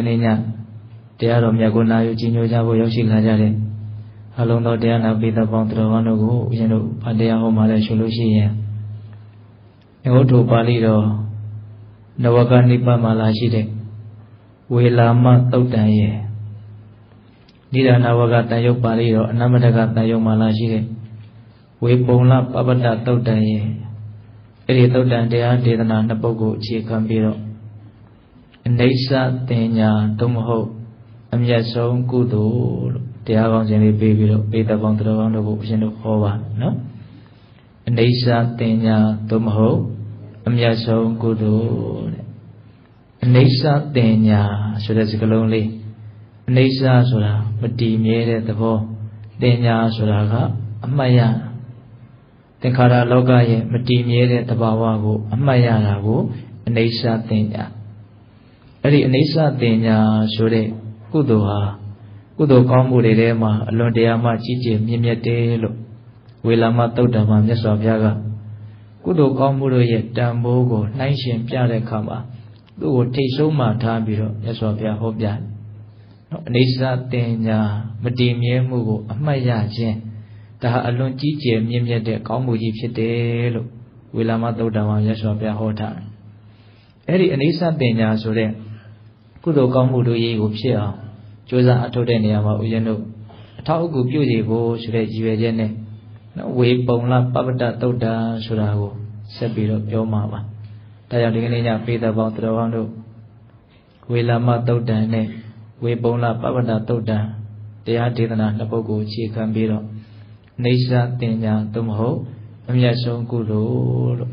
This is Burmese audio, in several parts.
နေ့ညတရားတော်မြတ်ကိုနာယူကြည်ညိုကြဖို့ရောက်ရှိလာကြတဲ့အလုံးသောတရားနာပိသပေါင်းတော်ကောင်းတို့ကိုဦးဇင်းတို့ဗာတရားဟောမှလည်းရှုလို့ရှိရင်ငုတ်ထုပါဠိတော်နဝကနိပတ်မှာလာရှိတဲ့ဝေလာမသုတ်တံရဲ့နိဒာနဝကတန်ယုတ်ပါဠိတော်အနမတကတန်ယုတ်မှာလာရှိတဲ့ဝေပုံလပပတ္တသုတ်တံရဲ့အဲ့ဒီသုတ်တံတရားဒေသနာနှစ်ပုဒ်ကိုအခြေခံပြီးတော့အနိစ္စတင်ညာသို့မဟုတ်အမျက်ဆုံးကုသိုလ်လို့တရားကောင်းခြင်းလေးပေးပြီးတော့ပိဿပေါင်းတော်ကောင်းတို့ကိုဦးဇင်းတို့ဟောပါနော်အနိစ္စတင်ညာသို့မဟုတ်အမျက်ဆုံးကုသိုလ်တဲ့အနိစ္စတင်ညာဆိုတဲ့စကားလုံးလေးအနိစ္စဆိုတာမတည်မြဲတဲ့သဘောတင်ညာဆိုတာကအမှတ်ရသင်္ခါရလောကရဲ့မတည်မြဲတဲ့သဘာဝကိုအမှတ်ရတာကိုအနိစ္စတင်ညာအဲ့ဒီအနိစ္စတင်ညာဆိုတဲ့ကုသိုလ်ဟာကုသိုလ်ကောင်းမှုတွေထဲမှာအလွန်တရာမှကြီးကျယ်မြင့်မြတ်တယ်လို့ဝေလာမသုတ်တံမှာမြတ်စွာဘုရားကကုသိုလ်ကောင်းမှုတို့ရဲ့တန်ဖိုးကိုနှိုင်းယှဉ်ပြတဲ့အခါမှာသူ့ကိုထိတ်ဆုံးမှထားပြီးတော့မြတ်စွာဘုရားဟောပြတယ်နော်အနိစ္စတင်ညာမတည်မြဲမှုကိုအမှတ်ရခြင်းဒါဟာအလွန်ကြီးကျယ်မြင့်မြတ်တဲ့ကောင်းမှုကြီးဖြစ်တယ်လို့ဝေလာမသုတ်တံမှာမြတ်စွာဘုရားဟောထားတယ်အဲ့ဒီအနိစ္စတင်ညာဆိုတဲ့ကုသိုလ်ကောင်းမှုတို့ရေးကိုဖြစ်အောင်ကြိုးစားအထောက်တဲ့နေရာမှာဦးဇင်းတို့အထောက်အကူပြုစီဖို့ဆိုတဲ့ရည်ရွယ်ချက်နဲ့နော်ဝေပုံလပပတ္တသုတ်တံဆိုတာကိုဆက်ပြီးတော့ပြောမှာပါဒါကြောင့်ဒီကနေ့ညပိဿပေါင်းတော်ကောင်းတို့ဝေလာမသုတ်တံနဲ့ဝေပုံလပပတ္တသုတ်တံတရားဒေသနာနှစ်ပုဒ်ကိုအခြေခံပြီးတော့နေစာတင်ညာသို့မဟုတ်အမျက်ဆုံးကုသိုလ်လို့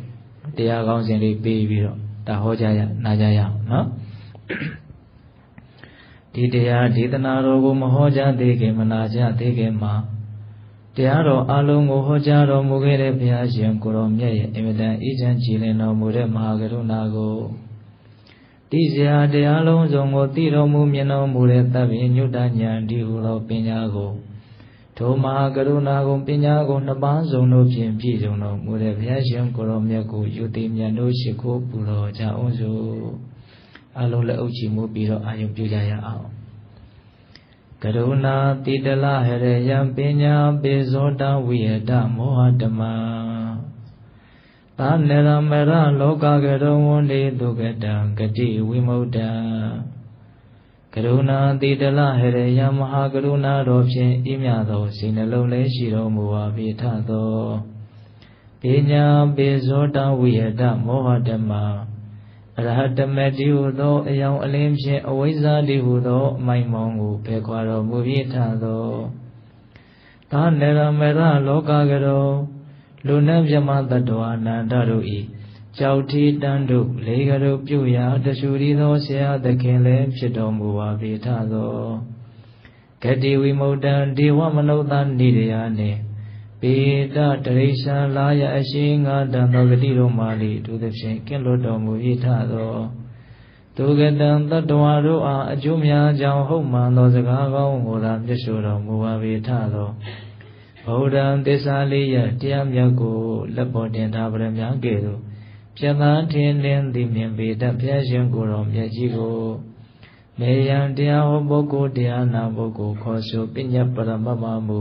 တရားကောင်းစဉ်လေးပေးပြီးတော့ဒါဟောကြရနာကြရအောင်နော်ဒီတရားဒေသနာတော်ကိုမဟောကြားသေးခင်မနာကြားသေးခင်မှာတရားတော်အလုံးကိုဟောကြားတော်မူခဲ့တဲ့ဘုရားရှင်ကိုရောမြတ်ရဲ့အင်မတန်အေးချမ်းကြည်လင်တော်မူတဲ့မဟာကရုဏာကိုတိစရာတရားလုံးစုံကိုသိတော်မူမြင်တော်မူတဲ့သဗ္ဗညုတဉာဏ်ဒီဟုသောပညာကိုထိုမဟာကရုဏာကိုပညာကိုနှစ်ပါးစုံတို့ဖြင့်ပြည့်စုံတော်မူတဲ့ဘုရားရှင်ကိုရောမြတ်ကိုယူသိမြတ်တို့ရှိခိုးပူတော်ကြအောင်စို့အလုံးလက်အုပ်ချီမှုပြီးတော့အာယုပြုကြရအောင်ကရုဏာတိတလဟရယံပညာပေဇောတဝိယတမောဟတမသာနေရမရလောကကရုံဝန္တိဒုက္ကတံဂတိဝိမု ṭ ံကရုဏာတိတလဟရယံမဟာကရုဏာတော်ဖြင့်ဤမြသောစိတ်နှလုံးလေးရှိတော်မူပါ၏ထသောပညာပေဇောတဝိယတမောဟတမအရဟတမေတိဟုသောအယောင်အလင်းဖြင့်အဝိဇ္ဇာတိဟုသောအမိုင်မောင်းကိုဖယ်ခွာတော်မူပြီးထသောသာနေရမရလောကကရောလူနှင့်မြမတ္တဝါနန္ဒတို့ဤကြောက်ထီတန်းတို့လေးကတို့ပြုရာတဆူရီသောဆရာသခင်လည်းဖြစ်တော်မူပါ၏ထသောဂတိဝိမု ṭ ံဒေဝမနုဿာနိရယနှင့်ပေတတရိစ္ဆာလာယအရှိငါတံသောဂတိတော်မာလီသူသဖြင့်ကင်းလွတ်တော်မူ၏ထသောဒုက္ကတံတတ္တဝါတို့အားအကျိုးများကြောင့်ဟုတ်မှန်သောစကားကောင်းကိုသာမြတ်ဆိုတော်မူပါ၏ထသောဗုဒ္ဓံသစ္စာလေးရတရားမြတ်ကိုလက်ပေါ်တင်ထားပရမကဲ့သို့ပြတ်သားထင်လင်းသည်မြင်ပေတတ်ဘုရားရှင်ကိုယ်တော်မြတ်ကြီးကိုမေယံတရားဟောပုဂ္ဂိုလ်တရားနာပုဂ္ဂိုလ်ခေါ်ဆိုပညာပရမတ်မမူ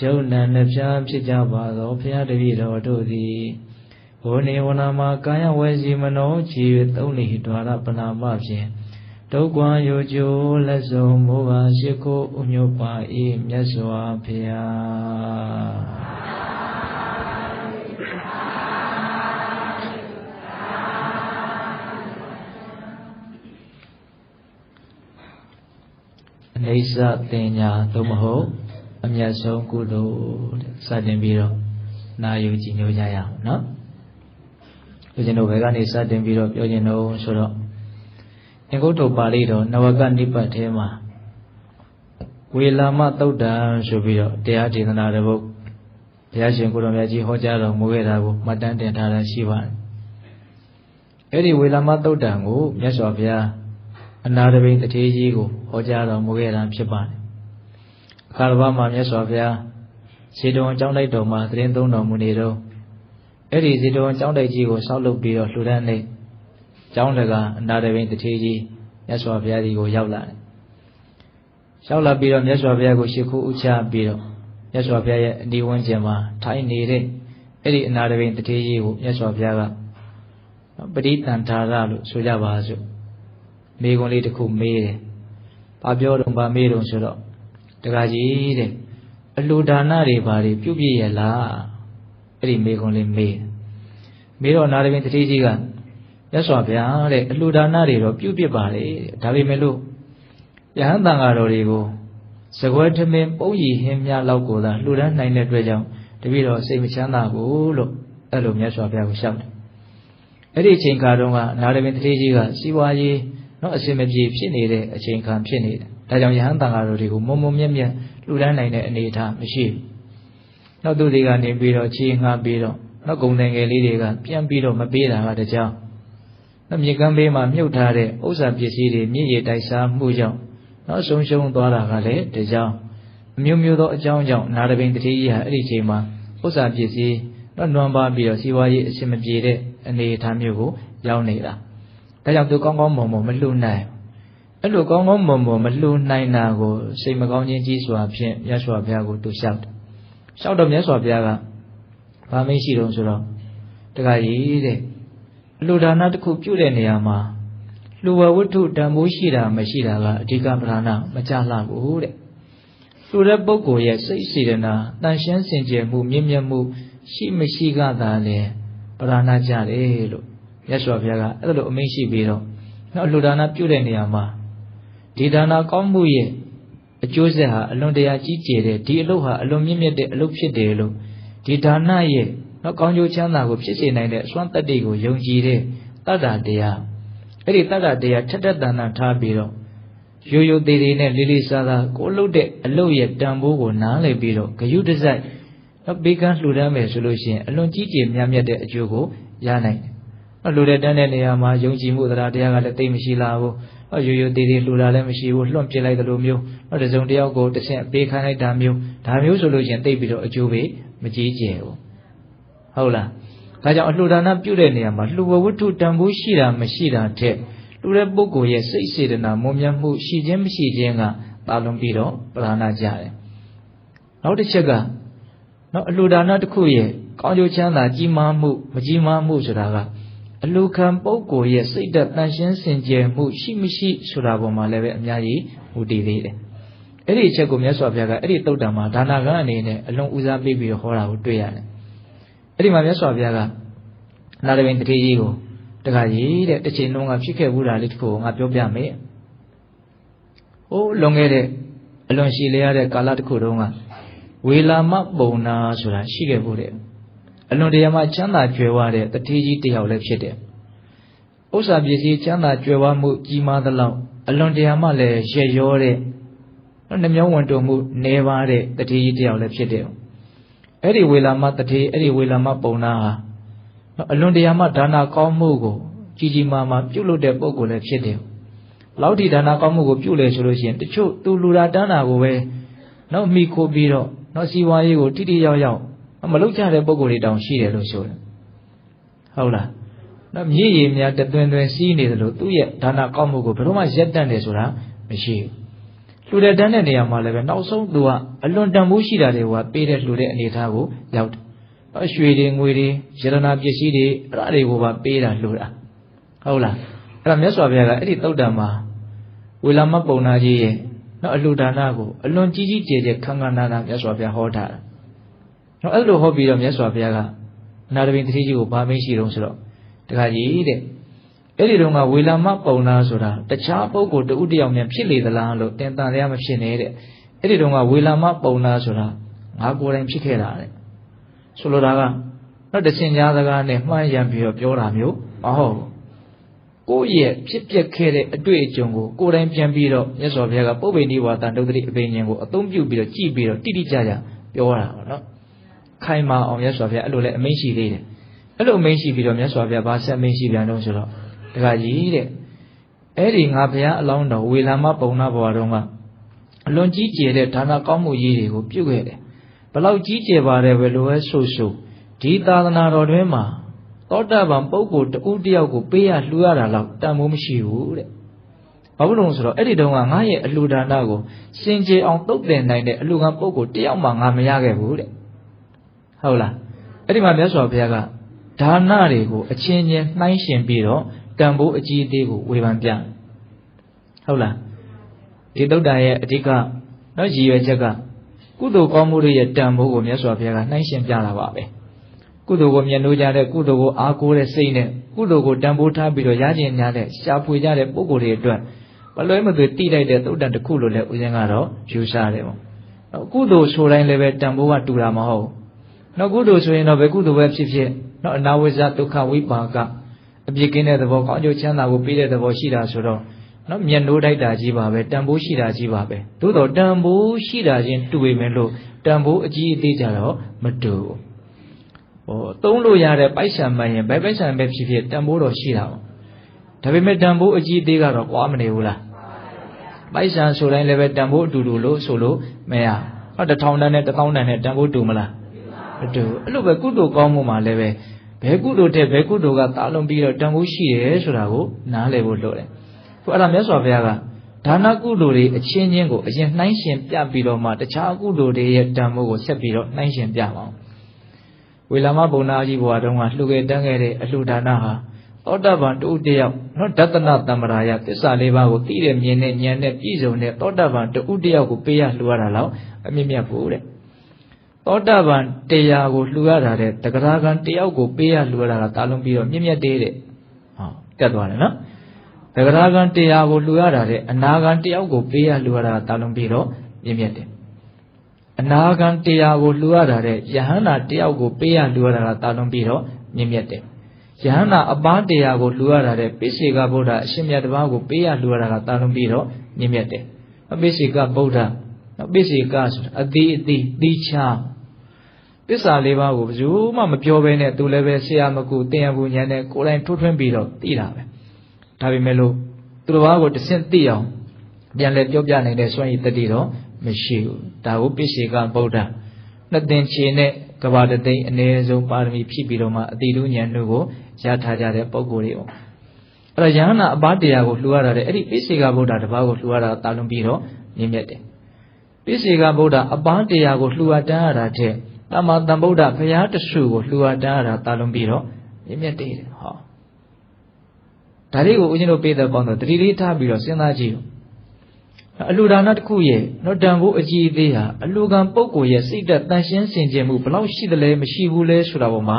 ယုံနာနှဖျားဖြစ်ကြပါသောဘုရားတပည့်တော်တို့သည်ဝေနေဝနာမှာကာယဝေစီမနောခြေသုံးလိဒွါရပနာမဖြင့်ဒုက္ခယောကျိုးလက်စုံမိုးပါရှိခိုးဥညွတ်ပါ၏မြတ်စွာဘုရားအနိစ္စတင်ညာသို့မဟုတ်အမျက်ဆုံးကုသိုလ်စတင်ပြီးတော့နာယူကြည်ညိုကြရအောင်နော်ဦးဇင်းတို့ဘယ်ကနေစတင်ပြီးတော့ပြောခြင်းတော့ဆိုတော့အင်္ဂုတ္တပါဠိတော်နဝကနိပတ်ထဲမှာဝေလာမသုတ်တံဆိုပြီးတော့တရားဒေသနာတစ်ပုဒ်ဘုရားရှင်ကိုယ်တော်မြတ်ကြီးဟောကြားတော်မူခဲ့တာကိုမှတ်တမ်းတင်ထားတာရှိပါတယ်အဲ့ဒီဝေလာမသုတ်တံကိုမြတ်စွာဘုရားအနာတပိန်တထေးကြီးကိုဟောကြားတော်မူခဲ့တာဖြစ်ပါတယ်အခါတစ်ပါးမှာမြတ်စွာဘုရားဇေတဝန်ကျောင်းတိုက်တော်မှာသတင်းသုံးတော်မူနေတော့အဲ့ဒီဇေတဝန်ကျောင်းတိုက်ကြီးကိုဆောက်လုပ်ပြီးတော့လှူဒန်းနေကျောင်းတကအနာတပိန်တထေးကြီး မြတ်စွာဘုရားဒီကိုရောက်လာတယ်ရောက်လာပြီးတော့မြတ်စွာဘုရားကိုရှ िख ိုးဥချပြီးတော့မြတ်စွာဘုရားရဲ့အဒီဝန်းကျင်မှာထိုင်နေတဲ့အဲ့ဒီအနာတပိန်တထေးကြီးကိုမြတ်စွာဘုရားကပရိသန္ဓာရလို့ဆိုကြပါစို့မိဂုံလေးတစ်ခုမေးတယ်ဘာပြောတော့ဘာမေးတော့ဆိုတော့တခါကြီးတဲ့အလှူဒါနတွေဘာတွေပြုပြည့်ရလားအဲ့ဒီမိဂုံလေးမေးတော့အနာတပိန်တထေးကြီးကမြတ်စွာဘုရားတဲ့အလှူဒါနတွေတော့ပြုပြစ်ပါလေဒါပေမဲ့လို့ယဟန်တန်ဃာတော်တွေကိုစကွဲထမင်းပုံရည်ဟင်းများလောက်ကိုသာလှူဒန်းနိုင်တဲ့အတွက်ကြောင့်တပည့်တော်စိတ်မချမ်းသာဘူးလို့အဲ့လိုမြတ်စွာဘုရားကိုရှောက်တယ်အဲ့ဒီအချိန်ခါတုန်းကနာရမင်းတထေးကြီးကစီဝါရေးအစင်မပြေဖြစ်နေတဲ့အချိန်ခါဖြစ်နေတယ်ဒါကြောင့်ယဟန်တန်ဃာတော်တွေကိုမုံမုံမြက်မြက်လှူဒန်းနိုင်တဲ့အနေအထားမရှိဘူးနောက်သူတွေကနေပြီးတော့ခြေငှားပြီးတော့နောက်ဂုံတယ်ငယ်လေးတွေကပြန်ပြီးတော့မပေးတာကတကြောင်နောက်မြေကမ်းဘေးမှာမြုပ်ထားတဲ့ဥစ္စာပစ္စည်းတွေမြင့်ရည်တိုက်စားမှုကြောင့်နောက်ဆုံးရှုံးသွားတာကလည်းတကြောင်အမျိုးမျိုးသောအကြောင်းကြောင့်နာရပိန်တထေးကြီးဟာအဲ့ဒီအချိန်မှာဥစ္စာပစ္စည်းတော့နွမ်းပါပြီးတော့စီဝါရေးအစင်မပြေတဲ့အနေအထားမျိုးကိုရောက်နေတာဒါကြောင့်သူကောင်းကောင်းမွန်မွန်မလှူနိုင်အဲ့လိုကောင်းကောင်းမွန်မွန်မလှူနိုင်တာကိုစိတ်မကောင်းခြင်းကြီးစွာဖြင့်မြတ်စွာဘုရားကိုသူလျှောက်တယ်လျှောက်တော့မြတ်စွာဘုရားကဘာမင်းရှိတော့ဆိုတော့တခါကြီးတဲ့အလှူဒါနတစ်ခုပြုတဲ့နေရာမှာလူဝဝတ္ထုတန်ဖိုးရှိတာမရှိတာကအဓိကပဓာနာမကြလှဘူးတဲ့လူတဲ့ပုဂ္ဂိုလ်ရဲ့စိတ်စေတနာတန်ရှင်းစင်ကြယ်မှုမြင့်မြတ်မှုရှိမရှိကသာလေပဓာနာကြတယ်လို့မြတ်စွာဘုရားကအဲ့လိုအမိန့်ရှိပြီးတော့နောက်လူဒါနပြုတဲ့နေရာမှာဒီဒါနကောင်းမှုရဲ့အကျိုးဆက်ဟာအလွန်တရာကြီးကျယ်တဲ့ဒီအလုပ်ဟာအလွန်မြင့်မြတ်တဲ့အလုပ်ဖြစ်တယ်လို့ဒီဒါနရဲ့နောက်ကောင်းကျိုးချမ်းသာကိုဖြစ်စေနိုင်တဲ့အစွမ်းတတ္တိကိုယုံကြည်တဲ့တတ္တာတရားအဲ့ဒီတတ္တတရားထက်ထက်တန်တန်ထားပြီးတော့ရိုးရိုးသေးသေးနဲ့လေးလေးစားစားကိုလှုပ်တဲ့အလုပ်ရဲ့တန်ဖိုးကိုနားလည်ပြီးတော့ဂယုတစိုက်တော့ဘေးကန်းလှူဒန်းမယ်ဆိုလို့ရှိရင်အလွန်ကြီးကျယ်မြတ်မြတ်တဲ့အကျိုးကိုရနိုင်တယ်။လှူတဲ့တန်းတဲ့နေရာမှာယုံကြည်မှုတရားတရားကလည်းသိမရှိလာဘူး။ရိုးရိုးသေးသေးလှူတာလည်းမရှိဘူး။လွှန့်ပစ်လိုက်တယ်လို့မျိုး။တစုံတယောက်ကိုတစ်ဆင့်အပေးခိုင်းလိုက်တာမျိုးဒါမျိုးဆိုလို့ရှိရင်သိပြီးတော့အကျိုးပဲမကြီးကျယ်ဘူး။ဟုတ်လား။ဒါကြောင့်အလှူဒါနပြုတဲ့နေရာမှာလှူဝဝတ္ထုတန်ဖိုးရှိတာမရှိတာတဲ့လူတဲ့ပုဂ္ဂိုလ်ရဲ့စိတ်စေတနာမွန်မြတ်မှုရှိခြင်းမရှိခြင်းကပါလုံးပြီးတော့ပဓာနာကြတယ်။နောက်တစ်ချက်ကနောက်အလှူဒါနတစ်ခုရဲ့ကောင်းကျိုးချမ်းသာကြီးမားမှုမကြီးမားမှုဆိုတာကအလှူခံပုဂ္ဂိုလ်ရဲ့စိတ်ဓာတ်တန်ရှင်းစင်ကြယ်မှုရှိမရှိဆိုတာပေါ်မှာလည်းပဲအများကြီးမူတည်သေးတယ်။အဲ့ဒီအချက်ကိုမြတ်စွာဘုရားကအဲ့ဒီသုတ်တံမှာဒါနာကအနေနဲ့အလွန်ဦးစားပေးပြီးတော့ဟောတာကိုတွေ့ရတယ်။အဲ့ဒီမှာမြတ်စွာဘုရားကနာရပိန်တထေးကြီးကိုတခါကြီးတဲ့တစ်ချိန်လုံးကဖြစ်ခဲ့ဘူးတာလေးတစ်ခုကိုငါပြောပြမယ်။ဟိုးလွန်ခဲ့တဲ့အလွန်ရှည်လျားတဲ့ကာလတစ်ခုတုန်းကဝေလာမပုံနာဆိုတာရှိခဲ့ဘူးတဲ့အလွန်တရာမှချမ်းသာကြွယ်ဝတဲ့တထေးကြီးတစ်ယောက်လည်းဖြစ်တယ်။ဥစ္စာပစ္စည်းချမ်းသာကြွယ်ဝမှုကြီးမားသလောက်အလွန်တရာမှလည်းရက်ရောတဲ့နှမျောဝန်တုံမှုနေပါတဲ့တထေးကြီးတစ်ယောက်လည်းဖြစ်တယ်။အဲ့ဒီဝေလာမတထေးအဲ့ဒီဝေလာမပုံနာဟာအလွန်တရာမှဒါနာကောင်းမှုကိုကြီးကြီးမားမားပြုလုပ်တဲ့ပုဂ္ဂိုလ်လည်းဖြစ်တယ်။လောက်ဒီဒါနာကောင်းမှုကိုပြုလေဆိုလို့ရှိရင်တချို့သူလူတာတန်းတာကိုပဲနောက်မိခိုးပြီးတော့နောက်စီဝါရေးကိုတိတိယောက်ယောက်မလုပ်ကြတဲ့ပုဂ္ဂိုလ်တွေတောင်ရှိတယ်လို့ဆိုတယ်။ဟုတ်လား။နောက်မြည်ရည်များတသွင်သွင်စီးနေတယ်လို့သူ့ရဲ့ဒါနာကောင်းမှုကိုဘယ်တော့မှရက်တန့်တယ်ဆိုတာမရှိဘူး။လူတဲ့တန်းတဲ့နေရာမှာလည်းပဲနောက်ဆုံးသူကအလွန်တန်ဖိုးရှိတာတွေကပေးတဲ့လူတဲ့အနေအထားကိုရောက်တယ်။ရွှေတွေငွေတွေရတနာပစ္စည်းတွေအဲ့ဒါတွေကိုပါပေးတာလှူတာဟုတ်လားအဲ့ဒါမြတ်စွာဘုရားကအဲ့ဒီသုတ်တံမှာဝေလာမပုံနာကြီးရဲ့နောက်အလှူဒါနကိုအလွန်ကြီးကြီးကျယ်ကျယ်ခမ်းခမ်းနားနားမြတ်စွာဘုရားဟောထားတာနောက်အဲ့လိုဟောပြီးတော့မြတ်စွာဘုရားကနာရပိန်တထေးကြီးကိုဗာမင်းရှိတော့ဆိုတော့တခါကြီးတဲ့အဲ့ဒီတော့ကဝေလာမပုံနာဆိုတာတခြားပုဂ္ဂိုလ်တဦးတယောက်မြန်ဖြစ်လေသလားလို့တင်တန်ရမဖြစ်နေတဲ့အဲ့ဒီတော့ကဝေလာမပုံနာဆိုတာငါကိုယ်တိုင်ဖြစ်ခဲ့တာတဲ့ဆိုလိုတာကနောက်တဆင်ကြားစကားနဲ့မှန်းရံပြီးတော့ပြောတာမျိုးမဟုတ်ဘူးကိုယ့်ရဲ့ဖြစ်ပျက်ခဲ့တဲ့အတွေ့အကြုံကိုကိုယ်တိုင်ပြန်ပြီးတော့မြတ်စွာဘုရားကပုပ္ပိနိဝါဒတုတ်တိအပင်ဉ္ဇဉ်ကိုအသုံးပြုပြီးတော့ကြည်ပြီးတော့တိတိကျကျပြောတာပေါ့နော်ခိုင်မာအောင်မြတ်စွာဘုရားအဲ့လိုလဲအမိန့်ရှိသေးတယ်အဲ့လိုအမိန့်ရှိပြီးတော့မြတ်စွာဘုရားဘာဆက်အမိန့်ရှိပြန်တော့ဆိုတော့တခါကြီးတဲ့အဲ့ဒီငါဘုရားအလောင်းတော်ဝေလာမပုံနာဘဝတုန်းကအလွန်ကြီးကျယ်တဲ့ဒါနကောင်းမှုကြီးတွေကိုပြုခဲ့တယ်ဘလောက်ကြီးကျယ်ပါတယ်ပဲလို့ဆိုဒီသာသနာတော်တွင်မှာသောတာပန်ပုဂ္ဂိုလ်တဦးတယောက်ကိုပေးရလှူရတာလောက်တန်ဖိုးမရှိဘူးတဲ့ ဘာလို့လဲဆိုတော့အဲ့ဒီတုန်းကငါရဲ့အလှူဒါနကိုစင်ကြယ်အောင်သုတ်သင်နိုင်တဲ့အလှူခံပုဂ္ဂိုလ်တယောက်မှငါမရခဲ့ဘူးတဲ့ဟုတ်လားအဲ့ဒီမှာမြတ်စွာဘုရားကဒါနတွေကိုအချင်းချင်းနှိုင်းယှဉ်ပြီးတော့တန်ဖိုးအကြီးအသေးကိုဝေဖန်ပြဟုတ်လားဒီသုတ်တန်ရဲ့အဓိကနော်ရည်ရွယ်ချက်ကကုသိုလ်ကောင်းမှုတွေရဲ့တန်ဖိုးကိုမြတ်စွာဘုရားကနှိုင်းယှဉ်ပြတာပါပဲကုသိုလ်ကိုမြတ်လို့ကြတဲ့ကုသိုလ်ကိုအားကိုးတဲ့စိတ်နဲ့ကုသိုလ်ကိုတန်ဖိုးထားပြီးတော့ရကျင်များတဲ့ရှားဖွေကြတဲ့ပုဂ္ဂိုလ်တွေအတွက်မလွဲမသွေတိလိုက်တဲ့သုတ်တန်တစ်ခုလို့လည်းဦးဇင်းကတော့ယူဆတယ်ပေါ့ကုသိုလ်ဆိုတိုင်းလည်းပဲတန်ဖိုးကတူတာမဟုတ်နော်ကုသိုလ်ဆိုရင်တော့ဘယ်ကုသိုလ်ပဲဖြစ်ဖြစ်နော်အနာဝိဇ္ဇဒုက္ခဝိပါကအပြစ်ကင်းတဲ့သဘောကောင်းကျိုးချမ်းသာကိုပေးတဲ့သဘောရှိတာဆိုတော့နော်မျက်နှိုးတိုက်တာကြီးပါပဲတန်ဖိုးရှိတာကြီးပါပဲသို့တော့တန်ဖိုးရှိတာချင်းတူပေမဲ့လို့တန်ဖိုးအကြီးအသေးကြတော့မတူသုံးလို့ရတဲ့ပိုက်ဆံမှန်ရင်ဘယ်ပိုက်ဆံပဲဖြစ်ဖြစ်တန်ဖိုးတော့ရှိတာပေါ့ဒါပေမဲ့တန်ဖိုးအကြီးအသေးကတော့ကွာမနေဘူးလားပိုက်ဆံဆိုတိုင်းလည်းပဲတန်ဖိုးအတူတူလို့ဆိုလို့မရဟော1000တန်းနဲ့1000တန်းနဲ့တန်ဖိုးတူမလားမတူအဲ့လိုပဲကုသိုလ်ကောင်းမှုမှာလည်းပဲဘယ်ကုသိုလ်တဲ့ဘယ်ကုသိုလ်ကတာလုံးပြီးတော့တန်ဖိုးရှိတယ်ဆိုတာကိုနားလည်ဖို့လိုတယ်ခုအဲ့ဒါမြတ်စွာဘုရားကဒါနကုသိုလ်တွေအချင်းချင်းကိုအရင်နှိုင်းယှဉ်ပြပြီးတော့မှတခြားကုသိုလ်တွေရဲ့တန်ဖိုးကိုဆက်ပြီးတော့နှိုင်းယှဉ်ပြပါအောင်ဝေလာမဘုံနာကြီးဘုရားတော်ကလှူခဲ့တန်းခဲ့တဲ့အလှူဒါနဟာသောတာပန်တူတယောက်နော်ဒသနတမ္ပရာယသစ္စာလေးပါးကိုသိတဲ့မြင်တဲ့ဉာဏ်နဲ့ပြည့်စုံတဲ့သောတာပန်တူတယောက်ကိုပေးရလှူရတာလောက်အမြင့်မြတ်ဖို့တဲ့သောတာပန်တရားကိုလှူရတာတဲ့တဂရဂံတယောက်ကိုပေးရလှူရတာကတာလုံးပြီးတော့မြင့်မြတ်တဲ့ဟောတက်သွားတယ်နော်တဂရဂံတရားကိုလှူရတာတဲ့အနာဂံတယောက်ကိုပေးရလှူရတာကတာလုံးပြီးတော့မြင့်မြတ်တယ်အနာဂံတရားကိုလှူရတာတဲ့ယဟန္တာတယောက်ကိုပေးရလှူရတာကတာလုံးပြီးတော့မြင့်မြတ်တယ်ယဟန္တာအပန်းတရားကိုလှူရတာတဲ့ပိစေကဗုဒ္ဓအရှင်မြတ်တစ်ပါးကိုပေးရလှူရတာကတာလုံးပြီးတော့မြင့်မြတ်တယ်ပိစေကဗုဒ္ဓပိစေကဆိုတာအတိအတိတိချသစ္စာလေးပါးကိုဘယ်သူမှမပြောဘဲနဲ့သူလည်းပဲဆရာမကူတင်ရဘူးညာနဲ့ကိုယ်တိုင်ထွထွင်းပြီးတော့သိတာပဲဒါပေမဲ့လို့သူတစ်ပါးကိုတဆင့်သိအောင်ပြန်လဲပြောပြနိုင်တဲ့စွမ်းရည်တတိတော့မရှိဘူးဒါကိုပိစေကဗုဒ္ဓနှစ်သင်ချေနဲ့ကဘာတသိန်းအနည်းဆုံးပါရမီဖြည့်ပြီးတော့မှအတိတုဉာဏ်တို့ကိုရထားကြတဲ့ပုဂ္ဂိုလ်တွေပေါ့အဲ့တော့ယဟန္တာအပန်းတရားကိုလှူရတာတဲ့အဲ့ဒီပိစေကဗုဒ္ဓတစ်ပါးကိုလှူရတာတာလွန်ပြီးတော့မြင့်မြတ်တယ်ပိစေကဗုဒ္ဓအပန်းတရားကိုလှူအပ်တန်းရတာတဲ့တမ္မာသမ္ဗုဒ္ဓဘုရားတဆူကိုလှူအပ်တန်းရတာတာလွန်ပြီးတော့မြင့်မြတ်တယ်ဟောဒါလေးကိုဦးဇင်းတို့ပေးတဲ့ပေါင်းတော့တတိလေးထားပြီးတော့စဉ်းစားကြည့်အလှူဒါနတစ်ခုရဲ့နော်တန်ဖိုးအကြီးအသေးဟာအလှူခံပုဂ္ဂိုလ်ရဲ့စိတ်သက်တန်ရှင်းစင်ကြယ်မှုဘလောက်ရှိတယ်လဲမရှိဘူးလဲဆိုတာပေါ်မှာ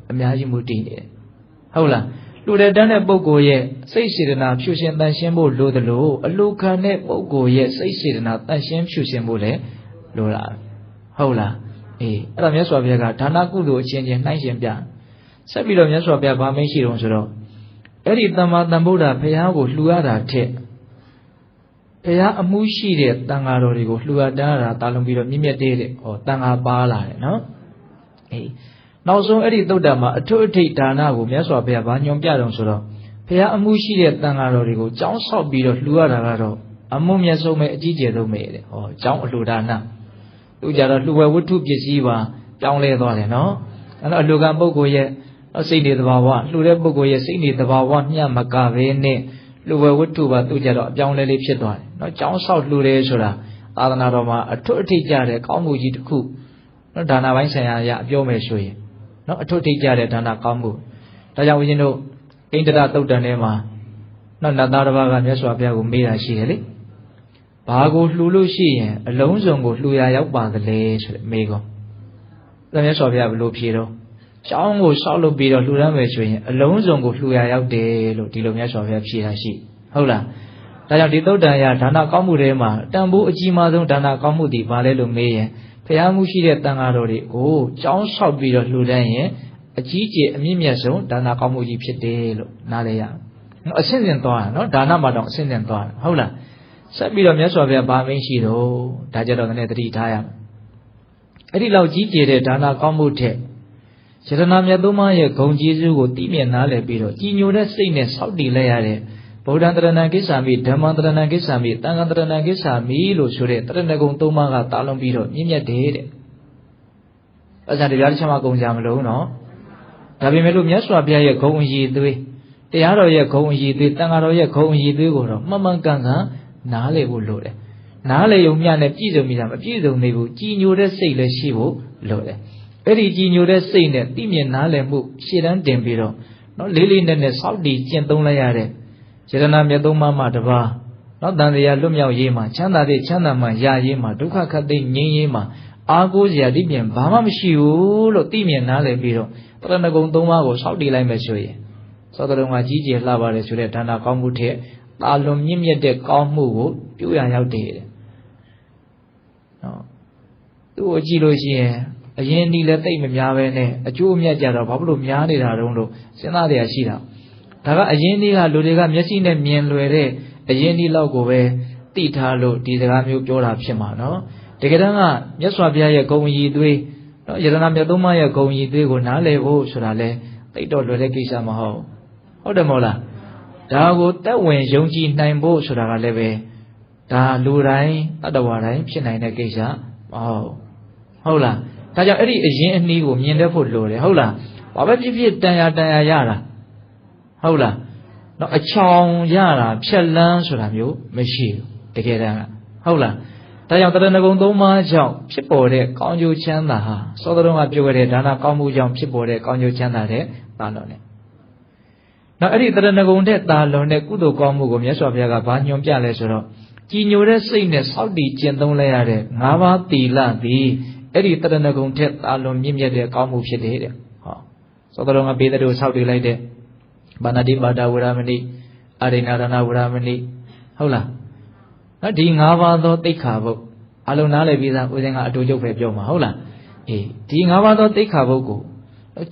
အများကြီးမူတည်နေတယ်ဟုတ်လားလှူတဲ့တန်းတဲ့ပုဂ္ဂိုလ်ရဲ့စိတ်စေတနာဖြူရှင်တန်ရှင်းဖို့လိုသလိုအလှူခံတဲ့ပုဂ္ဂိုလ်ရဲ့စိတ်စေတနာတန်ရှင်းဖြူရှင်ဖို့လည်းလိုတာဟုတ်လားအေးအဲ့ဒါမြတ်စွာဘုရားကဒါနကုသိုလ်အချင်းချင်းနှိုင်းယှဉ်ပြဆက်ပြီးတော့မြတ်စွာဘုရားဗာမင်းရှိတော်ဆိုတော့အဲ့ဒီသမ္မာသမ္ဗုဒ္ဓဘုရားကိုလှူရတာထက်ဘုရားအမှုရှိတဲ့တန်ဃာတော်တွေကိုလှူအပ်တန်းရတာတာလုံးပြီးတော့မြင့်မြတ်တဲ့ဟောတန်ဃာပါလာတယ်နော်အေးနောက်ဆုံးအဲ့ဒီသုတ္တမှာအထွတ်အထိပ်ဒါနကိုမြတ်စွာဘုရားဗာညွန်ပြတော်ဆိုတော့ဘုရားအမှုရှိတဲ့တန်ဃာတော်တွေကိုကြောင်းဆောက်ပြီးတော့လှူရတာကတော့အမှုမြတ်ဆုံးပဲအကြီးကျယ်ဆုံးပဲတဲ့ဟောကြောင်းအလှူဒါနသူကြတော့လှူဝဲဝတ္ထုပစ္စည်းပါပြောင်းလဲသွားတယ်နော်အဲ့တော့အလှူခံပုဂ္ဂိုလ်ရဲ့စိတ်နေသဘာဝလှူတဲ့ပုဂ္ဂိုလ်ရဲ့စိတ်နေသဘာဝမျှမကဘဲနဲ့လူဝဲဝတ္ထုပါသူကြတော့အပြောင်းလဲလေးဖြစ်သွားတယ်เนาะကျောင်းဆောက်လှူတယ်ဆိုတာသာသနာတော်မှာအထွတ်အထိပ်ကြတဲ့ကောင်းမှုကြီးတစ်ခုเนาะဒါနပိုင်းဆိုင်ရာအရအပြောမယ်ဆိုရင်เนาะအထွတ်အထိပ်ကြတဲ့ဒါနကောင်းမှုဒါကြောင့်ဦးဇင်းတို့ဣန္ဒြသုတ်တန်ထဲမှာเนาะနတ်သားတစ်ပါးကမြတ်စွာဘုရားကိုမေးတာရှိတယ်လေဘာကိုလှူလို့ရှိရင်အလုံးစုံကိုလှူရရောက်ပါသလဲဆိုတဲ့မေးခွန်းဒါမြတ်စွာဘုရားဘယ်လိုဖြေတော့ကျောင်းကိုဆောက်လုပ်ပြီးတော့လှူရမ်းမယ်ဆိုရင်အလုံးစုံကိုလှူရရောက်တယ်လို့ဒီလိုမြတ်စွာဘုရားဖြေတာရှိဟုတ်လားဒါကြောင့်ဒီသုတ်တန်ရဒါနကောင်းမှုတွေမှာတန်ဖိုးအကြီးမားဆုံးဒါနကောင်းမှုတွေဘာလဲလို့မေးရင်ဘုရားမှုရှိတဲ့တန်ဃာတော်တွေကိုကျောင်းဆောက်ပြီးတော့လှူဒန်းရင်အကြီးကျယ်အမြင့်မြတ်ဆုံးဒါနကောင်းမှုကြီးဖြစ်တယ်လို့နားလည်ရအောင်အဆင့်ဆင့်သွားတာနော်ဒါနမှာတော့အဆင့်ဆင့်သွားတာဟုတ်လားဆက်ပြီးတော့မြတ်စွာဘုရားဗာမင်းရှိတော့ဒါကြတော့လည်းသတိထားရမယ်အဲ့ဒီလောက်ကြီးကျယ်တဲ့ဒါနကောင်းမှုထက်ယတနာမြတ်သုံးပါးရဲ့ဂုဏ်ကျေးဇူးကိုသိမြင်နားလည်ပြီးတော့ကြည်ညိုတဲ့စိတ်နဲ့စောင့်တည်လိုက်ရတဲ့ဗုဒ္ဓံတရဏံကိစ္ဆာမိဓမ္မံတရဏံကိစ္ဆာမိသံဃံတရဏံကိစ္ဆာမိလို့ဆိုတဲ့တရဏဂုံသုံးပါးကတာလုံးပြီးတော့မြင့်မြတ်တယ်တဲ့။အဲဒါတရားတစ်ချက်မှကုန်ကြမလို့နော်။ဒါပေမဲ့လို့မြတ်စွာဘုရားရဲ့ဂုဏ်အရည်သွေး တရားတော်ရဲ့ဂုဏ်အရည်အသွေးတန်ခါတော်ရဲ့ဂုဏ်အရည်အသွေးကိုတော့မှန်မှန်ကန်ကန်နားလည်ဖို့လိုတယ်နားလည်ုံမျှနဲ့ပြည့်စုံမိတာမပြည့်စုံသေးဘူးကြည်ညိုတဲ့စိတ်လည်းရှိဖို့လိုတယ်အဲ့ဒီကြည်ညိုတဲ့စိတ်နဲ့သိမြင်နားလည်မှုရှေ့တန်းတင်ပြီးတော့နော်လေးလေးနက်နက်စောင့်တည်ကျင့်သုံးလိုက်ရတဲ့စေတနာမြတ်သုံးပါးမှတပါးနော်တန်တရားလွတ်မြောက်ရေးမှာချမ်းသာတဲ့ချမ်းသာမှရရေးမှာဒုက္ခခတ်သိငြိမ်းရေးမှာအားကိုးစရာသိမြင်ဘာမှမရှိဘူးလို့သိမြင်နားလည်ပြီးတော့တရဏဂုံသုံးပါးကိုစောင့်တည်လိုက်မယ်ဆိုရင်သောတတော်ကကြီးကျယ်လှပါတယ်ဆိုတဲ့ဒါနကောင်းမှုထက်တာလွန်မြင့်မြတ်တဲ့ကောင်းမှုကိုပြုရန်ရောက်တယ်နော်သူ့ကိုကြည့်လို့ရှိရင်အရင်ဒီလည်းတိတ်မများပဲနဲ့အကျိုးအမြတ်ကြတော့ဘာဖြစ်လို့များနေတာတုံးလို့စဉ်းစားရရှိတာဒါကအရင်ဒီကလူတွေကမျက်စိနဲ့မြင်လွယ်တဲ့အရင်ဒီလောက်ကိုပဲသိထားလို့ဒီစကားမျိုးပြောတာဖြစ်မှာနော်တကယ်တမ်းကမြတ်စွာဘုရားရဲ့ဂုဏ်အရည်အသွေးနော်ယတနာမြတ်သုံးပါးရဲ့ဂုဏ်အရည်အသွေးကိုနားလည်ဖို့ဆိုတာလဲသိတော့လွယ်တဲ့ကိစ္စမဟုတ်တယ်မဟုတ်လားဒါကိုတက်ဝင်ယုံကြည်နိုင်ဖို့ဆိုတာကလည်းပဲဒါလူတိုင်းတတ္တဝါတိုင်းဖြစ်နိုင်တဲ့ကိစ္စမဟုတ်လားဒါကြောင့်အဲ့ဒီအရင်အနည်းကိုမြင်တတ်ဖို့လိုတယ်ဟုတ်လားဘာပဲဖြစ်ဖြစ်တန်ရာရတာဟုတ်လားနော်အချောင်ရတာဖြက်လန်းဆိုတာမျိုးမရှိဘူးတကယ်တမ်းကဟုတ်လားဒါကြောင့်တရဏဂုံသုံးပါးကြောင့်ဖြစ်ပေါ်တဲ့ကောင်းကျိုးချမ်းသာဟာစောတော်ကပြောခဲ့တဲ့ဒါနကောင်းမှုကြောင့်ဖြစ်ပေါ်တဲ့ကောင်းကျိုးချမ်းသာတဲ့တာလွန်နဲ့နောက်အဲ့ဒီတရဏဂုံတဲ့တာလွန်တဲ့ကုသိုလ်ကောင်းမှုကိုမြတ်စွာဘုရားကဘာညွှန်ပြလဲဆိုတော့ကြည်ညိုတဲ့စိတ်နဲ့စောင့်တည်ကျင့်သုံးလိုက်ရတဲ့၅ပါးသီလသည်အဲ့ဒီတရဏဂုံတဲ့တာလွန်မြင့်မြတ်တဲ့ကောင်းမှုဖြစ်တယ်တဲ့ဟောစောတော်ကပေးတဲ့တို့စောင့်တည်လိုက်တဲ့ဘာနာတိပါဒဝရမဏိအာရိဏရဏဝရမဏိဟုတ်လားနော်ဒီ၅ပါးသောသိက္ခာပုဒ်အလုံးနားလည်ပြီးသားဦးဇင်းကအတူချုပ်ပဲပြောမှာဟုတ်လားအေးဒီ၅ပါးသောသိက္ခာပုဒ်ကို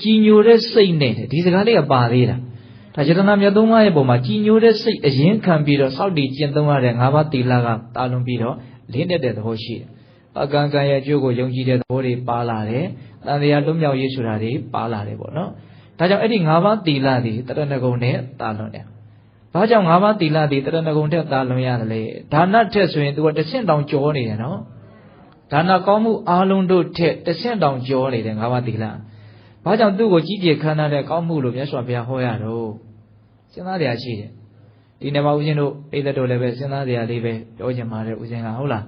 ကြည်ညိုတဲ့စိတ်နဲ့ဒီစကားလေးကပါသေးတာဒါယတနာမြတ်သုံးပါးရဲ့ပုံမှာကြည်ညိုတဲ့စိတ်အရင်ခံပြီးတော့စောင့်တည်ကျင့်သုံးရတဲ့၅ပါးသီလကတာလွန်ပြီးတော့လင်းတဲ့သဘောရှိတယ်အကံကံရဲ့အကျိုးကိုယုံကြည်တဲ့သဘောတွေပါလာတယ်တန်တရားလွတ်မြောက်ရေးဆိုတာတွေပါလာတယ်ပေါ့နော်ဒါကြောင့်အဲ့ဒီ၅ပါးသီလသည်တရဏဂုံနဲ့တာလွန်တယ်ဘာကြောင့်၅ပါးသီလသည်တရဏဂုံထက်တာလွန်ရတယ်လေဒါနထက်ဆိုရင် तू ကတစ်ဆင့်တောင်ကျော်နေတယ်နော်ဒါနကောင်းမှုအားလုံးတို့ထက်တစ်ဆင့်တောင်ကျော်နေတယ်၅ပါးသီလဘာကြောင့်သူ့ကိုကြီးကျယ်ခမ်းနားတဲ့ကောင်းမှုလို့မြတ်စွာဘုရားဟောရတော့စဉ်းစားရရှိတယ်ဒီနေ့မှာဦးဇင်းတို့အိသက်တို့လည်းပဲစဉ်းစားရလေးပဲပြောချင်ပါတယ်ဦးဇင်းကဟုတ်လာ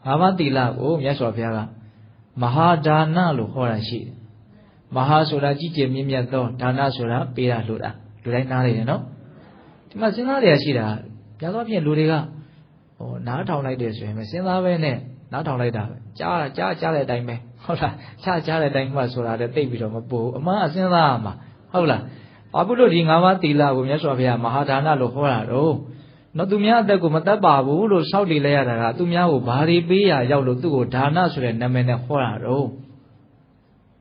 း၅ပါးသီလကိုမြတ်စွာဘုရားကမဟာဒါနလို့ဟောတာရှိတယ်မဟာဆိုတာကြီးကျယ်မြင့်မြတ်သောဒါနဆိုတာပေးတာလို့တာလူတိုင်းနားနေတယ်နော်ဒီမှာစဉ်းစားရရှိတာများသောဖြင့်လူတွေကနားထောင်လိုက်တယ်ဆိုရင်မစဉ်းစားပဲနဲ့နားထောင်လိုက်တာပဲကြားတဲ့အတိုင်းပဲဟုတ်လားကြားတဲ့အတိုင်းမှဆိုတာလည်းသိပြီးတော့မပို့အမှန်အစဉ်းစားရမှာဟုတ်လားဘာဖြစ်လို့ဒီ၅ပါးသီလကိုမြတ်စွာဘုရားမဟာဒါနလို့ဟောတာတော့နော်သူများအသက်ကိုမတတ်ပါဘူးလို့စောင့်တည်လိုက်ရတာကသူများကိုဘာတွေပေးရရောက်လို့သူ့ကိုဒါနဆိုတဲ့နာမည်နဲ့ဟောတာတော့အ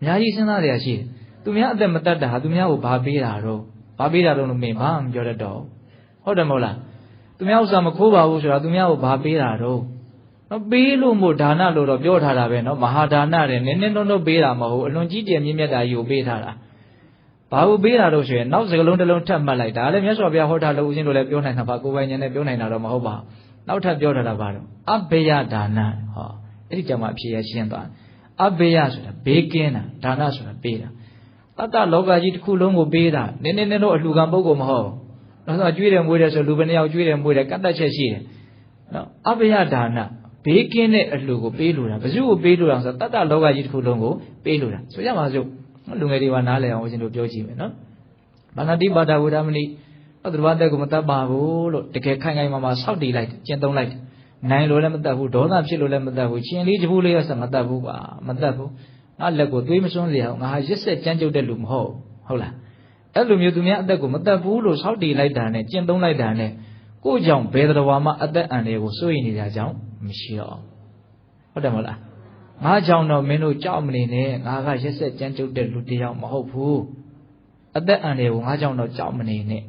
များကြီးစဉ်းစားရရှိတယ်သူများအသက်မတတ်တာဟာသူများကိုဘာပေးတာတော့ဘာပေးတာတော့လို့မင်းဘာမှမပြောတတ်တော့ဟုတ်တယ်မဟုတ်လားသူများဥစ္စာမခိုးပါဘူးဆိုတာသူများကိုဘာပေးတာတော့နော်ပေးလို့မို့ဒါနလို့တော့ပြောထားတာပဲနော်မဟာဒါနတဲ့နည်းနည်းတော့ပေးတာမဟုတ်အလွန်ကြီးကျယ်မြင့်မြတ်တာကြီးကိုပေးထားတာဘာကိုပေးတာတော့ဆိုရင်နောက်စကလုံးတစ်လုံးထပ်မှတ်လိုက်ဒါလည်းမြတ်စွာဘုရားဟောထားလို့ဦးဇင်းတို့လည်းပြောနိုင်တာပါကိုယ်ပိုင်ဉာဏ်နဲ့ပြောနိုင်တာတော့မဟုတ်ပါဘူးနောက်ထပ်ပြောထားတာပါတော့အဘယဒါနဟောအဲ့ဒီကြောင့်မှအဖြစ်ရရှင်းသွားအဘယဆိုတာဘေးကင်းတာဒါနဆိုတာပေးတာတတ္တလောကကြီးတစ်ခုလုံးကိုပေးတာနည်းနည်းတော့အလှခံပုဂ္ဂိုလ်မဟုတ်ဘူးနောက်ဆုံးကျွေးတယ်မွေးတယ်ဆိုလူဘယ်နှယောက်ကျွေးတယ်မွေးတယ်ကတ်တတ်ချက်ရှိတယ်နော်အဘယဒါနဘေးကင်းတဲ့အလှကိုပေးလို့တာဘယ်သူ့ကိုပေးလို့တာဆိုတတ္တလောကကြီးတစ်ခုလုံးကိုပေးလို့တာဆိုကြပါစို့လူငယ်တွေကနားလည်အောင်ဦးဇင်းတို့ပြောကြည့်မယ်နော်ဘာနာတိပါဒဝရမဏိသူတစ်ပါးတက်ကိုမတတ်ပါဘူးလို့တကယ်ခိုင်ခိုင်မာမာစောင့်တည်လိုက်ကျင့်သုံးလိုက်နိုင်လို့လည်းမတတ်ဘူးဒေါသဖြစ်လို့လည်းမတတ်ဘူးချင်းလေးကြဘူးလေးရဆက်မတတ်ဘူးကွာမတတ်ဘူးငါလက်ကိုသွေးမစွန်းလျအောင်ငါဟာရစ်ဆက်ကြမ်းကြုတ်တဲ့လူမဟုတ်ဟုတ်လားအဲ့လိုမျိုးသူများအသက်ကိုမတတ်ဘူးလို့စောင့်တည်လိုက်တာနဲ့ကျင့်သုံးလိုက်တာနဲ့ကိုယ့်ကြောင့်ဘယ်တော်မှအသက်အန္တရာယ်ကိုစိုးရိမ်နေကြကြောင်းမရှိတော့ဟုတ်တယ်မဟုတ်လားငါကြောင့်တော့မင်းတို့ကြောက်မနေနဲ့ငါကရက်ဆက်ကြမ်းကြုတ်တဲ့လူတယောက်မဟုတ်ဘူးအသက်အန္တရာယ်ကိုငါကြောင့်တော့ကြောက်မနေနဲ့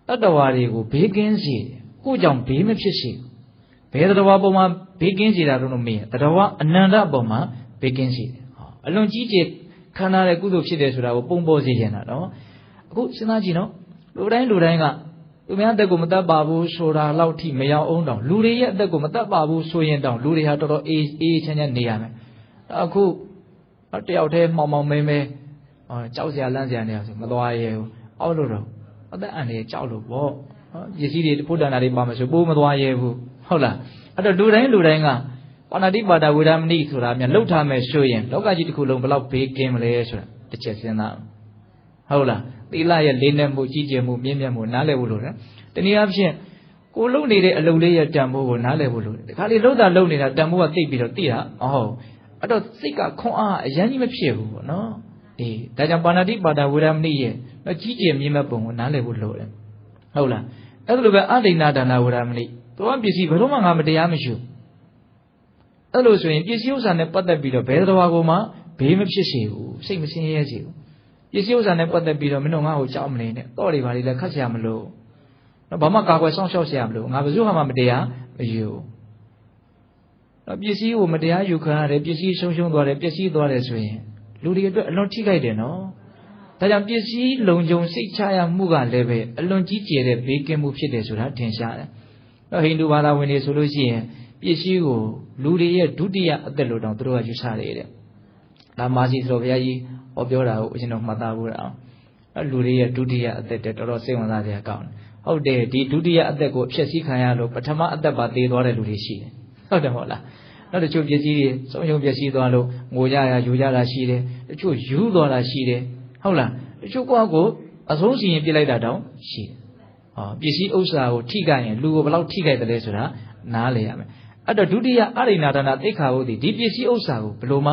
တတ္တဝါတွေကိုဘေးကင်းစေကိုကြောင့်ဘေးမဖြစ်စေဘယ်တတ္တဝါပုံမှာဘေးကင်းစေတာတော့မင်းတတ္တဝါအနန္တပုံမှာဘေးကင်းစေတယ်အလွန်ကြီးကျယ်ခန္ဓာတဲ့ကုသိုလ်ဖြစ်တယ်ဆိုတာကိုပုံပေါ်စေချင်တာနော်အခုစဉ်းစားကြည့်နော်လူတိုင်းကသူများအသက်ကိုမတတ်ပါဘူးဆိုတာလောက်ထိမရောက်အောင်တောင်လူတွေရဲ့အသက်ကိုမတတ်ပါဘူးဆိုရင်တောင်လူတွေဟာတော်တော်အေးချမ်းချမ်းနေရမယ်အခုတယောက်တည်းမှောင်မဲမဲ ကြောက်စရာလန့်စရာနေရဆိုမသွားရဲဘူးအောက်လို့တော့အသက်အန္တရာယ်ကြောက်လို့ပေါ့ပစ္စည်းတွေဖို့တန်တာတွေပါမဆိုပိုးမသွားရဲဘူးဟုတ်လားအဲ့တော့လူတိုင်းကပါဏာတိပါဒဝေဒမဏိဆိုတာများလှုပ်ထားမယ်ဆိုရင်လောကကြီးတစ်ခုလုံးဘယ်လောက်ဘေးကင်းမလဲဆိုတာတစ်ချက်စဉ်းစားဟုတ်လားသီလရဲ့လေးနက်မှုကြီးကျယ်မှုမြင့်မြတ်မှုနားလည်ဖို့လိုတယ်တနည်းအားဖြင့်ကိုလုံနေတဲ့အလုပ်လေးရဲ့တန်ဖိုးကိုနားလည်ဖို့လိုတယ်ဒီခါလေးလှုပ်တာလှုပ်နေတာတန်ဖိုးကသိပြီးတော့သိတာမဟုတ်အဲ့တော့စိတ်ကခွန်အားအရန်ကြီးမဖြစ်ဘူးပေါ့နော်ဒါကြောင့်ပါဏာတိပါဒဝေဒမဏိရဲ့ကြီးကျယ်မြင့်မြတ်ပုံကိုနားလည်ဖို့လိုတယ်ဟုတ်လားအဲ့လိုပဲအဒိဏဒါနဝေဒမဏိသောပစ္စည်းဘယ်တော့မှငါမတရားမရှိဘူးအဲ့လိုဆိုရင်ပစ္စည်းဥစ္စာနဲ့ပတ်သက်ပြီးတော့ဘယ်တော်ကိုမှဘေးမဖြစ်စေဘူးစိတ်မဆင်းရဲစေဘူးပစ္စည်းဥစ္စာနဲ့ပတ်သက်ပြီးတော့မင်းတို့ငါ့ကိုကြောက်မနေနဲ့တော့တွေပါလေလည်းခတ်ဆရာမလို့ဘာမှကာကွယ်ဆောင်ရှောက်ဆရာမလို့ငါဘယ်သူမှမတရားမယူပစ္စည်းကိုမတရားယူခံရတယ်ပစ္စည်းရှုံးသွားတယ်ပျက်စီးသွားတယ်ဆိုရင်လူတွေအတွက်အလွန်ထိခိုက်တယ်နော်ဒါကြောင့်ပစ္စည်းလုံခြုံစိတ်ချရမှုကလည်းပဲအလွန်ကြီးကျယ်တဲ့ဘေးကင်းမှုဖြစ်တယ်ဆိုတာထင်ရှားတယ်ဟိန္ဒူဘာသာဝင်တွေဆိုလို့ရှိရင်ပစ္စည်းကိုလူတွေရဲ့ဒုတိယအသက်လို့တောင်သူတို့ကယူဆတယ်တဲ့ဒါမာစီဆိုဘုရားကြီးဟောပြောတာကိုအရှင်တော်မှတ်သားဖို့အောင်လူတွေရဲ့ဒုတိယအသက်တဲ့တော်တော်စိတ်ဝင်စားစရာကောင်းတယ်ဟုတ်တယ်ဒီဒုတိယအသက်ကိုအဖြစ်စည်းခံရလို့ပထမအသက်ပါသေသွားတဲ့လူတွေရှိတယ်ဟုတ်တယ်မဟုတ်လားနောက်တချို့ပစ္စည်းတွေဆုံးရှုံးပျက်စီးသွားလို့ငိုကြရယူကြတာရှိတယ်တချို့ယူသွားတာရှိတယ်ဟုတ်လားတချို့ကိုအဆုံးစီရင်ပြစ်လိုက်တာတောင်ရှိတယ်ပစ္စည်းဥစ္စာကိုထိခိုက်ရင်လူကိုဘယ်လောက်ထိခိုက်တယ်လဲဆိုတာနားလည်ရမယ်အဲ့တော့ဒုတိယအရိဏဒါနသိက္ခာဟုတ်ဒီပစ္စည်းဥစ္စာကိုဘယ်လိုမှ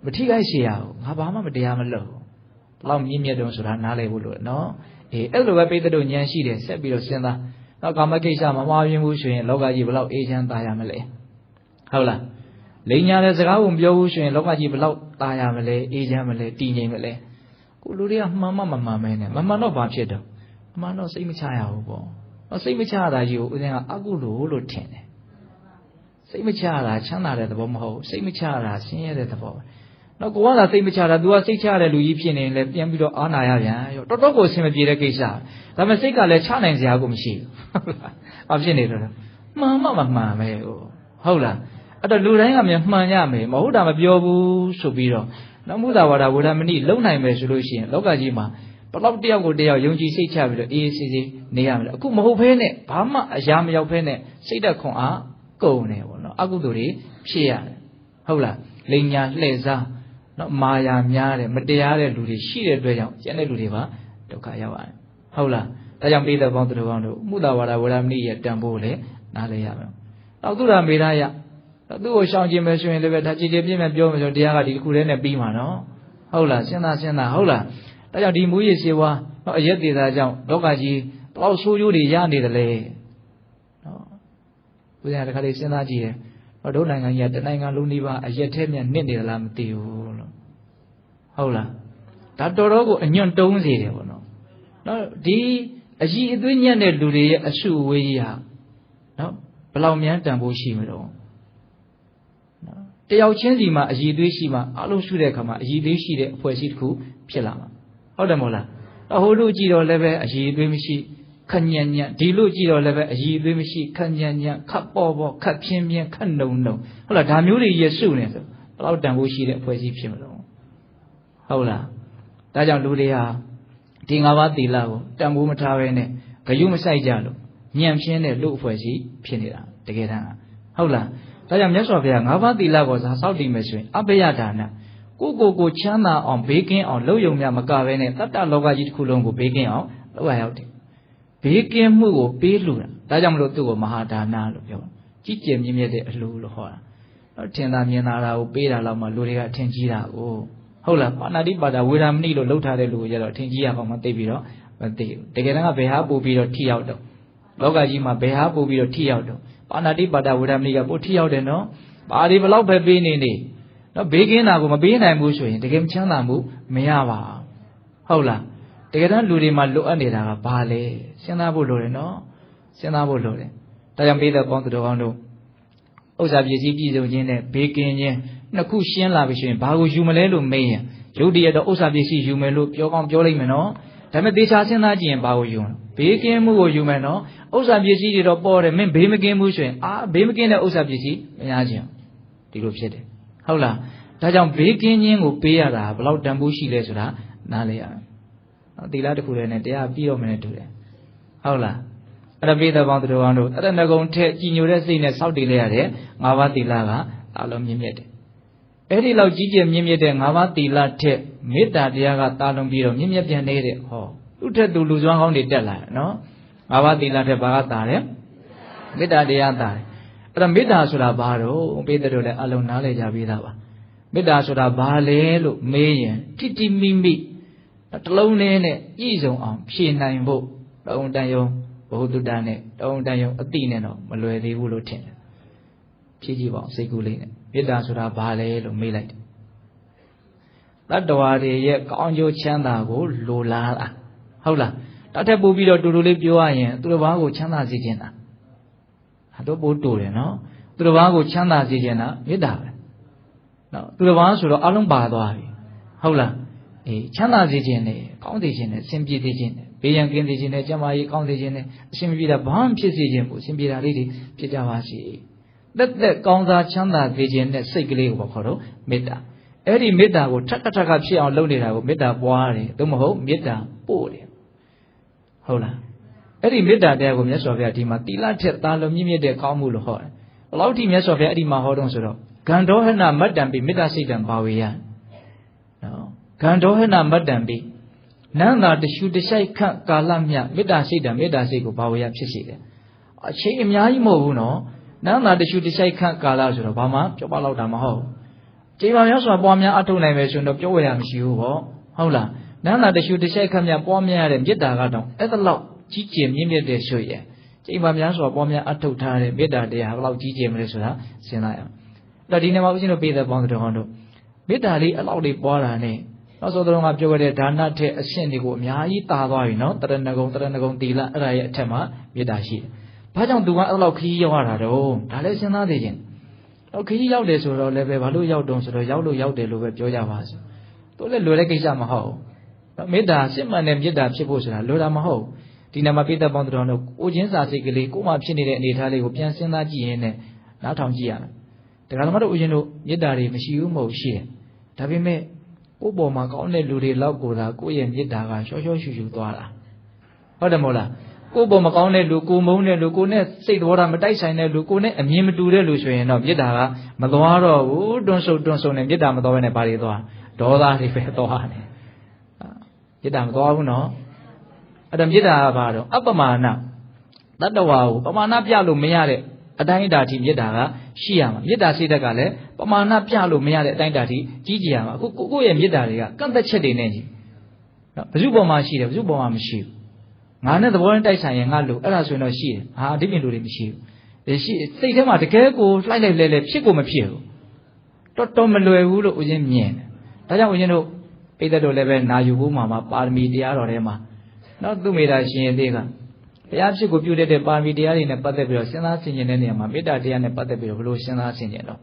မထိခိုက်စေရဘူးငါဘာမှမတရားမလုပ်ဘူးဘယ်လောက်မြင့်မြတ်တုံးဆိုတာနားလည်ဖို့လို့နော်အဲ့လိုပဲပိဋကတို့ဉာဏ်ရှိတယ်ဆက်ပြီးတော့စဉ်းစားကာမကိစ္စမမှားယွင်းဘူးဆိုရင်လောကကြီးဘယ်လောက်အေးချမ်းသာရမလဲဟုတ်လားလိန်ညာတဲ့စကားကိုမပြောဘူးဆိုရင်လောကကြီးဘယ်လောက်သာရမလဲအေးချမ်းမလဲတည်ငြိမ်မလဲကိုလူတွေကမှန်မှမမှန်မဲနဲ့မမှန်တော့ဘာဖြစ်တော့အမှန်တော့စိတ်မချရဘူးပေါ့စိတ်မချရတာကြီးကိုဦးဇင်းကအကုသိုလ်လို့ထင်တယ်စိတ်မချရတာချမ်းသာတဲ့သဘောမဟုတ်စိတ်မချရတာဆင်းရဲတဲ့သဘောပဲနောက်ကိုကသာစိတ်မချတာ तू ကစိတ်ချရတဲ့လူကြီးဖြစ်နေလဲပြန်ပြီးတော့အားနာရပြန်ရောတော်တော်ကိုအဆင်မပြေတဲ့ကိစ္စဒါပေမဲ့စိတ်ကလည်းချနိုင်စရာကိုမရှိဘူးဟုတ်လားဘာဖြစ်နေတော့မှန်မှမမှန်ပဲဟုတ်လားအဲ့တော့လူတိုင်းကမြန်မှန်ရမယ်မဟုတ်တာမပြောဘူးဆိုပြီးတော့နောက်မုဒ္ဒဝါဒဝေဒမဏိလုံနိုင်မယ်ဆိုလို့ရှိရင်လောကကြီးမှာဘလောက်တယောက်ကိုတယောက်ယုံကြည်စိတ်ချပြီးတော့အေးအေးဆေးဆေးနေရမယ်အခုမဟုတ်ဘဲနဲ့ဘာမှအရာမရောက်ဘဲနဲ့စိတ်သက်ခွန်အားကုန်နေပေါ့နော်အကုသိုလ်တွေဖြစ်ရတယ်ဟုတ်လားလိန်ညာလှည့်စားနော်မာယာများတယ်မတရားတဲ့လူတွေရှိတဲ့အတွက်ကြောင့်ကျန်တဲ့လူတွေပါဒုက္ခရောက်ရတယ်ဟုတ်လားဒါကြောင့်ပိဋကပေါင်းသူတော်ကောင်းတို့မုဒ္ဒဝါဒဝေဒမဏိရဲ့တန်ဖိုးလည်းနားလည်ရမယ်နောက်သူရမေရယသူ့ကိုရှောင်ကျင်မယ်ဆိုရင်လည်းပဲဒါကြည်ကြည်ပြည့်မဲ့ပြောမယ်ဆိုတရားကဒီတစ်ခုတည်းနဲ့ပြီးမှာနော်ဟုတ်လားစဉ်းစားဟုတ်လားဒါကြောင့်ဒီမူရည်စေဝါနော်အရက်သေးတာကြောင့်လောကကြီးဘလောက်ဆိုးကျိုးတွေရနေတယ်လေနော်ဘုရားတခါလေးစဉ်းစားကြည့်တယ်တို့နိုင်ငံကြီးကတနိုင်ငံလုံးနေပါအရက်ထဲမြနစ်နေသလားမသိဘူးလို့ဟုတ်လားဒါတော်တော်ကိုအညွန့်တုံးစေတယ်ပေါ့နော်ဒီအကြီးအသွေးညံ့တဲ့လူတွေရဲ့အစုအဝေးကြီးဟာနော်ဘယ်လောက်များတန်ဖိုးရှိမလို့နော်တယောက်ချင်းစီမှာအကြီးအသွေးရှိမှအလုံးစုတဲ့အခါမှာအကြီးအသေးရှိတဲ့အဖွဲ့အစည်းတစ်ခုဖြစ်လာမှာဟုတ်တယ်မဟုတ်လားဟိုလူကြည့်တော့လည်းပဲအကြီးအသွေးမရှိခညံ့ညံ့ဒီလိုကြည့်တော့လည်းပဲအည်အသွေးမရှိခညံ့ညံ့ခပ်ပေါ်ပေါ်ခပ်ပြင်းပြင်းခပ်နှုံနှုံဟုတ်လားဒါမျိုးတွေရစုနေဆိုဘယ်တော့တန်ဖို့ရှိတဲ့အဖွဲ့အစည်းဖြစ်မလို့ဟုတ်လားဒါကြောင့်လူတွေဟာဒီ၅ပါးသီလကိုတန်ဖို့မထားဘဲနဲ့ဂယုမဆိုင်ကြလို့ညံ့ပြင်းတဲ့လူအဖွဲ့အစည်းဖြစ်နေတာတကယ်တမ်းဟုတ်လားဒါကြောင့်မြတ်စွာဘုရား၅ပါးသီလကိုသာစောင့်တည်မယ်ဆိုရင်အဘယဒါနကိုချမ်းသာအောင်ဘေးကင်းအောင်လုပ်ယုံများမကဘဲနဲ့တတ္တလောကကြီးတစ်ခုလုံးကိုဘေးကင်းအောင်လုပ်ရရောက်တယ်ဘေးကင်းမှုကိုပေးလှူတာဒါကြောင့်မလို့သူ့ကိုမဟာဒါနလို့ပြောကြီးကျယ်မြင့်မြတ်တဲ့အလှူလို့ဟောတာတော့ထင်သာမြင်သာတာကိုပေးတာတော့မှလူတွေကအထင်ကြီးတာကိုဟုတ်လားပါဏာတိပါဒဝေဒမဏိလို့လှုပ်ထားတဲ့လူကိုကြတော့အထင်ကြီးရအောင်မသိပြီးတော့မသိဘူးတကယ်တမ်းကဘယ်ဟာပို့ပြီးတော့ထိရောက်တော့လောကကြီးမှာဘယ်ဟာပို့ပြီးတော့ထိရောက်တော့ပါဏာတိပါဒဝေဒမဏိကပို့ထိရောက်တယ်နော်ဘာဒီဘလောက်ပဲပေးနေနော်ဘေးကင်းတာကိုမပေးနိုင်ဘူးဆိုရင်တကယ်မချမ်းသာမှုမရပါဟုတ်လားတကယ်တမ်းလူတွေမှာလိုအပ်နေတာကဘာလဲစဉ်းစားဖို့လိုတယ်နော်စဉ်းစားဖို့လိုတယ်ဒါကြောင့်ပိဋကပေါင်းသူတော်ကောင်းတို့ဥစ္စာပစ္စည်းပြည့်စုံခြင်းနဲ့ဘေးကင်းခြင်းနှစ်ခုရှင်းလာပြီဆိုရင်ဘာကိုယူမလဲလို့မေးရင်ရုပ်တရက်တော့ဥစ္စာပစ္စည်းယူမယ်လို့ပြောကောင်းပြောလိုက်မယ်နော်ဒါပေမဲ့သေချာစဉ်းစားကြည့်ရင်ဘာကိုယူမလဲဘေးကင်းမှုကိုယူမယ်နော်ဥစ္စာပစ္စည်းတွေတော့ပေါ်တယ်မင်းဘေးမကင်းဘူးဆိုရင်ဘေးမကင်းတဲ့ဥစ္စာပစ္စည်းမရခြင်းဒီလိုဖြစ်တယ်ဟုတ်လားဒါကြောင့်ဘေးကင်းခြင်းကိုပေးရတာဘယ်လောက်တန်ဖိုးရှိလဲဆိုတာ နားလေရသီလတစ်ခုတည်းနဲ့တရားပြီးတော့မနေတူတယ်ဟုတ်လားအဲ့ဒါပိဿပေါင်းသူတော်ကောင်းတို့တရဏဂုံထက်ကြည်ညိုတဲ့စိတ်နဲ့စောင့်တည်လိုက်ရတဲ့၅ပါးသီလကအလုံးမြင့်မြတ်တယ်အဲ့ဒီလောက်ကြီးကျယ်မြင့်မြတ်တဲ့၅ပါးသီလထက်မေတ္တာတရားကတာလုံးပြီးတော့မြင့်မြတ်ပြန်နေတဲ့ဟောသူ့ထက်သူလူစွမ်းကောင်းတွေတက်လာတယ်နော်၅ပါးသီလထက်ဘာကတာတယ်မေတ္တာတရားတာတယ်အဲ့ဒါမေတ္တာဆိုတာဘာတော့ပိဿတို့လည်းအလုံးနားလည်ကြပြီးသားပါမေတ္တာဆိုတာဘာလဲလို့မေးရင်တိတိမိမိတလုံးလေးနဲ့ပြည့်စုံအောင်ဖြည့်နိုင်ဖို့တုံတန်ယုံဘုဒ္ဓနဲ့တုံတန်ယုံအတိနဲ့တော့မလွယ်သေးဘူးလို့ထင်တယ်ဖြည့်ကြည့်ပါအောင်စိတ်ကူးလေးနဲ့မေတ္တာဆိုတာဘာလဲလို့မေးလိုက်တယ်တတ္တဝါတွေရဲ့ကောင်းကျိုးချမ်းသာကိုလိုလားတာဟုတ်လားတတ်ထက်ပို့ပြီးတော့တူတူလေးပြောရရင်သူတစ်ပါးကိုချမ်းသာစေခြင်းတာတို့ပို့တူတယ်နော်သူတစ်ပါးကိုချမ်းသာစေခြင်းတာမေတ္တာပဲနော်သူတစ်ပါးဆိုတော့အလုံးပါသွားပြီဟုတ်လားအေးချမ်းသာစေခြင်းနဲ့ကောင်းစေခြင်းနဲ့စင်ပြေစေခြင်းနဲ့ဘေးရန်ကင်းစေခြင်းနဲ့ကျမ်းမာရေးကောင်းစေခြင်းနဲ့အရှင်ပြေတာဘာမှဖြစ်စေခြင်းကိုအရှင်ပြေတာလေးတွေဖြစ်ကြပါစေသက်သက်ကောင်းစားချမ်းသာစေခြင်းနဲ့စိတ်ကလေးကိုခေါ်တော့မေတ္တာအဲ့ဒီမေတ္တာကိုထပ်ထပ်ဖြစ်အောင်လုပ်နေတာကိုမေတ္တာပွားတယ်သို့မဟုတ်မေတ္တာပို့တယ်ဟုတ်လားအဲ့ဒီမေတ္တာတရားကိုမြတ်စွာဘုရားဒီမှာသီလထက်သာလွန်မြင့်မြတ်တဲ့ကောင်းမှုလို့ဟောတယ်ဘယ်လောက်ထိမြတ်စွာဘုရားအဲ့ဒီမှာဟောတော့ဆိုတော့ဂန္ဓောဟနမတ္တံပိမေတ္တာစိတ်တံဘာဝေယနော်ဂန္ဓောဟနမတ္တံပိနန္တာတရှုတရှိုက်ခန့်ကာလမြမေတ္တာစိတ်တံမေတ္တာစိတ်ကိုဘာဝေယဖြစ်စေတယ်အချိန်အများကြီးမဟုတ်ဘူးနော်နန္တာတရှုတရှိုက်ခန့်ကာလဆိုတော့ဘာမှပြောပါတော့တာမဟုတ်ချိန်ပါများစွာပွားများအထုတ်နိုင်မယ်ဆိုတော့ပြောဝယ်ရမရှိဘူးပေါ့ဟုတ်လားနန္တာတရှုတရှိုက်ခန့်များပွားများရတဲ့မေတ္တာကတော့အဲ့ဒါလောက်ကြီးကျယ်မြင့်မြတ်တဲ့ဆိုရင်ချိန်ပါများစွာပွားများအထုတ်ထားတဲ့မေတ္တာတရားဘယ်လောက်ကြီးကျယ်မလဲဆိုတာစဉ်းစားရအောင်အဲ့တော့ဒီနေ့မှာဦးဇင်းတို့ပြည်သက်ပေါင်းတော်ဟောတို့မေတ္တာလေးအလောက်လေးပွားတာနဲ့နောက်ဆုံးတော့ကပြောခဲ့တဲ့ဒါနထက်အရှင်းတွေကိုအများကြီးတာသွားပြီနော်တရဏဂုံသီလအဲ့ဒါရဲ့အထက်မှာမေတ္တာရှိတယ်ဘာကြောင့်သူကအဲ့လောက်ခရီးရောက်ရတာတော့ဒါလည်းစဉ်းစားသေးခြင်းခရီးရောက်တယ်ဆိုတော့လည်းပဲဘာလို့ရောက်တုံးဆိုတော့ရောက်လို့ရောက်တယ်လို့ပဲပြောကြပါစို့သူလည်းလွယ်တဲ့ကိစ္စမဟုတ်ဘူးမေတ္တာစစ်မှန်တဲ့မေတ္တာဖြစ်ဖို့ဆိုတာလွယ်တာမဟုတ်ဒီနေ့မှာပိဿပေါင်းတော်တို့ကိုချင်းစာစိတ်ကလေးကိုမှဖြစ်နေတဲ့အနေအထားလေးကိုပြန်စဉ်းစားကြည့်ရင်းနဲ့နားထောင်ကြည့်ရမယ်တရားဓမ္မတို့ဦးဇင်းတို့မေတ္တာတွေမရှိဘူးမဟုတ်ရှိတယ်ဒါပေမဲ့ကိုယ့်ပေါ်မှာကောင်းတဲ့လူတွေလောက်ကိုသာကိုယ့်ရဲ့မေတ္တာကရှော့ရှော့ရှူရှူသွားတာဟုတ်တယ်မဟုတ်လားကိုယ့်ပေါ်မကောင်းတဲ့လူကိုမုန်းတဲ့လူကိုနဲ့စိတ်သဘောထားမတိုက်ဆိုင်တဲ့လူကိုနဲ့အမြင်မတူတဲ့လူဆိုရင်တော့မေတ္တာကမသွားတော့ဘူးတွန်းဆုပ်နဲ့မေတ္တာမသွားဘဲနဲ့ဘာတွေသွားဒေါသတွေပဲသွားတယ်မေတ္တာမသွားဘူးနော်အဲ့ဒါမေတ္တာကဘာတော့အပမာဏတတ္တဝါကိုပမာဏပြလို့မရတဲ့အတိုင်းအတာထိမေတ္တာကရှိရမှာမေတ္တာစိတ်ဓာတ်ကလည်းပမာဏပြလို့မရတဲ့အတိုင်းအတာထိကြီးကြရမှာအခုကိုယ့်ရဲ့မေတ္တာတွေကကန့်သက်ချက်တွေနဲ့ကြီးနော်ဘယ်သူပေါ်မှာရှိတယ်ဘယ်သူပေါ်မှာမရှိဘူးငါနဲ့သဘောနဲ့တိုက်ဆိုင်ရင်ငါလို့အဲ့ဒါဆိုရင်တော့ရှိတယ်ဟာအဓိပ္ပာယ်လူတွေမရှိဘူးရှိစိတ်ထဲမှာတကယ်ကိုလှိုက်လိုက်လဲဖြစ်ကိုမဖြစ်ဘူးတော်မလွယ်ဘူးလို့ဦးဇင်းမြင်တယ်ဒါကြောင့်ဦးဇင်းတို့ပိဿတို့လည်းပဲနာယူဖို့မှာပါရမီတရားတော်ထဲမှာနော်သူမေတ္တာရှင်ရဲ့သေးကတရားဖြစ်ကိုပြုတတ်တဲ့ပါရမီတရားတွေနဲ့ပတ်သက်ပြီးတော့စဉ်းစားဆင်ခြင်တဲ့နေရာမှာမေတ္တာတရားနဲ့ပတ်သက်ပြီးတော့ဘယ်လိုစဉ်းစားဆင်ခြင်တော့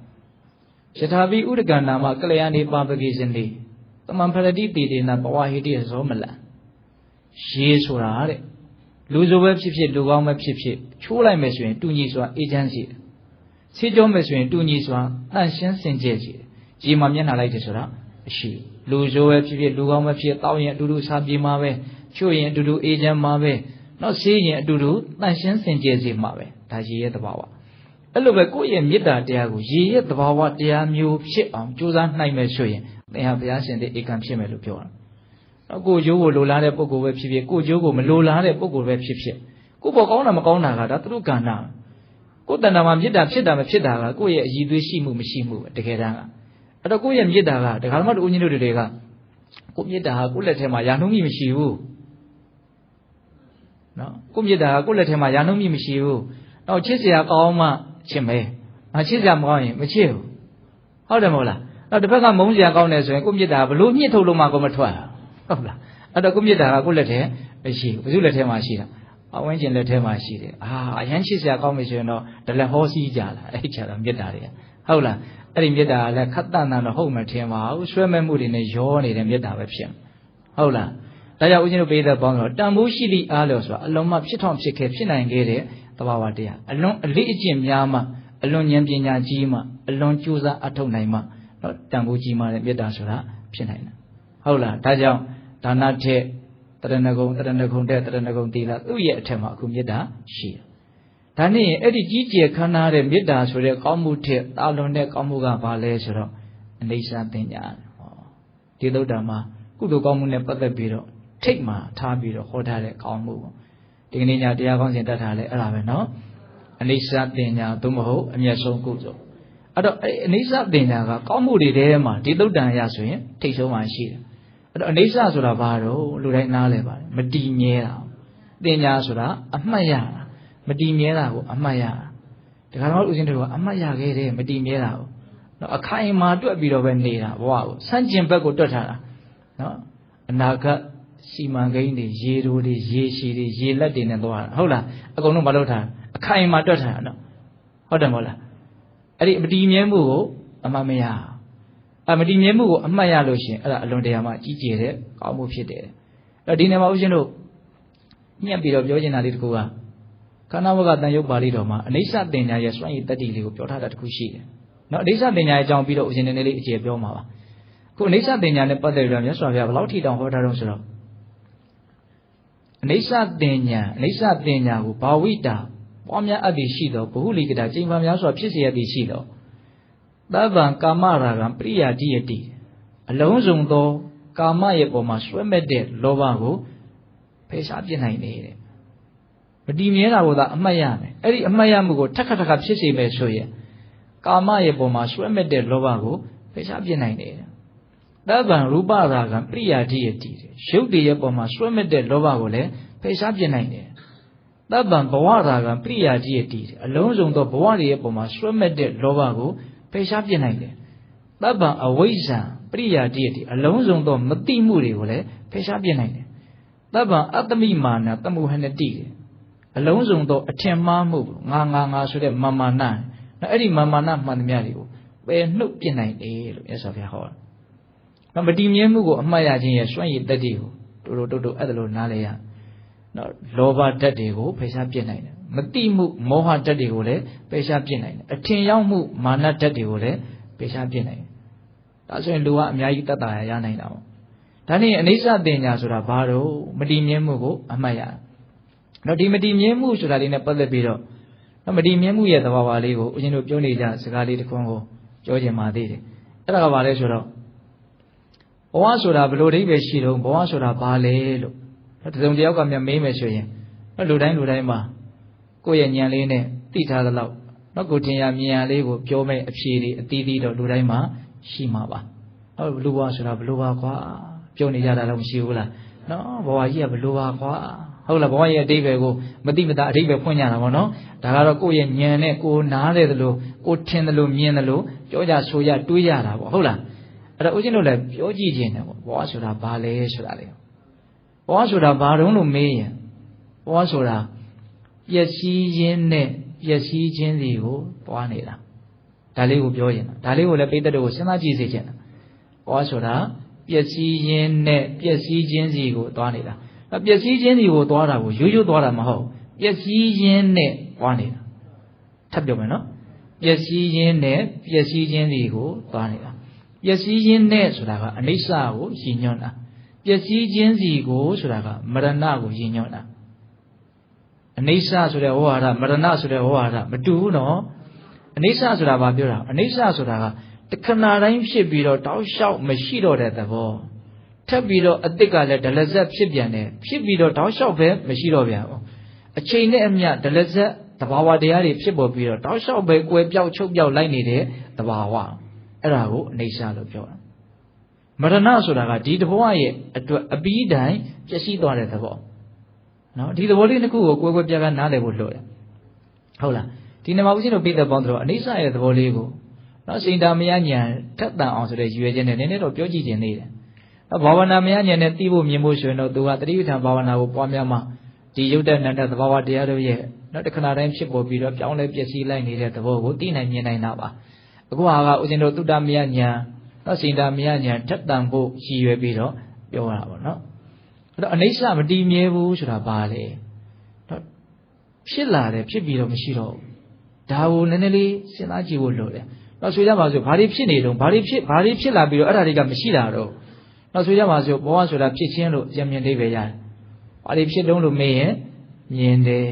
ယထာပိဥဒကနာမကလျာဏီပါပကိစနေသမံဖရတိတေတေနဘဝဟိတိဇောမလံရေဆိုတာတဲ့လူဆိုပဲဖြစ်ဖြစ်လူကောင်းပဲဖြစ်ဖြစ်ချိုးလိုက်မယ်ဆိုရင်တူညီစွာအေးချမ်းစေတယ်ဆေးကြောမယ်ဆိုရင်တူညီစွာတန့်ရှင်းစင်ကြယ်စေတယ်ရေမှာမျက်နှာလိုက်တယ်ဆိုတာမရှိလူဆိုပဲဖြစ်ဖြစ်လူကောင်းပဲဖြစ်တောင်းရင်အတူတူစားပြေးမှာပဲချို့ရင်အတူတူအေးချမ်းမှာပဲနောက်ဆေးရင်အတူတူတန့်ရှင်းစင်ကြယ်စေမှာပဲဒါရေရဲ့သဘာဝအဲ့လိုပဲကိုယ့်ရဲ့မေတ္တာတရားကိုရေရဲ့သဘာဝတရားမျိုးဖြစ်အောင်ကြိုးစားနိုင်မယ်ဆိုရင်သင်ဟာဘုရားရှင်တဲ့ဧကံဖြစ်မယ်လို့ပြောတာကိုကျိုးကိုလိုလားတဲ့ပုဂ္ဂိုလ်ပဲဖြစ်ဖြစ်ကိုကျိုးကိုမလိုလားတဲ့ပုဂ္ဂိုလ်ပဲဖြစ်ဖြစ်ကိုပေါ်ကောင်းတာမကောင်းတာကဒါသူတို့ကဏ္ဍကိုတဏ္ဍာမှာမေတ္တာဖြစ်တာမဖြစ်တာကကိုယ့်ရဲ့အည်သွေးရှိမှုမရှိမှုတကယ်တမ်းကအဲ့တော့ကိုယ့်ရဲ့မေတ္တာကဒကာဓမ္မတို့ဦးညင်းတို့တွေကကိုမေတ္တာဟာကိုယ့်လက်ထဲမှာယာနှုံးမိမရှိဘူးနော်ကိုမေတ္တာကကိုယ့်လက်ထဲမှာယာနှုံးမိမရှိဘူးတော့ချစ်စရာကောင်းမှချစ်မယ်မချစ်စရာမကောင်းရင်မချစ်ဘူးဟုတ်တယ်မဟုတ်လားတော့တစ်ဖက်ကမုန်းစရာကောင်းတယ်ဆိုရင်ကိုမေတ္တာဘလို့ညှစ်ထုတ်လို့မှကိုမထွက်ဟုတ်လားအဲ့တော့ကိုမေတ္တာကကိုလက်ထဲမရှိဘူးဘယ်သူလက်ထဲမှာရှိတာအဝင်းကျင်လက်ထဲမှာရှိတယ်အရန်ချစ်စရာကောင်းပြီဆိုရင်တော့ဒလက်ဟောစီးကြလာအဲ့ချာတော့မေတ္တာတွေကဟုတ်လားအဲ့ဒီမေတ္တာကလည်းခတ်တန်တန်တော့ဟုတ်မှထင်ပါဘူးဆွဲမဲ့မှုတွေနဲ့ရောနေတဲ့မေတ္တာပဲဖြစ်ဟုတ်လားဒါကြောင့်ဦးဇင်းတို့ပေးတဲ့ပေါင်းတော့တန်ဖိုးရှိသည့်အားလျော်ဆိုတာအလုံးမဖြစ်ထောင်ဖြစ်ခဲ့ဖြစ်နိုင်ခဲ့တဲ့သဘာဝတရားအလွန်အလေးအကျင့်များမှအလွန်ဉာဏ်ပညာကြီးမှအလွန်ကြိုးစားအထောက်နိုင်မှတော့တန်ဖိုးကြီးမှတဲ့မေတ္တာဆိုတာဖြစ်နိုင်တယ်ဟုတ်လားဒါကြောင့် ဒါနထက်တရဏဂုံထက်တရဏဂုံသီလသူ့ရဲ့အထက်မှာအခုမေတ္တာရှိတယ်ဒါနဲ့အဲ့ဒီကြီးကျယ်ခမ်းနားတဲ့မေတ္တာဆိုတဲ့ကောင်းမှုထက်တာလွန်တဲ့ကောင်းမှုကဘာလဲဆိုတော့အနိစ္စပညာဒီသုတ္တမှာကုသိုလ်ကောင်းမှုနဲ့ပတ်သက်ပြီးတော့ထိတ်မှထားပြီးတော့ဟောထားတဲ့ကောင်းမှုဒီကနေ့ညတရားကောင်းစဉ်တတ်ထားလဲအဲ့ဒါပဲနော်အနိစ္စပညာသို့မဟုတ်အမျက်ဆုံးကုသိုလ်အဲ့တော့အနိစ္စပညာကကောင်းမှုတွေထဲမှာဒီသုတ္တန်ရဆိုရင်ထိတ်ဆုံးမှရှိတယ်အဲ့တော့အနိစ္စဆိုတာဘာတော့လူတိုင်းနားလဲပါတယ်မတည်မြဲတာပညာဆိုတာအမှတ်ရတာမတည်မြဲတာကိုအမှတ်ရတာဒါကတော့ဦးဇင်းတို့ကအမှတ်ရခဲ့တယ်မတည်မြဲတာကိုနော်အခိုင်အမာတွက်ပြီးတော့ပဲနေတာဘဝကိုစန့်ကျင်ဘက်ကိုတွက်ထားတာနော်အနာဂတ်စီမံကိန်းတွေရေတိုတွေရေရှည်တွေရေလက်တွေနဲ့သွားတာဟုတ်လားအကုန်လုံးမလုပ်ထားအခိုင်အမာတွက်ထားတာနော်ဟုတ်တယ်မဟုတ်လားအဲ့ဒီမတည်မြဲမှုကိုအမှတ်မရမတည်မြဲမှုကိုအမှတ်ရလို့ရှင်အဲ့ဒါအလွန်တရာမှကြီးကျယ်တဲ့ကောင်းမှုဖြစ်တယ်အဲ့ဒီနေရာမှာဦးဇင်းတို့ညှက်ပြီးတော့ပြောချင်တာလေးတစ်ခုကခန္ဓာဝကတန်ရုပ်ပါဠိတော်မှာအနိစ္စတင်ညာရဲ့စွန့်ရည်တတ္တိလေးကိုပြောထားတာတစ်ခုရှိတယ်နော်အနိစ္စတင်ညာရဲ့အကြောင်းပြီးတော့ဦးဇင်းနည်းနည်းလေးအကျေပြောမှာပါခုအနိစ္စတင်ညာနဲ့ပတ်သက်ပြီးတော့မြတ်စွာဘုရားဘယ်လောက်ထိတောင်ဟောထားတော့ဆိုတော့အနိစ္စတင်ညာကိုဘာဝိတာပွားများအပ်ပြီးရှိတော့ဘဟုလိကတာကျိန်ဖန်များစွာဖြစ်စေရသည်ရှိတော့သဗ္ဗံကာမရာဂံပရိယာတိယတိအလုံးစုံသောကာမရဲ့ပေါ်မှာဆွဲမဲ့တဲ့လောဘကိုဖယ်ရှားပြစ်နိုင်တယ်မတည်မြဲတာကိုသာအမှတ်ရမယ်အဲ့ဒီအမှတ်ရမှုကိုထက်ခါဖြစ်စေမယ်ဆိုရင်ကာမရဲ့ပေါ်မှာဆွဲမဲ့တဲ့လောဘကိုဖယ်ရှားပြစ်နိုင်တယ်သဗ္ဗံရူပရာဂံပရိယာတိယတိရုပ်တည်းရဲ့ပေါ်မှာဆွဲမဲ့တဲ့လောဘကိုလည်းဖယ်ရှားပြစ်နိုင်တယ်သဗ္ဗံဘဝရာဂံပရိယာတိယတိအလုံးစုံသောဘဝတွေရဲ့ပေါ်မှာဆွဲမဲ့တဲ့လောဘကိုဖယ်ရှားပြစ်နိုင်တယ်သဗ္ဗံအဝိဇ္ဇံပရိယာတိယတိအလုံးစုံသောမတိမှုတွေကိုလည်းဖယ်ရှားပြစ်နိုင်တယ်သဗ္ဗံအတ္တမိမာနတမှုဟနတိအလုံးစုံသောအထင်မှားမှုငါဆိုတဲ့မာမာနအဲ့ဒီမာမာနမှန်သမျှတွေကိုပယ်နှုတ်ပြစ်နိုင်တယ်လို့မြတ်စွာဘုရားဟောတယ်။မတည်မြဲမှုကိုအမှတ်ရခြင်းရဲ့စွန့်ရည်တတ္တိကိုတို့အဲ့ဒါလိုနားလဲရနော်လောဘဓာတ်တွေကိုဖယ်ရှားပြစ်နိုင်တယ်။မတိမှုမောဟဓာတ်တွေကိုလည်းဖယ်ရှားပြစ်နိုင်တယ်။အထင်ရောက်မှုမာနဓာတ်တွေကိုလည်းဖယ်ရှားပြစ်နိုင်တယ်။ဒါဆိုရင်လူကအများကြီးတတ်တာရနိုင်တာပေါ့။ဒါနဲ့အနိစ္စတင်ညာဆိုတာဘာလို့မတည်မြဲမှုကိုအမှတ်ရနော်ဒီမတည်မြဲမှုဆိုတာလေးနဲ့ပတ်သက်ပြီးတော့မတည်မြဲမှုရဲ့သဘာဝလေးကိုဦးဇင်းတို့ပြောနေကြစကားလေးတစ်ခုကိုပြောချင်ပါသေးတယ်အဲ့ဒါကဘာလဲဆိုတော့ဘဝဆိုတာဘယ်လိုအဓိပ္ပာယ်ရှိတော့ဘဝဆိုတာဘာလဲလို့တစုံတစ်ယောက်ကမြတ်မေးမယ်ဆိုရင်လူတိုင်းမှာကိုယ့်ရဲ့ဉာဏ်လေးနဲ့သိထားသလောက်နော်ကိုထင်ရမြင်ရလေးကိုပြောမဲ့အဖြေတွေအသီးသီးတော့လူတိုင်းမှာရှိမှာပါဟုတ်လူဘဝဆိုတာဘယ်လိုပါကွာပြောနေကြတာတော့မရှိဘူးလားနော်ဘဝကြီးကဘယ်လိုပါကွာဟုတ်လားဘဝရဲ့အဓိပ္ပာယ်ကိုမတိမတာအဓိပ္ပာယ်ဖွင့်ကြတာပေါ့နော်ဒါကတော့ကိုယ့်ရဲ့ဉာဏ်နဲ့ကိုနားတယ်လို့ကိုထင်တယ်လို့မြင်တယ်လို့ပြောကြဆိုရတွေးရတာပေါ့ဟုတ်လားအဲ့တော့ဦးဇင်းတို့လည်းပြောကြည့်ခြင်းတယ်ပေါ့ဘဝဆိုတာဘာလဲဆိုတာလေဘဝဆိုတာဘာတုံးလို့မေးရင်ဘဝဆိုတာပျက်စီးခြင်းနဲ့ပျက်စီးခြင်းစီကိုတွားနေတာဒါလေးကိုပြောရင်ဒါလေးကိုလည်းပိဋကတ်တို့ကိုစဉ်းစားကြည့်စေချင်တာဘဝဆိုတာပျက်စီးခြင်းနဲ့ပျက်စီးခြင်းစီကိုတွားနေတာပျက်စီးခြင်းစီကိုတွားတာကိုရိုးတွားတာမဟုတ်ပျက်စီးခြင်းနဲ့တွားနေတာထပ်ပြောမယ်နော်ပျက်စီးခြင်းနဲ့ပျက်စီးခြင်းစီကိုတွားနေတာပျက်စီးခြင်းနဲ့ဆိုတာကအနိစ္စကိုရည်ညွှန်းတာပျက်စီးခြင်းစီကိုဆိုတာကမရဏကိုရည်ညွှန်းတာအနိစ္စဆိုတဲ့ဝါဒမရဏဆိုတဲ့ဝါဒမတူဘူးနော်အနိစ္စဆိုတာဘာပြောတာအနိစ္စဆိုတာကတခဏတိုင်းဖြစ်ပြီးတော့တောက်လျှောက်မရှိတော့တဲ့သဘောထပ်ပြီးတော့အတိတ်ကလည်းဒလဇက်ဖြစ်ပြန်တယ်ဖြစ်ပြီးတော့တောက်လျှောက်ပဲမရှိတော့ပြန်ဘူးအချိန်နဲ့အမျှဒလဇက်သဘာဝတရားတွေဖြစ်ပေါ်ပြီးတော့တောက်လျှောက်ပဲကွယ်ပြောက်ချုပ်ပြောက်လိုက်နေတဲ့သဘာဝအဲ့ဒါကိုအနိစ္စလို့ပြောတာမရဏဆိုတာကဒီတဘောရဲ့အတွက်အပြီးတိုင်းပျက်စီးသွားတဲ့သဘောနော်ဒီသဘောလေးတစ်ခုကိုကွယ်ပြားနားလည်ဖို့လိုတယ်ဟုတ်လားဒီနေ့မှာဦးဇင်းတို့ပြည်သက်ပေါင်းတို့အနိစ္စရဲ့သဘောလေးကိုနော်စိန်တာမယဉာဏ်ထက်တန်အောင်ဆိုတဲ့ရည်ရွယ်ချက်နဲ့နည်းနည်းတော့ပြောကြည့်ခြင်းနေတယ်ဘာဝနာမယဉာဏ်နဲ့သိဖို့မြင်ဖို့ဆိုရင်တော့သူကတတိပဋ္ဌာန်ဘာဝနာကိုပွားများမှဒီယုတ်တဲ့နန္တသဘာဝတရားတို့ရဲ့နော်တခဏတိုင်းဖြစ်ပေါ်ပြီးတော့ပြောင်းလဲပျက်စီးလိုက်နေတဲ့သဘောကိုသိနိုင်မြင်နိုင်တာပါအခုဟာကဦးဇင်းတို့သုတ္တမယဉာဏ်နော်စိန်တာမယဉာဏ်ထက်တန်ဖို့ရည်ရွယ်ပြီးတော့ပြောတာပေါ့နော်အဲ့တော့အနိစ္စမတည်မြဲဘူးဆိုတာဘာလဲတော့ဖြစ်လာတယ်ဖြစ်ပြီးတော့မရှိတော့ဘူးဒါကိုနည်းနည်းလေးစဉ်းစားကြည့်ဖို့လိုတယ်တော့ဆိုကြပါစို့ဘာတွေဖြစ်နေတော့ဘာတွေဖြစ်လာပြီးတော့အဲ့ဒါတွေကမရှိတာတော့ နောက်ဆိုကြပါစို့ဘောဆိုတာဖြစ်ချင်းလို့ရမြင်သေးပဲရတယ်။ဘာတွေဖြစ်တုံးလို့မေးရင်မြင်တယ်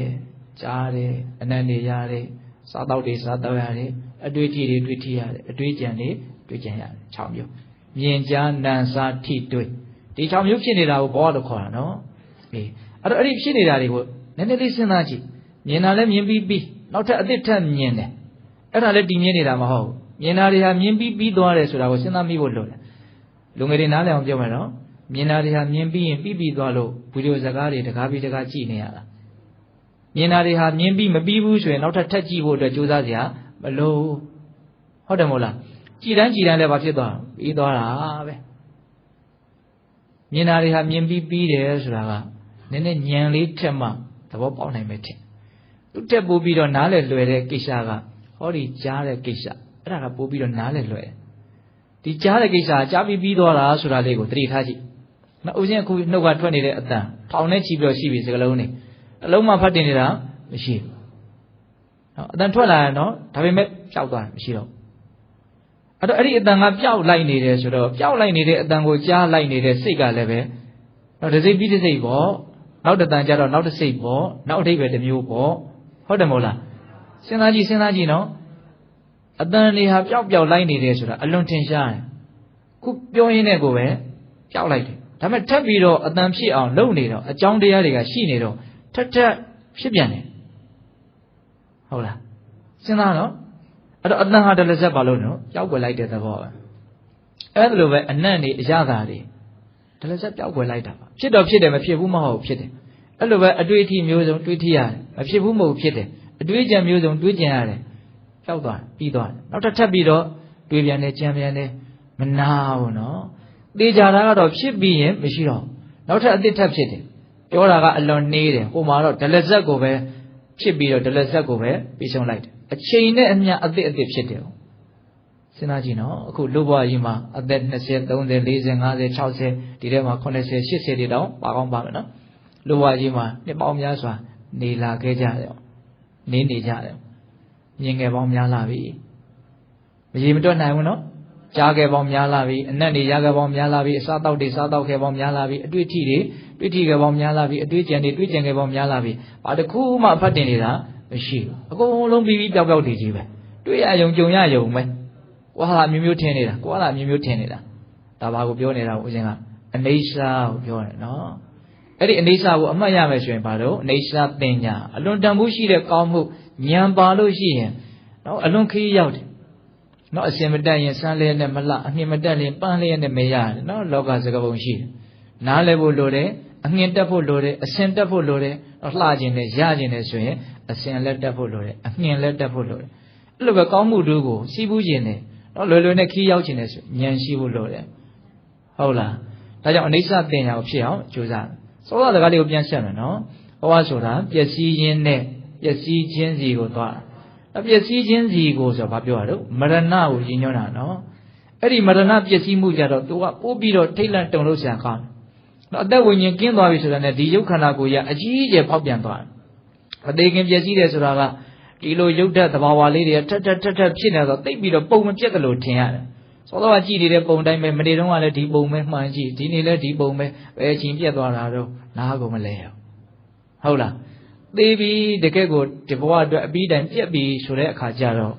ကြားတယ်အနံ့တွေရတယ်စားတော့တွေစားတော့ရတယ်အတွေ့အထိတွေတွေ့ထိရတယ်အတွေ့အကြံတွေတွေ့ကြံရတယ်6မျိုးမြင်ကြားနာစားထိတွေ့ဒီ6မျိုးဖြစ်နေတာကိုဘောလို့ခေါ်တာနော်။အေးအဲ့တော့အဲ့ဒီဖြစ်နေတာတွေကိုနည်းနည်းလေးစဉ်းစားကြည့်မြင်တာလည်းမြင်ပြီးနောက်ထပ်အသစ်ထပ်မြင်တယ်အဲ့ဒါလည်းတည်မြဲနေတာမဟုတ်ဘူးမြင်တာတွေဟာမြင်ပြီးသွားတယ်ဆိုတာကိုစဉ်းစားမိဖို့လိုတယ်လူငယ်တွေနားလည်အောင်ပြောမယ်နော်မြင်တာတွေဟာမြင်ပြီးရင်ပြီးသွားလို့ဗီဒီယိုစကားတွေတကားပြီးတကားကြည့်နေရတာမြင်တာတွေဟာမြင်ပြီးမပြီးဘူးဆိုရင်နောက်ထပ်ထပ်ကြည့်ဖို့အတွက်ကြိုးစားစရာမလိုဟုတ်တယ်မို့လားကြည်တန်းလည်းဘာဖြစ်သွားပြီးသွားတာပဲမြင်တာတွေဟာမြင်ပြီးတယ်ဆိုတာကနည်းနည်းဉာဏ်လေးထက်မှသဘောပေါက်နိုင်မယ်ထင်သူတက်ပို့ပြီးတော့နားလည်လွယ်တဲ့ကိစ္စကဟောဒီကြားတဲ့ကိစ္စအဲ့ဒါကပို့ပြီးတော့နားလည်လွယ်ဒီကြားတဲ့ကိစ္စကြားပြီးသွားတာဆိုတာလေးကိုသတိထားကြည့်နောက်ဦးချင်းအခုနှုတ်ကထွက်နေတဲ့အတန်ထောင်နဲ့ချီပြီးတော့ရှိပြီစကလုံးနေအလုံးမှဖတ်တင်နေတာမရှိဘူးနော်အတန်ထွက်လာရင်တော့ဒါပေမဲ့ပျောက်သွားတယ်မရှိတော့အဲ့တော့အဲ့ဒီအတန်ကပျောက်လိုက်နေတယ်ဆိုတော့ပျောက်လိုက်နေတဲ့အတန်ကိုကြားလိုက်နေတဲ့စိတ်ကလည်းပဲတော့တစ်စိတ်ပြီးတစ်စိတ်ပေါ့နောက်တစ်တန်ကြတော့နောက်တစ်စိတ်ပေါ့နောက်အဓိပ္ပာယ်တစ်မျိုးပေါ့ဟုတ်တယ်မို့လားစဉ်းစားကြည့်နော်အတန်တွေဟာပျောက်လိုက်နေတယ်ဆိုတာအလွန်ထင်ရှားတယ်ခုပြောရင်းနဲ့ကိုပဲပျောက်လိုက်တယ်ဒါပေမဲ့ထပ်ပြီးတော့အတန်ဖြစ်အောင်လုပ်နေတော့အကြောင်းတရားတွေကရှိနေတော့ထပ်ဖြစ်ပြန်တယ်ဟုတ်လားစဉ်းစားနော်အဲ့တော့အတန်ဟာတလက်ဆက်ပါလို့နော်ပျောက်ွယ်လိုက်တဲ့သဘောပဲအဲ့ဒါလိုပဲအနံ့တွေအရသာတွေတလက်ဆက်ပျောက်ွယ်လိုက်တာပါဖြစ်တော့ဖြစ်တယ်မဖြစ်ဘူးမဟုတ်ဖြစ်တယ်အဲ့လိုပဲအတွေ့အထိမျိုးစုံတွေးထိရတယ်မဖြစ်ဘူးမဟုတ်ဖြစ်တယ်အတွေးကြံမျိုးစုံတွေးကြံရတယ်ပျောက်သွားပြီးသွားတယ်နောက်ထပ်ပြီးတော့တွေးပြန်တယ်ကြံပြန်တယ်မနာဘူးနော်သေချာတာကတော့ဖြစ်ပြီးရင်မရှိတော့နောက်ထပ်အသစ်ထပ်ဖြစ်တယ်ပြောတာကအလွန်နှေးတယ်ဟိုမှာတော့ဒလဆက်ကိုပဲဖြစ်ပြီးတော့ဒလဆက်ကိုပဲပြီးဆုံးလိုက်တယ်အချိန်နဲ့အမျှအသစ်ဖြစ်တယ်စဉ်းစားကြည့်နော်အခုလူဘဝကြီးမှာအသက်20 30 40 50 60ဒီထဲမှာ80 80တွေတောင်ပါကောင်းပါမယ်နော်လူဘဝကြီးမှာနှစ်ပေါင်းများစွာနေလာခဲ့ကြတယ်နေကြတယ်မြင်ငယ်ပေါင်းများလာပြီမရေမတွက်နိုင်ဘူးနော်ကြားခဲ့ပေါင်းများလာပြီအနက်တွေရခဲ့ပေါင်းများလာပြီအစားတောက်တွေစားတောက်ခဲ့ပေါင်းများလာပြီအတွေ့အထိတွေတွေ့ထိခဲ့ပေါင်းများလာပြီအတွေ့အကြံတွေတွေ့ကြံခဲ့ပေါင်းများလာပြီဘာတစ်ခုမှဖတ်တင်နေတာမရှိဘူးအကုန်လုံးပြီးပျောက်တည်ကြီးပဲတွေ့ရယုံကြုံရယုံပဲကိုဟာမျိုးထင်နေတာကိုဟာမျိုးထင်နေတာဒါဘာကိုပြောနေတာဦးဇင်းကအနေစာကိုပြောတယ်နော်အဲ့ဒီအနေစာကိုအမှတ်ရမယ်ဆိုရင်ဘာလို့အနေစာပညာအလွန်တန်ဖိုးရှိတဲ့ကောင်းမှုဉာဏ်ပါလို့ရှိရင်နော်အလွန်ခရီးရောက်တယ်နော်အစင်မတက်ရင်စမ်းလျက်နဲ့မလှအငှင်မတက်ရင်ပန်းလျက်နဲ့မရတယ်နော်လောကစကားပုံရှိတယ်နားလည်ဖို့လိုတယ်အငှင်တက်ဖို့လိုတယ်အစင်တက်ဖို့လိုတယ်တော့လှခြင်းနဲ့ရခြင်းနဲ့ဆိုရင်အစင်လည်းတက်ဖို့လိုတယ်အငှင်လည်းတက်ဖို့လိုတယ်အဲ့လိုပဲကောင်းမှုတို့ကိုစီးပူးခြင်းနဲ့နော်လွယ်လွယ်နဲ့ခီးရောက်ခြင်းနဲ့ဆိုဉာဏ်ရှိဖို့လိုတယ်ဟုတ်လားဒါကြောင့်အနိစ္စတင်ညာကိုဖြစ်အောင်ကြိုးစားစောစောစကားလေးကိုပြန်ဆက်မယ်နော်ဘဝဆိုတာပျက်စီးခြင်းနဲ့ပျက်စီးခြင်းစီကိုသွားအပျက်စီးခြင်းစီကိုဆိုတော့ဘာပြောရတော့မရဏကိုရည်ညွှန်းတာနော်အဲ့ဒီမရဏပျက်စီးမှုကြတော့သူကပို့ပြီးတော့ထိတ်လန့်တုန်လှုပ်စရာကောင်းတယ်နော်အသက်ဝိညာဉ်ကင်းသွားပြီဆိုတာနဲ့ဒီရုပ်ခန္ဓာကိုယ်ကြီးအကြီးအကျယ်ဖောက်ပြန်သွားတယ်အသေးခင်ပျက်စီးတယ်ဆိုတာကဒီလိုရုပ်ဓာတ်သဘာဝလေးတွေထက်ဖြစ်နေတော့တိတ်ပြီးတော့ပုံမပြတ်တယ်လို့ထင်ရတယ်စောစောကကြည့်နေတဲ့ပုံတိုင်းပဲမနေ့တုန်းကလည်းဒီပုံပဲမှန်ကြည့်ဒီနေ့လည်းဒီပုံပဲပဲအချင်းပြတ်သွားတာတော့နားကုန်မလဲဟုတ်လားသေပြီးတကယ့်ကိုဒီဘဝအတွက်အပြီးတိုင်ပြက်ပြီးဆိုတဲ့အခါကျတော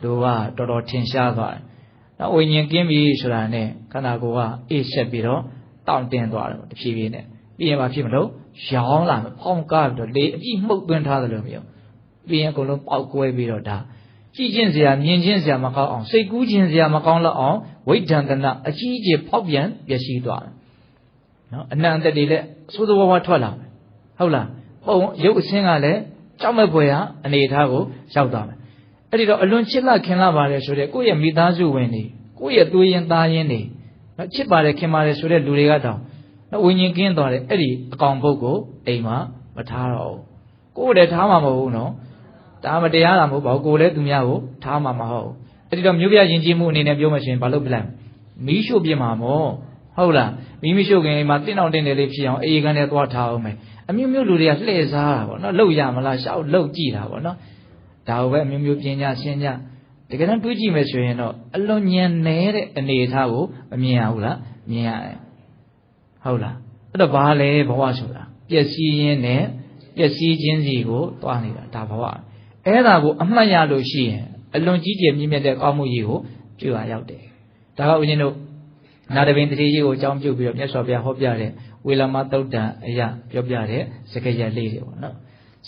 ့လူကတော်တော်ထင်ရှားသွားတယ်။နောက်ဝိညာဉ်ကင်းပြီဆိုတာနဲ့ခန္ဓာကိုယ်ကအေးဆက်ပြီးတော့တောင့်တင်းသွားတယ်တဖြည်းဖြည်းနဲ့ပြီးရင်ဘာဖြစ်မလို့ရောင်းလာမယ်ဖောင်းကားပြီးတော့လေအပြည့်မှုတ်သွင်းထားတယ်လို့မျိုးပြီးရင်အကုန်လုံးပေါက်ကွဲပြီးတော့ဒါကြည့်ချင်းစရာမြင်ချင်းစရာမကောင်းအောင်စိတ်ကူးချင်းစရာမကောင်းတော့အောင်ဝိဒ္ဓံတနာအကြီးအကျယ်ဖောက်ပြန်ပျက်စီးသွားတယ်။နော်အနန္တတွေလည်းအဆိုးသောဘဝထွက်လာမယ်ဟုတ်လားပုံရုပ်အစင်းကလည်းကြောက်မဲ့ဖွယ်ဟာအနေအထားကိုရောက်သွားမယ်အဲ့ဒီတော့အလွန်ချစ်လက်ခင်လာပါတယ်ဆိုတဲ့ကိုယ့်ရဲ့မိသားစုဝင်တွေကိုယ့်ရဲ့သွေးရင်သားရင်တွေနော်ချစ်ပါတယ်ခင်ပါတယ်ဆိုတဲ့လူတွေကတောင်နော်ဝิญဉ်ကင်းသွားတယ်အဲ့ဒီအကောင်ပုတ်ကိုအိမ်မှာမထားတော့ဘူးကိုယ်တည်းထားမှာမဟုတ်ဘူးနော်ဒါမတရားတာမဟုတ်ပါဘူးကိုယ်လည်းသူများကိုထားမှာမဟုတ်ဘူးအဲ့ဒီတော့မျိုးပြယဉ်ကျေးမှုအနေနဲ့ပြောမှဆိုရင်ဘာလို့ပြလိုက်မီးရှို့ပြမှာမို့ဟုတ်လားမီးမရှို့ခင်အိမ်မှာတင်းအောင်တင်းတယ်လေးဖြစ်အောင်အေးကန်နဲ့သွားထားအောင်မယ်အမျိုးမျိုးလူတွေကလှည့်စားတာပေါ့နော်လှုပ်ရမလားရှောက်လှုပ်ကြည့်တာပေါ့နော်ဒါကိုပဲအမျိုးမျိုးပညာရှင်းကြတကယ်တမ်းတွေးကြည့်မယ်ဆိုရင်တော့အလွန်ဉာဏ်နဲ့တဲ့အနေအထားကိုမမြင်ရဘူးလားမြင်ရတယ် ဟုတ်လားအဲ့တော့ဘာလဲဘဝဆိုတာပျက်စီးရင်းနဲ့ပျက်စီးခြင်းစီကိုတွားနေတာဒါဘဝအဲ့ဒါကိုအမှတ်ရလို့ရှိရင်အလွန်ကြီးကျယ်မြင့်မြတ်တဲ့ကောင်းမှုကြီးကိုပြုရရောက်တယ်ဒါကဦးဇင်းတို့နာတပင်တတိကြီးကိုအကြောင်းပြုပြီးတော့မြတ်စွာဘုရားဟောပြတဲ့ဝေလမသုတ်တံအရာပြောပြတဲ့စကားရက်လေးတွေပေါ့နော်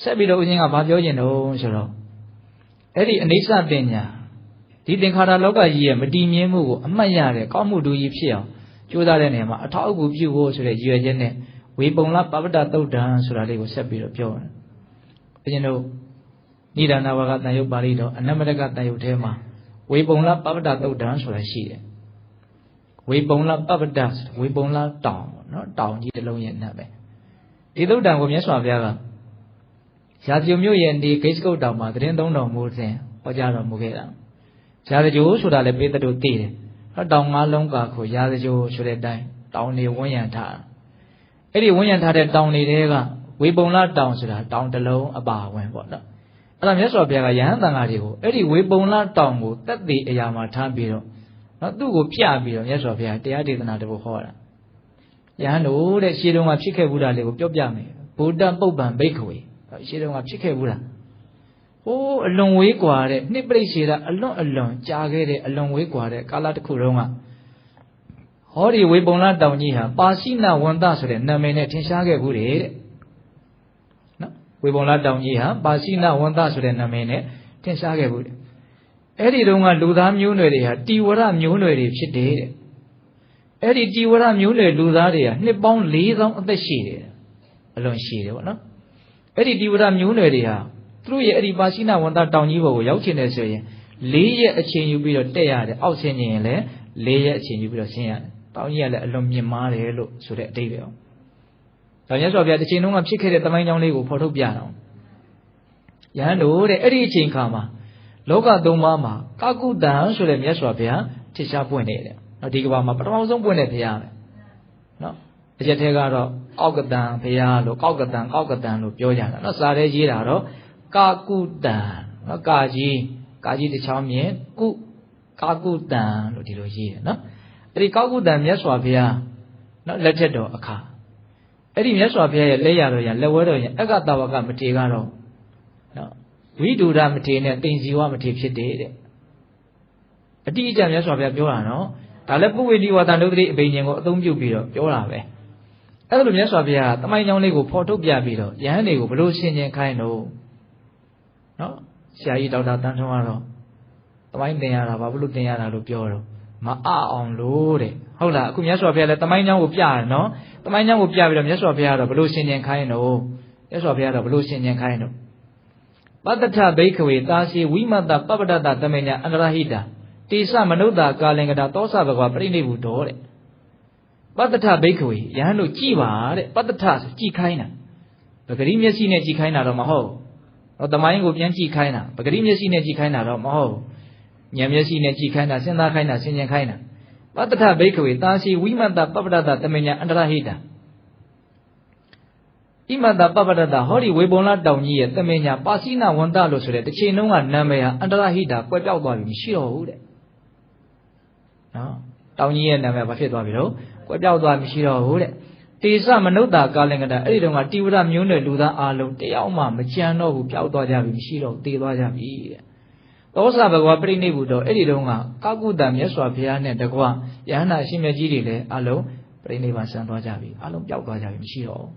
ဆက်ပြီးတော့ဦးဇင်းကဘာပြောကျင်တော့ဆိုတော့အဲ့ဒီအနိစ္စပညာဒီသင်္ခါရလောကကြီးရဲ့မတည်မြဲမှုကိုအမှတ်ရတဲ့ကောင်းမှုတူကြီးဖြစ်အောင်ကြိုးစားတဲ့နေရာမှာအထောက်အကူပြုဖို့ဆိုတဲ့ရည်ရွယ်ချက်နဲ့ဝေပုံလပပ္ပတသုတ်တံဆိုတာလေးကိုဆက်ပြီးတော့ပြောတယ်ဦးဇင်းတို့နိဒာနဝကတန်ယုတ်ပါဠိတော်အနမတကတန်ယုတ်ထဲမှာဝေပုံလပပ္ပတသုတ်တံဆိုတာရှိတယ်ဝေပုံလပပ္ပတဝေပုံလတောင်နော်တောင်ကြီးတစ်လုံးရဲ့နတ်ပဲဒီသုတ်တံကိုမြတ်စွာဘုရားကရာဇဂိုမြို့ရဲ့ဒီဂိတ်စကုတ်တောင်မှာသတင်းသုံးတော်မူစဉ်ဟောကြားတော်မူခဲ့တာရာဇဂိုဆိုတာလည်းပေတတို့သိတယ်နော်တောင်ငါးလုံးကကိုရာဇဂိုဆိုတဲ့အတိုင်းတောင်တွေဝန်းရံထားအဲ့ဒီဝန်းရံထားတဲ့တောင်တွေကဝေပုံလတောင်ဆိုတာတောင်တစ်လုံးအပါဝင်ပေါ့နော်အဲ့ဒါမြတ်စွာဘုရားကယဟန်တန်ဃာတွေကိုအဲ့ဒီဝေပုံလတောင်ကိုတက်သေးအရာမှာထားပြီးတော့နော်သူ့ကိုပြပြီးတော့မြတ်စွာဘုရားတရားဒေသနာတပုတ်ဟောတာယဟန်တို့တဲ့ရှေးတုန်းကဖြစ်ခဲ့ဘူးတာလေးကိုပြောပြမယ်ဗုဒ္ဓပုပ္ပံဘိက္ခဝေရှေးတုန်းကဖြစ်ခဲ့ဘူးလားဟိုးအလွန်ဝေးกว่าတဲ့နှစ်ပြိစေတာအလွန်ကြာခဲ့တဲ့အလွန်ဝေးกว่าတဲ့ကာလတစ်ခုတုန်းကဟောဒီဝေပုံလတောင်ကြီးဟာပါဠိနဝန္တဆိုတဲ့နာမည်နဲ့ထင်ရှားခဲ့ဘူးတဲ့နော်ဝေပုံလတောင်ကြီးဟာပါဠိနဝန္တဆိုတဲ့နာမည်နဲ့ထင်ရှားခဲ့ဘူးတဲ့အဲ့ဒီတုန်းကလူသားမျိုးနွယ်တွေဟာတိဝရမျိုးနွယ်တွေဖြစ်တယ်တဲ့အဲ့ဒီတိဝရမျိုးနွယ်လူသားတွေဟာနှစ်ပေါင်း4000အသက်ရှိတယ်အလွန်ရှိတယ်ပေါ့နော်အဲ့ဒီတိဝရမျိုးနွယ်တွေဟာသူတို့ရဲ့အဲ့ဒီပါဠိနဝန္တတောင်ကြီးဘော်ကိုရောက်ချင်တယ်ဆိုရင်4ရက်အချိန်ယူပြီးတော့တက်ရတယ်အောက်ဆင်းနေရင်လည်း4ရက်အချိန်ယူပြီးတော့ဆင်းရတယ်တောင်ကြီးကလည်းအလွန်မြင့်မားတယ်လို့ဆိုတဲ့အတိတ်ပဲ။ဒါမြတ်စွာဘုရားတစ်ချိန်လုံးကဖြစ်ခဲ့တဲ့သမိုင်းကြောင်းလေးကိုဖော်ထုတ်ပြတော့။ယဟန်တို့တဲ့အဲ့ဒီအချိန်ခါမှာလောကသုံးပါးမှာကာကုတံဆိုတဲ့မြတ်စွာဘုရားထစ်ရှားပွင့်နေတယ်။နော်ဒီကဘာမှာပထမဆုံးပွင့်တဲ့ဘုရားပဲ။နော်အကျက်ထဲကတော့ကောက်ကတံဘုရားလို့ကောက်ကတံလို့ပြောကြတာ။နော်စာထဲရေးတာတော့ကာကုတံနော်ကာကြီးတစ်ချောင်းမြင်ကာကုတံလို့ဒီလိုရေးတယ်နော်။အဲ့ဒီကောက်ကုတံမြတ်စွာဘုရားနော်လက်ထက်တော်အခါအဲ့ဒီမြတ်စွာဘုရားရဲ့လက်ရတော်ရလက်ဝဲတော်ရအက္ခတဝကမထေကတော့နော်ဝိဒုရမထေနဲ့တိန်စီဝမထေဖြစ်တယ်တဲ့အတိအကျမြတ်စွာဘုရားပြောတာနော်ဒါလည်းပုဝေတိဝါဒနုဒတိအဘိညာဉ်ကိုအသုံးပြုပြီးတော့ပြောတာပဲအဲ့လိုမြတ်စွာဘုရားတမိုင်းကြောင်းလေးကိုဖော်ထုတ်ပြပြီးတော့ယဟန်တွေကိုဘလို့ရှင်းချင်းခိုင်းတော့နော်ဆရာကြီးဒေါက်တာတန်းထွန်းကတော့တမိုင်းတင်ရတာဘာလို့တင်ရတာလို့ပြောတော့မအောင်လို့တဲ့ဟုတ်လားအခုမြတ်စွာဘုရားလည်းတမိုင်းချောင်းကိုပြတယ်နော်တမိုင်းချောင်းကိုပြပြီးတော့မြတ်စွာဘုရားကတော့ဘလို့ရှင်းချင်းခိုင်းတော့မြတ်စွာဘုရားတော့ဘလို့ရှင်းချင်းခိုင်းတော့ပတ္တထဘိက္ခဝေတာစီဝိမတ္တပပ္ပတ္တသမေညာအန္တရဟိတာတေသမနုဿာကာလင်္ကတာသောစဘဂဝါပြိဋိဘုတော်တဲ့ပတ္တထဘိက္ခဝေယဟန်တို့ကြည်ပါတဲ့ပတ္တထဆိုကြည်ခိုင်းတာပဂရိမျက်စိနဲ့ကြည်ခိုင်းတာတော့မဟုတ်တော့တမိုင်းကိုပြန်ကြည်ခိုင်းတာပဂရိမျက်စိနဲ့ကြည်ခိုင်းတာတော့မဟုတ်ဉာဏ်မျက်စိနဲ့ကြည်ခိုင်းတာစဉ်းစားခိုင်းတာဆင်ခြင်ခိုင်းတာပတ္တထဘိက္ခဝေတာစီဝိမတ္တပပ္ပတ္တသမေညာအန္တရဟိတာဣမတ္တပပ္ပတ္တဟောဒီဝေပုံလတောင်ကြီးရဲ့သမေညာပါဠိနဝန္တလို့ဆိုတဲ့တစ်ချိန်လုံးကနာမည်ဟာအန္တရဟိတာကွယ်ပြောက်သွားပြီမရှိတော့ဘူးတဲ့နော်တောင်ကြီးရဲ့နာမည်ဘာဖြစ်သွားပြီတော့ကွယ်ပြောက်သွားမရှိတော့ဘူးတဲ့တေသမနုဿာကာလင်္ကတာအဲ့ဒီတုန်းကတိဝရမျိုးနွယ်လူသားအလုံးတယောက်မှမကြံတော့ဘူးပျောက်သွားကြပြီမရှိတော့သေသွားကြပြီတဲ့သောစဘဂဝါပြိဋိဘုတော်အဲ့ဒီတုန်းကကာကုတံမြတ်စွာဘုရားနဲ့တကွယဟန္တာအရှင်မြတ်ကြီးတွေလည်းအလုံးပြိဋိဘံဆံသွားကြပြီအလုံးပျောက်သွားကြပြီမရှိတော့ဘူး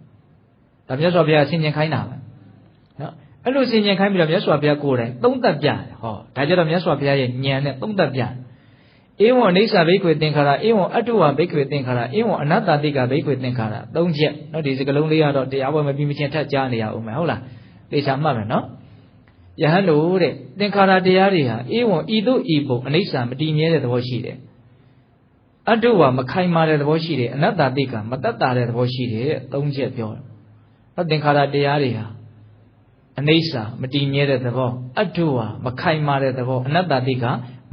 ဒါမြတ်စွာဘုရားဆင်ញင်ခိုင်းတာပဲနော်အဲ့လိုဆင်ញင်ခိုင်းပြီးတော့မြတ်စွာဘုရားကိုယ်တိုင်သုံးသပ်ပြတယ်ဟောဒါကြတော့မြတ်စွာဘုရားရဲ့ဉာဏ်နဲ့သုံးသပ်ပြဧဝံအိဋ္ဌဘိက္ခွေသင်္ခါရဧဝံအတ္တဝဘိက္ခွေသင်္ခါရဧဝံအနတ္တတိကဘိက္ခွေသင်္ခါရသုံးချက်နော်ဒီစကလုံးလေးကတော့တရားပွဲမပြီးမချင်းထပ်ကြားနေရအောင်မယ်ဟုတ်လားသေချာမှတ်မယ်နော်ယဟန်တို့တဲ့သင်္ခါရတရားတွေဟာဧဝံဤသို့ဤပုံအနိစ္စမတည်မြဲတဲ့သဘောရှိတယ်အတ္တဝမခိုင်မာတဲ့သဘောရှိတယ်အနတ္တတိကမတတ်တာတဲ့သဘောရှိတယ်တဲ့သုံးချက်ပြောတယ်သင်္ခါရတရားတွေဟာအနိစ္စမတည်မြဲတဲ့သဘောအတ္တဝမခိုင်မာတဲ့သဘောအနတ္တတိက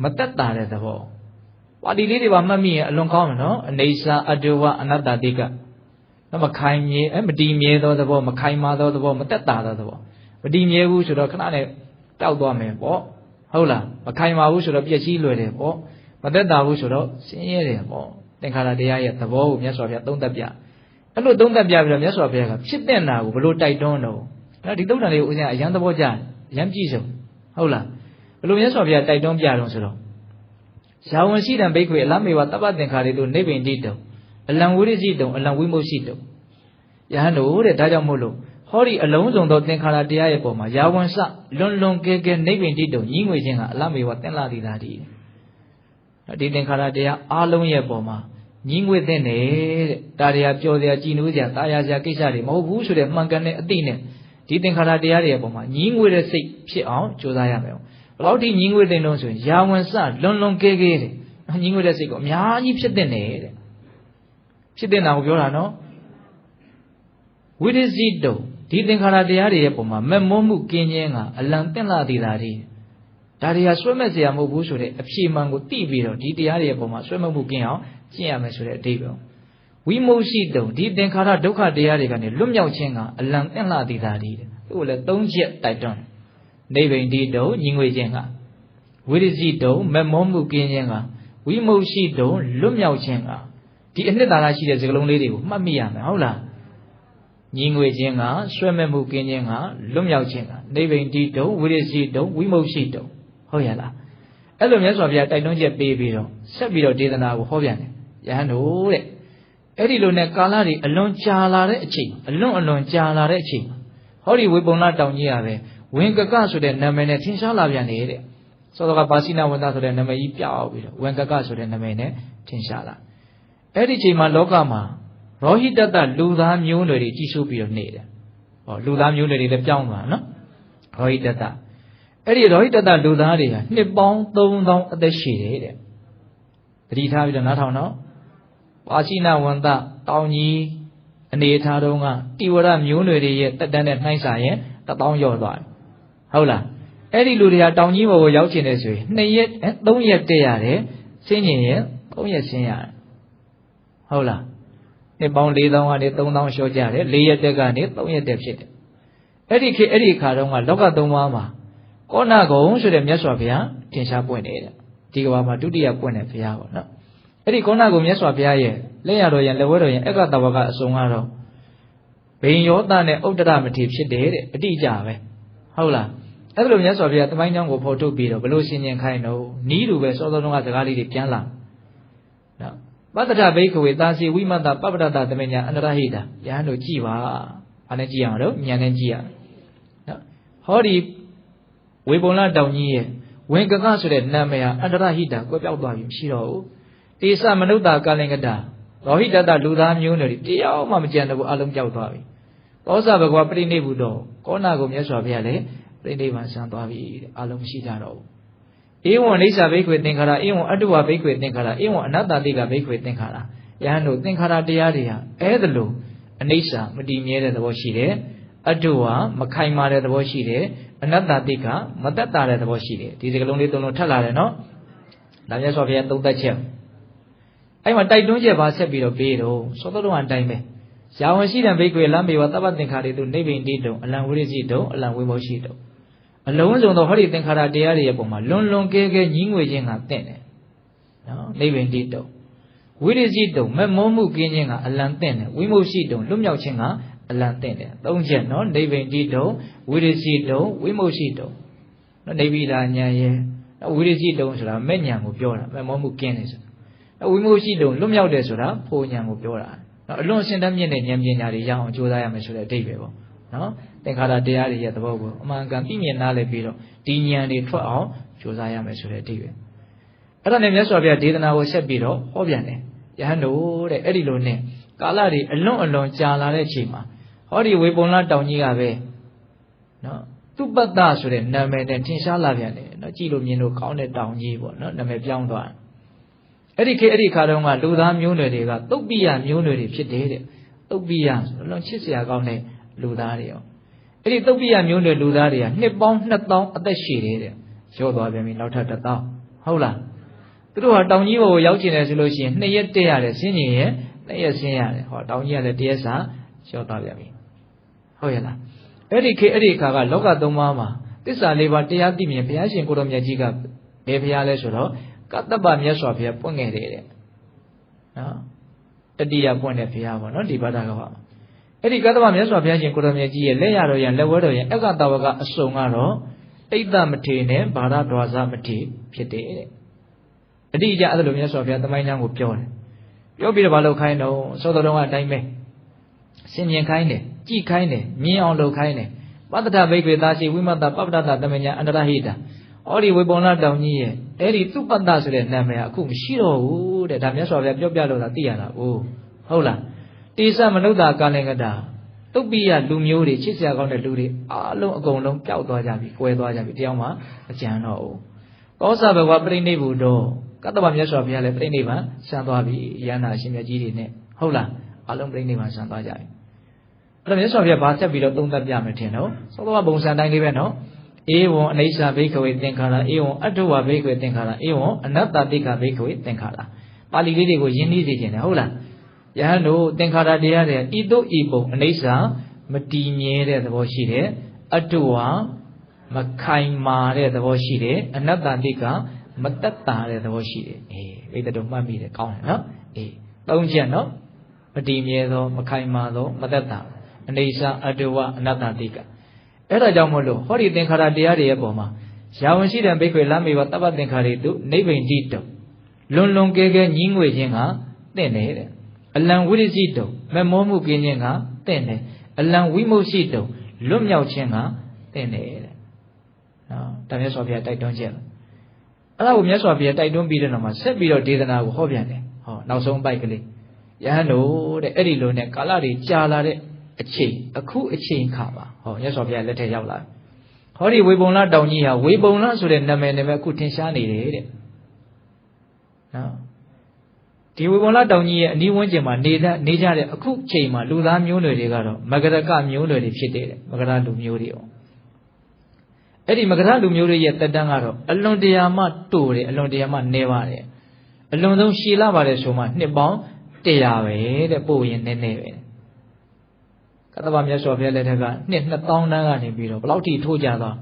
မတတ်တာတဲ့သဘောပါဠိလေးတွေပါမှတ်မိရင်အလွန်ကောင်းမယ်နော်အနေစာအတ္တဝအနတ္တတိကမခိုင်မြဲမတည်မြဲသောသဘောမခိုင်မာသောသဘောမတက်တာသောသဘောမတည်မြဲဘူးဆိုတော့ခဏနဲ့တောက်သွားမယ်ပေါ့ဟုတ်လားမခိုင်မာဘူးဆိုတော့ပျက်စီးလွယ်တယ်ပေါ့မတက်တာဘူးဆိုတော့ဆင်းရဲတယ်ပေါ့သင်္ခါရတရားရဲ့သဘောကိုမြတ်စွာဘုရားသုံးသပ်ပြ အဲ့လိုသုံးသပ်ပြပြီးတော့မြတ်စွာဘုရားကဖြစ်တဲ့နာကိုဘလို့တိုက်တွန်းတော့နော်ဒီသုတ်တန်လေးကိုဦးဇင်းအရန်သဘောကျအရန်ပြည့်စုံဟုတ်လားဘလို့မြတ်စွာဘုရားတိုက်တွန်းပြတော့ဆိုတော့ယာဝံရှိတံဘိက္ခွေအလမေဝတပ္ပသင်္ခါရေတို့နိဗ္ဗိန္တိတုံအလံဝိရိစီတုံအလံဝိမု षि တုံယဟန်တို့တဲ့ဒါကြောင့်မို့လို့ဟောဒီအလုံးစုံသောသင်္ခါရတရားရဲ့ပုံမှာယာဝံစလွန်လွန်ကဲကဲနိဗ္ဗိန္တိတုံညီးငွေခြင်းကအလမေဝသင်္လာတိသာတိဒီသင်္ခါရတရားအားလုံးရဲ့ပုံမှာညီးငွေသင့်တယ်တဲ့ဒါတရားပျော်စရာကြည်နူးစရာတာယာစရာကိစ္စတွေမဟုတ်ဘူးဆိုတဲ့မှန်ကန်တဲ့အသိနဲ့ဒီသင်္ခါရတရားတွေရဲ့ပုံမှာညီးငွေတဲ့စိတ်ဖြစ်အောင်ကြိုးစားရမယ်ဘယ်လောက်ထိညီးငွေတဲ့နှုံးဆိုရင်ယာဝံစလွန်လွန်ကဲကဲတဲ့ညီးငွေတဲ့စိတ်ကိုအများကြီးဖြစ်တဲ့တဲ့ဖြစ်တဲ့နာကိုပြောတာနော်ဝိရိစီတုံဒီသင်္ခါရတရားတွေရဲ့ပုံမှာမက်မောမှုကင်းခြင်းကအလံတင့်လာသေးတာဒီဒါတွေကဆွဲမဲ့စရာမဟုတ်ဘူးဆိုတဲ့အဖြေမှန်ကိုသိပြီးတော့ဒီတရားတွေရဲ့ပုံမှာဆွဲမဲ့မှုကင်းအောင်ကျင့်ရမယ်ဆိုတဲ့အဓိပ္ပာယ်ဝိမု षि တုံဒီသင်္ခါရဒုက္ခတရားတွေကနေလွတ်မြောက်ခြင်းကအလံတင့်လာသေးတာဒီသူ့ကိုလည်း၃ချက်တိုက်တွန်းနိဗ္ဗိန္တိတုံညီငွေခြင်းကဝိရိစီတုံမက်မောမှုကင်းခြင်းကဝိမု षि တုံလွတ်မြောက်ခြင်းကဒီအနှစ်သာရရှိတဲ့စကားလုံးလေးတွေကိုမှတ်မိရမယ်ဟုတ်လားညီငွေခြင်းကဆွဲမဲ့မှုကင်းခြင်းကလွတ်မြောက်ခြင်းကနိဗ္ဗိန္တိတုံဝိရိစီတုံဝိမု षि တုံဟုတ်ရလားအဲ့လိုမြတ်စွာဘုရားတိုက်တွန်းချက်ပေးပြီးတော့ဆက်ပြီးတော့ဒေသနာကိုဟောပြန်တယ်ယဟန်တို့တဲ့အဲ့ဒီလိုနဲ့ကာလတွေအလွန်ကြာလာတဲ့အချိန်အလွန်ကြာလာတဲ့အချိန်ဟောဒီဝေပုံလတောင်ကြီးရပဲဝင်ကကဆိုတဲ့နာမည်နဲ့ထင်ရှားလာပြန်နေတဲ့စောစောကပါစိနာဝန္တဆိုတဲ့နာမည်ကြီးပြောက်ပြီးတော့ဝင်ကကဆိုတဲ့နာမည်နဲ့ထင်ရှားလာအဲ့ဒီချိန်မှာလောကမှာရောဟိတတလူသားမျိုးနွယ်တွေကြီးစိုးပြီးတော့နေတယ်ဟောလူသားမျိုးနွယ်တွေလည်းပြောင်းသွားနော်ရောဟိတတအဲ့ဒီရောဟိတတလူသားတွေဟာနှစ်ပေါင်း3000အသက်ရှိတယ်တဲ့တတိထားပြီးတော့နားထောင်တော့ပါစိနာဝန္တတောင်ကြီးအနေထားတုန်းကတိဝရမျိုးနွယ်တွေရဲ့တက်တန်းနဲ့နှိုင်းစာရင်1000ကျော်သွားတယ်ဟုတ်လားအဲ့ဒီလူတွေကတောင်ကြီးဘော်ကိုရောက်ချင်တယ်ဆိုရင်2ရက်3ရက်တက်ရတယ်ဆင်းရင်3ရက်ဆင်းရတယ်ဟုတ်လားနှစ်ပေါင်း4000ကနေ3000လျှော့ကြတယ်4ရက်တက်ကနေ3ရက်တက်ဖြစ်တယ်အဲ့ဒီခါတုန်းကလောကသုံးပါးမှာကောဏဂုံဆိုတဲ့မြတ်စွာဘုရားထင်ရှားပွင့်နေတဲ့ဒီကဘာမှာဒုတိယပွင့်တဲ့ဘုရားပေါ့နော်အဲ့ဒီကောဏဂုံမြတ်စွာဘုရားရဲ့လက်ရတော်ရင်လက်ဝဲတော်ရင်အက္ခတဝကအစုံကတော့ဘိန်ယောသနဲ့ဥဒ္ဒရမထေဖြစ်တယ်တဲ့အတိအကျပဲဟုတ်လားအဲ့လိုမြတ်စွာဘုရားသမိုင်းကြောင်းကိုဖော်ထုတ်ပြီးတော့ဘလို့ရှင်းရင်ခိုင်းတော့နီးလူပဲစောစောတုန်းကစကားလေးတွေပြန်လာနော်ပတ္တထဘိက္ခဝေသာစီဝိမတပပ္ပတ္တသမညာအန္တရဟိတာယဟန်တို့ကြည်ပါဘာနဲ့ကြည်ရအောင်လို့ဉာဏ်နဲ့ကြည်ရနော်ဟောဒီဝေပုံလတောင်ကြီးရဲ့ဝင်ကကဆိုတဲ့နာမည်ဟာအန္တရဟိတာကွယ်ပြောက်သွားပြီမရှိတော့ဘူးတေသမနုဿာကာလင်္ကတာရောဟိတတလူသားမျိုးနွယ်တွေတရားမှမကြံတော့ဘူးအလုံးပြောက်သွားပြီသောစဘဂဝါပရိနိဗ္ဗုတောကောဏကိုမြတ်စွာဘုရားလည်းပရိနိဗ္ဗာန်ဆံသွားပြီတဲ့အလုံးမရှိကြတော့ဘူးဧဝံအိဋ္ဌဘိက္ခွေသင်္ခါရဧဝံအတ္တဝဘိက္ခွေသင်္ခါရဧဝံအနတ္တတိကဘိက္ခွေသင်္ခါရယဟန်တို့သင်္ခါရတရားတွေဟာအဲ့ဒါလို့အနိစ္စမတည်မြဲတဲ့သဘောရှိတယ်အတ္တဝမခိုင်မာတဲ့သဘောရှိတယ်အနတ္တတိကမသက်သာတဲ့သဘောရှိတယ်ဒီစကားလုံးလေးသုံးလုံးထပ်လာတယ်နော်ဒါမြတ်စွာဘုရားသုံးသပ်ချက်အဲ့မှာတိုက်တွန်းချက်ပါဆက်ပြီးတော့ပေးတော့သောတော်တော်အတိုင်းပဲယာဝံရှိတံဘိက္ခွေလမ်းပေဝသဗ္ဗသင်္ခါရေတုနိဗ္ဗိန္တိတုံအလံဝိရိစီတုံအလံဝိမု षि တုံအလုံးစုံသောဟောဒီသင်္ခါရတရားတွေရဲ့ပုံမှာလွန်လွန်ကဲကဲညီးငွေခြင်းကတင့်တယ်နော်နိဗ္ဗိန္တိတုံဝိရိစီတုံမမောမှုကင်းခြင်းကအလံတင့်တယ်ဝိမု षि တုံလွတ်မြောက်ခြင်းကအလံတင့်တယ်သုံးချက်နော်နိဗ္ဗိန္တိတုံဝိရိစီတုံဝိမု षि တုံနော်နိဗ္ဗိဒာဉာဏ်ရဲ့ဝိရိစီတုံဆိုတာမဲ့ဉာဏ်ကိုပြောတာမမောမှုကင်းတယ်ဆိုတာဝိမု षि တုံလွတ်မြောက်တယ်ဆိုတာဖို့ဉာဏ်ကိုပြောတာနော်အလွန်အစင်တတ်မြင့်တဲ့ဉာဏ်ပညာတွေရအောင်ကြိုးစားရမယ်ဆိုတဲ့အဓိပ္ပာယ်ပေါ့နော်သင်္ခါရတရားတွေရဲ့သဘောကိုအမှန်ကန်သိမြင်နားလည်ပြီးတော့ဒီဉာဏ်တွေထွက်အောင်ကြိုးစားရမယ်ဆိုတဲ့အဓိပ္ပာယ်အဲ့ဒါနဲ့မြတ်စွာဘုရားဒေသနာကိုဆက်ပြီးတော့ဟောပြန်တယ်ယဟန်တို့တဲ့အဲ့ဒီလိုနဲ့ကာလတွေအလွန်ကြာလာတဲ့အချိန်မှာဟောဒီဝေပုံလတောင်ကြီးကပဲနော်သူပတ္တဆိုတဲ့နာမည်နဲ့ထင်ရှားလာပြန်တယ်နော်ကြည့်လို့မြင်လို့ကောင်းတဲ့တောင်ကြီးပေါ့နော်နာမည်ပြောင်းသွားအဲ့ဒီခါတုန်းကလူသားမျိုးနွယ်တွေကသုတ်ပိယမျိုးနွယ်တွေဖြစ်တယ်တဲ့သုတ်ပိယဆိုတော့လွန်ချစ်စရာကောင်းတဲ့လူသားတွေရောအဲ့ဒီသုတ်ပိယမျိုးနွယ်လူသားတွေကနှစ်ပေါင်း2000အသက်ရှည်တယ်တဲ့ရော့သွားပြန်ပြီနောက်ထပ်1000ဟုတ်လားသူတို့ဟာတောင်ကြီးဘော်ကိုရောက်ချင်တယ်ဆိုလို့ရှိရင်2ရက်တက်ရတယ်ဆင်းရင်ရဲ့2ရက်ဆင်းရတယ်ဟောတောင်ကြီးကလည်း1ရက်စာရော့သွားပြန်ပြီဟုတ်ရဲ့လားအဲ့ဒီခါကလောကသုံးပါးမှာသစ္စာလေးပါးတရားသိမြင်ဘုရားရှင်ကိုတော်မြတ်ကြီးကဘယ်ဘုရားလဲဆိုတော့ကတ္တပမြတ်စွာဘုရားပွင့်ခဲ့တယ်တဲ့နော် Tatiya point of view, no, Dibadagava. Eddie Katama Meswapian Kuramaki, Layaro and Lewedo and Ekatawaga Songaro, Eita Matine, Bara Dwaza Mati, Pite. Edija other Meswapia, the Mainang would pure. You'll be the Balo Kaino, so the Longa Dime. Sinian Kaine, G Kaine, me on low Kaine. But the baby Dashi, women that Pabda, the Mania, and the Hida. Ori we bona down ye. Eri tu panda sule namaya kum shiro de da myaswa bya pyo pya lo da tiya la o.ဟုတ်လားတိစမနုဿာကာလင်္ကတာတုတ်ပိယလူမျိုးတွေချစ်စရာကောင်းတဲ့လူတွေအားလုံးအကုန်လုံးပျောက်သွားကြပြီ၊ကွဲသွားကြပြီတယောက်မှမကြံတော့ဘူး။ကောသဘဝပြိဋိဘုဒ္ဓကတ္တဗမြတ်စွာဘုရားလည်းပြိဋိဘံဆံသွားပြီ။ယန္တာရှင်မြတ်ကြီးတွေနဲ့ဟုတ်လားအားလုံးပြိဋိဘံဆံသွားကြပြီ။အဲ့တော့မြတ်စွာဘုရားဘာဆက်ပြီးတော့သုံးသပ်ပြမယ်ထင်တော့သောသောဘုံစံတိုင်းလေးပဲနော်။ဧဝံအနိစ္စဘိက္ခဝေသင်္ခါရဧဝံအတ္တဝဘိက္ခဝေသင်္ခါရဧဝံအနတ္တတိကဘိက္ခဝေသင်္ခါရပါဠိလေးတွေကိုယဉ်နှီးစေခြင်းတယ်ဟုတ်လားယဟန်တို့သင်္ခါရတရားတွေဤသို့ဤပုံအနိစ္စမတည်မြဲတဲ့သဘောရှိတယ်အတ္တဝမခိုင်မာတဲ့သဘောရှိတယ်အနတ္တတိကမတက်တာတဲ့သဘောရှိတယ်ဝိတ္တတို့မှတ်မိတယ်ကောင်းတယ်နော်သုံးချက်နော်မတည်မြဲသောမခိုင်မာသောမတက်တာအနိစ္စအတ္တဝအနတ္တတိကအဲ့ဒါကြောင့်မို့လို့ဟောဒီသင်္ခါရတရားတွေရဲ့ပုံမှာယာဝန်ရှိတဲ့ဘိက္ခွေလမ်းမေဝတပ္ပသင်္ခါရတုနိဗ္ဗိန္တိတုလွန်လွန်ကဲကဲညီးငွေခြင်းကတင့်တယ်တဲ့အလံဝိရစီတုမမောမှုကင်းခြင်းကတင့်တယ်အလံဝိမုရှိတုလွတ်မြောက်ခြင်းကတင့်တယ်တဲ့နော်ဒါမြတ်စွာဘုရားတိုက်တွန်းချက်အဲ့ဒါကိုမြတ်စွာဘုရားတိုက်တွန်းပြီးတဲ့နောက်မှာဆက်ပြီးတော့ဒေသနာကိုဟောပြန်တယ်ဟောနောက်ဆုံးပိုက်ကလေးယဟန်တို့တဲ့အဲ့ဒီလိုနဲ့ကာလတွေကြာလာတဲ့အချိန်အခုအချိန်ခါပါဟောမြတ်စွာဘုရားလက်ထက်ရောက်လာဟောဒီဝေပုံလတောင်ကြီးဟာဝေပုံလဆိုတဲ့နာမည်နဲ့ပဲအခုထင်ရှားနေတယ်တဲ့နော်ဒီဝေပုံလတောင်ကြီးရဲ့အနီးဝန်းကျင်မှာနေကြတဲ့အခုချိန်မှာလူသားမျိုးနွယ်တွေကတော့မဂရကမျိုးနွယ်တွေဖြစ်တဲ့မဂရလူမျိုးတွေရောအဲ့ဒီမဂရလူမျိုးတွေရဲ့တက်တန်းကတော့အလွန်တရာမှတိုးတယ်အလွန်တရာမှနေပါတယ်အလွန်ဆုံးရှည်လာပါတယ်ဆိုမှနှစ်ပေါင်း100ပဲတဲ့ပို့ရင်နည်းနည်းပဲကတ္တဗမြတ်စွာဘုရားလက်ထက်ကနှစ်2000တန်းကနေပြီးတော့ဘယ်လောက်ထိထိုးကြသွား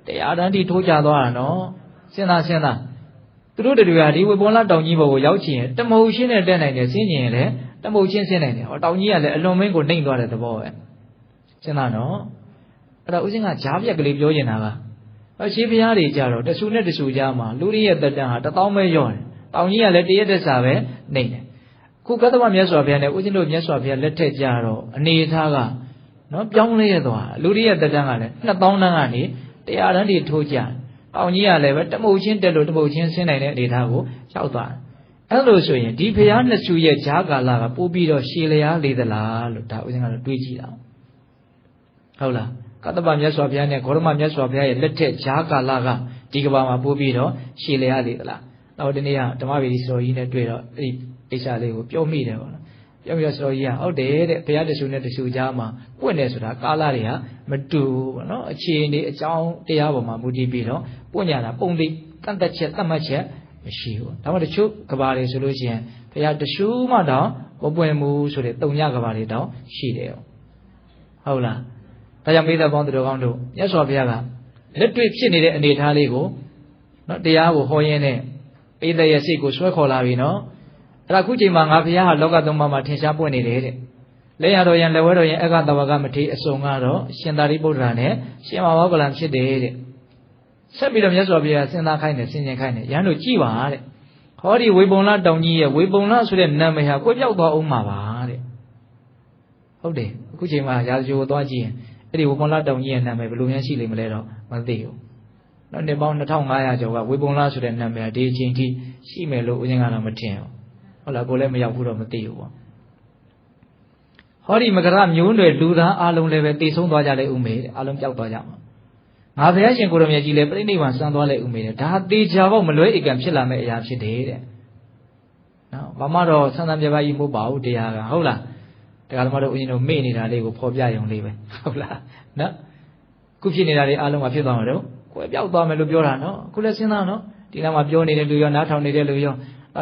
100တန်းထိထိုးကြသွားတာနော်စဉ်းစားသူတို့တွေကဒီဝေပုံလတောင်ကြီးဘောကိုရောက်ချင်တမဟုတ်ရှင်းနဲ့တက်နိုင်တယ်ဆင်းကျင်ရင်လည်းတမဟုတ်ရှင်းဆင်းနိုင်တယ်ဟောတောင်ကြီးကလည်းအလွန်မင်းကိုနှိမ့်သွားတဲ့သဘောပဲစဉ်းစားနော်အဲ့တော့ဦးစင်းကဂျားပြက်ကလေးပြောနေတာကရှေးဘုရားတွေကြတော့တဆူနဲ့တဆူကြားမှာလူတွေရဲ့တက်တန်းဟာ1000ပဲရော့တယ်တောင်ကြီးကလည်းတရက်တက်စာပဲနှိမ့်တယ်ခုကတ္တဗမြတ်စွာဘုရားနဲ့ဦးဇင်းတို့မြတ်စွာဘုရားလက်ထက်ကြတော့အနေထားကနော်ပြောင်းလဲရသွားလူတွေရဲ့တက်တန်းကလည်း2000တန်းကနေ100တန်းထိထိုးကြတောင်ကြီးကလည်းပဲတမုတ်ချင်းတက်လို့တမုတ်ချင်းဆင်းနိုင်တဲ့အနေထားကိုရောက်သွားအဲ့လိုဆိုရင်ဒီဘုရားနှစ်စုရဲ့ဂျာကာလကပို့ပြီးတော့ရှည်လျားလေသလားလို့ဒါဦးဇင်းကတော့တွေးကြည့်တာဟုတ်လားကတ္တဗမြတ်စွာဘုရားနဲ့ဂေါရမမြတ်စွာဘုရားရဲ့လက်ထက်ဂျာကာလကဒီကဘာမှာပို့ပြီးတော့ရှည်လျားလေသလားနောက်ဒီနေ့ကဓမ္မဗေဒီဆိုကြီးနဲ့တွေ့တော့အဲ့ဒီအိရှာလေးကိုပြောမိတယ်ပေါ့နော်ပြောပြီးတော့ဆိုကြီးကဟုတ်တယ်တဲ့ဘုရားတဆူနဲ့တဆူကြားမှာပွင့်တယ်ဆိုတာကာလတွေကမတူဘူးပေါ့နော်အခြေအနေအကြောင်းတရားပေါ်မှာမူတည်ပြီးတော့ပွင့်ကြတာပုံသေးတတ်သက်ချက်သတ်မှတ်ချက်မရှိဘူးဒါမှတချို့ကဘာတွေဆိုလို့ရှိရင်ဘုရားတဆူမှတော့မပွင့်ဘူးဆိုတဲ့တုံညကဘာတွေတောင်ရှိတယ်ဟုတ်လားဒါကြောင့်မိသားပေါင်းတို့ကောင်းတို့မြတ်စွာဘုရားကလက်တွေ့ဖြစ်နေတဲ့အနေအထားလေးကိုနော်တရားကိုဟောရင်းနဲ့ပိဿရဲ့စိတ်ကိုဆွဲခေါ်လာပြီနော်အဲ့ဒါခုချိန်မှာငါဘုရားဟာလောကသုံးပါးမှာထင်ရှားပွင့်နေတယ်တဲ့လက်ရတော်ရန်လက်ဝဲတော်ရန်အက္ခတဝကမထေရအစုံကတော့ရှင်သာရိပုတ္တရာနဲ့ရှင်မမောဂလန်ဖြစ်တယ်တဲ့ဆက်ပြီးတော့မြတ်စွာဘုရားစဉ်းစားခိုင်းတယ်ဆင်ခြင်ခိုင်းတယ်ရန်တို့ကြည်ပါတဲ့ဟောဒီဝေပုံလတောင်ကြီးရဲ့ဝေပုံလဆိုတဲ့နာမည်ဟာကိုပြောက်သွားအောင်မှာပါတဲ့ဟုတ်တယ်အခုချိန်မှာရာဇဂိုသွားကြည့်ရင်အဲ့ဒီဝေပုံလတောင်ကြီးရဲ့နာမည်ဘယ်လိုများရှိလိမ့်မလဲတော့မသိဘူးနောက်နှစ်ပေါင်း2500ကျော်ကဝေပုံလဆိုတဲ့နာမည်ဟာဒီအချိန်ထိရှိမယ်လို့ဦးဇင်းကတော့မထင်ဘူးဟုတ်လားကိုလည်းမရောက်ဘူးတော့မသိဘူးပေါ့ဟောဒီမကရမျိုးနွယ်လူသားအလုံးလည်းပဲတည်ဆုံးသွားကြလေဦးမေတဲ့အလုံးပြောက်သွားကြမှာငါဘုရားရှင်ကိုရမြတ်ကြီးလည်းပြိဋိဘံစံသွားလေဦးမေတဲ့ဒါသေချာပေါ့မလွဲဧကံဖြစ်လာမယ့်အရာဖြစ်တယ်တဲ့နော်ဘာမှတော့ဆန်းဆန်းပြပါကြီးမဟုတ်ပါဘူးတရားကဟုတ်လားတရားဓမ္မတို့ဦးဇင်းတို့မေ့နေတာလေးကိုဖော်ပြရုံလေးပဲဟုတ်လားနော်ခုဖြစ်နေတာတွေအလုံးကဖြစ်သွားမှာတော့ကိုယ်ပြောက်သွားမယ်လို့ပြောတာနော်အခုလည်းစဉ်းစားနော်ဒီနားမှာပြောနေတဲ့လူရောနားထောင်နေတဲ့လူရော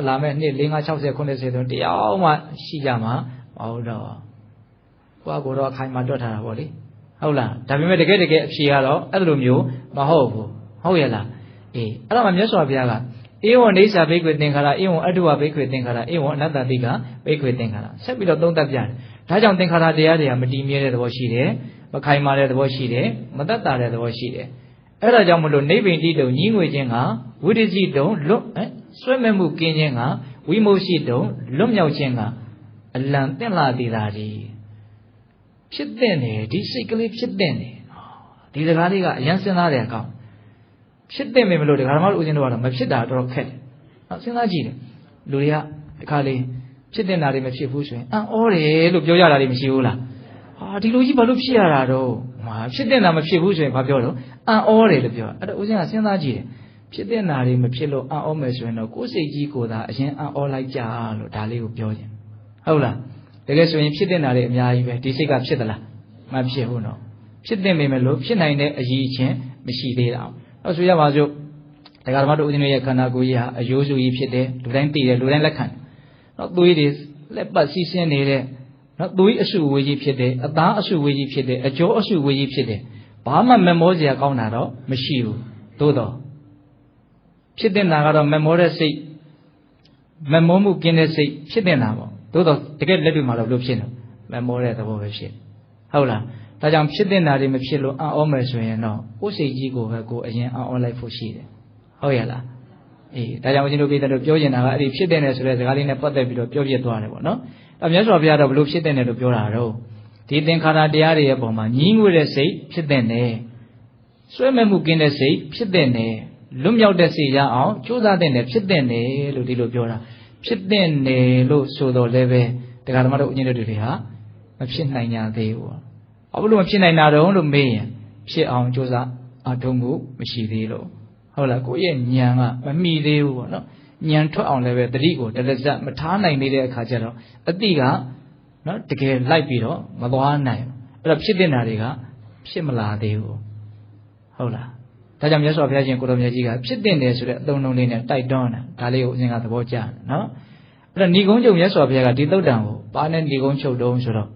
လာမယ့်နှစ်4 5 60 90ဆိုတရားမှရှိကြမှာမဟုတ်တော့ကိုကတော့အခိုင်မှာတွက်ထားတာပေါ့လေဟုတ်လားဒါပေမဲ့တကယ်အဖြေကတော့အဲ့လိုမျိုးမဟုတ်ဘူးဟုတ်ရဲ့လားအေးအဲ့တော့မြတ်စွာဘုရားက Eon Nisa Big with Tinkara, Eon Adua Big with Tinkara, Eon another Diga, Big with Tinkara. Sepilo don't that yan. Tajan Tinkara de Adia, Medimia the Washide, Makaimare the Washide, Matata the Washide. Era Jamulo, Navy Dido, Nimu Jenga, Woody don't look, Swemu Kinyenga, Wimo Sido, Lumyo Jenga, a lantella di Radi. Chitene, disically chitene. These are Radiga, Yansen account. Shit them in Melody, Harmal Udin, Mapshida, or Cat. Not Sinaji, Luria, Kali, Chittenari Machifushe, and Ore, look, Yoyara Mishula. Ah, the Luigi Balupsiarado, Chitena Machifushe, Papiolo, and Ore the Pure, at Uzina Sinaji. Chittenari Machilo, and almost when no Kose Gikoda, and all like Jalo, Dali Upiojan. Hola, the guest when Chittenari, Yai, Tisica Chitala, Mapshihuno. Chit them in Melo, Chinine, a Yichin, Mishi. As we have also the Garmado Udine Kanaguya, a Yosu Yipshede, Durante, Duran Lacan. Not do it is, let but see Senere, not do it a shoe with Yipshede, a da a shoe with Yipshede, a jaw a shoe with Yipshede. Bama Memosia Gonado, Meshiu, Dodo. Chiden Nagaro Memora say, Memomu Guinness say, Chidenamo, Dodo, to get little matter of Lupino, Memoria the overship. Hola. Tajam Chittenari Machilo, and almost when no, Usi go again on life for sheet. Oh, yella. Tajam will be the Jojan, if Chitten as well as the Galina Potter below Joja to no? I'm just of Yada Blue Chitten at Pioraro. Titan Kana Diaria Boma, Ning will say, Chittene. Swimmu Guinness say, Chittene. Lumio de Sia, Joda then Chittene, Ludilo Piora. Chittene, Lu Sudo Leve, the Garmado Unidia, Machine Nina they were. I will not say na ro lo me phit aung josa athong mu mashi the loဟုတ်လားကိုယ့်ရဲ့ဉာဏ်ကမမိသေးဘူးပေါ့နော်ဉာဏ်ထွက်အောင်လည်းပဲတတိကိုတလက်စမထားနိုင်နေတဲ့အခါကျတော့အတိကနော်တကယ်လိုက်ပြီးတော့မသွားနိုင်အဲ့တော့ဖြစ်တဲ့နာတွေကဖြစ်မလာသေးဘူးဟုတ်လားဒါကြောင့်မြတ်စွာဘုရားရှင်ကိုတော်မြတ်ကြီးကဖြစ်တဲ့တယ်ဆိုတဲ့အသုံးလုံးလေးနဲ့တိုက်တွန်းတာဒါလေးကိုအရင်ကသဘောကျတယ်နော်အဲ့တော့ဏီကုန်းချုပ်မြတ်စွာဘုရားကဒီသုတ်တံကိုဘာနဲ့ဏီကုန်းချုပ်တုံးဆိုတော့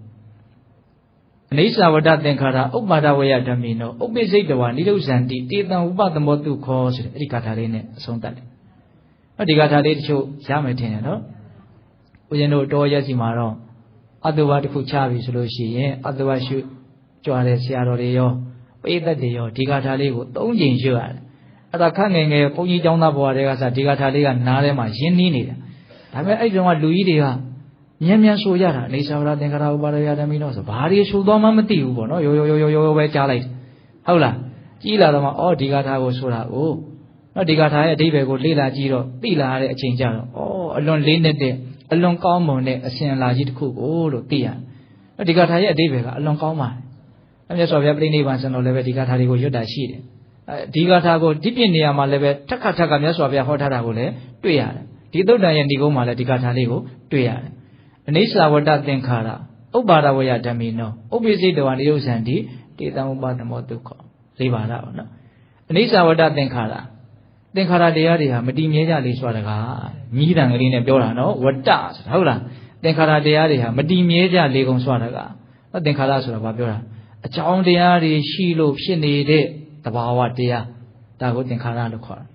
Nisa Vada Tenkara, Upmada Waya Damino, Upizitawa, Nido Zanti, Titan Upatamotu calls Ricatarine, Sontat. But the Gatari show Yamatin, no? We know Doya Zimaro, otherwise Fuchavi Sulushi, otherwise you Joare Siaroreo, wait that day or Tigatari, don't you? At a coming a pony down the border as a Tigatari and Narema, Jinini. I mean, I don't want Luidia. Yamian Soyara, Nisa Tenkara Barayadamino, Bari Sudoma Matiu, no, yo, where Charlie. Hola, Gila, or Digata was Sura, oh, no Digata, David would Lila Giro, Pila, a change, oh, alone landed there, along common, a sin large cook, oh, Tia. No Digata, David, along common. I'm just of your plain once and all the Digata go Yoda sheet. Digata go deep in near my level, Takataka, Yasovia Hotaragole, Tuya. Tido Diandigo Mala Digata Lego, Tuya. Nisa Vada Tenkara, Obara Waya Damino, Obisi the one Yosanti, Titan Ubatamotuko, Livara. Nisa Vada Tenkara. Tenkara de Aria, Medimia Liswaraga, Midan Rina Dorano, what does? Hola. Tenkara de Aria, Medimia Legum Swaraga, not Tenkara Surababura. A chown de Ari, Shilo, Shini de, the Bawa dea, Dago Tenkara the car.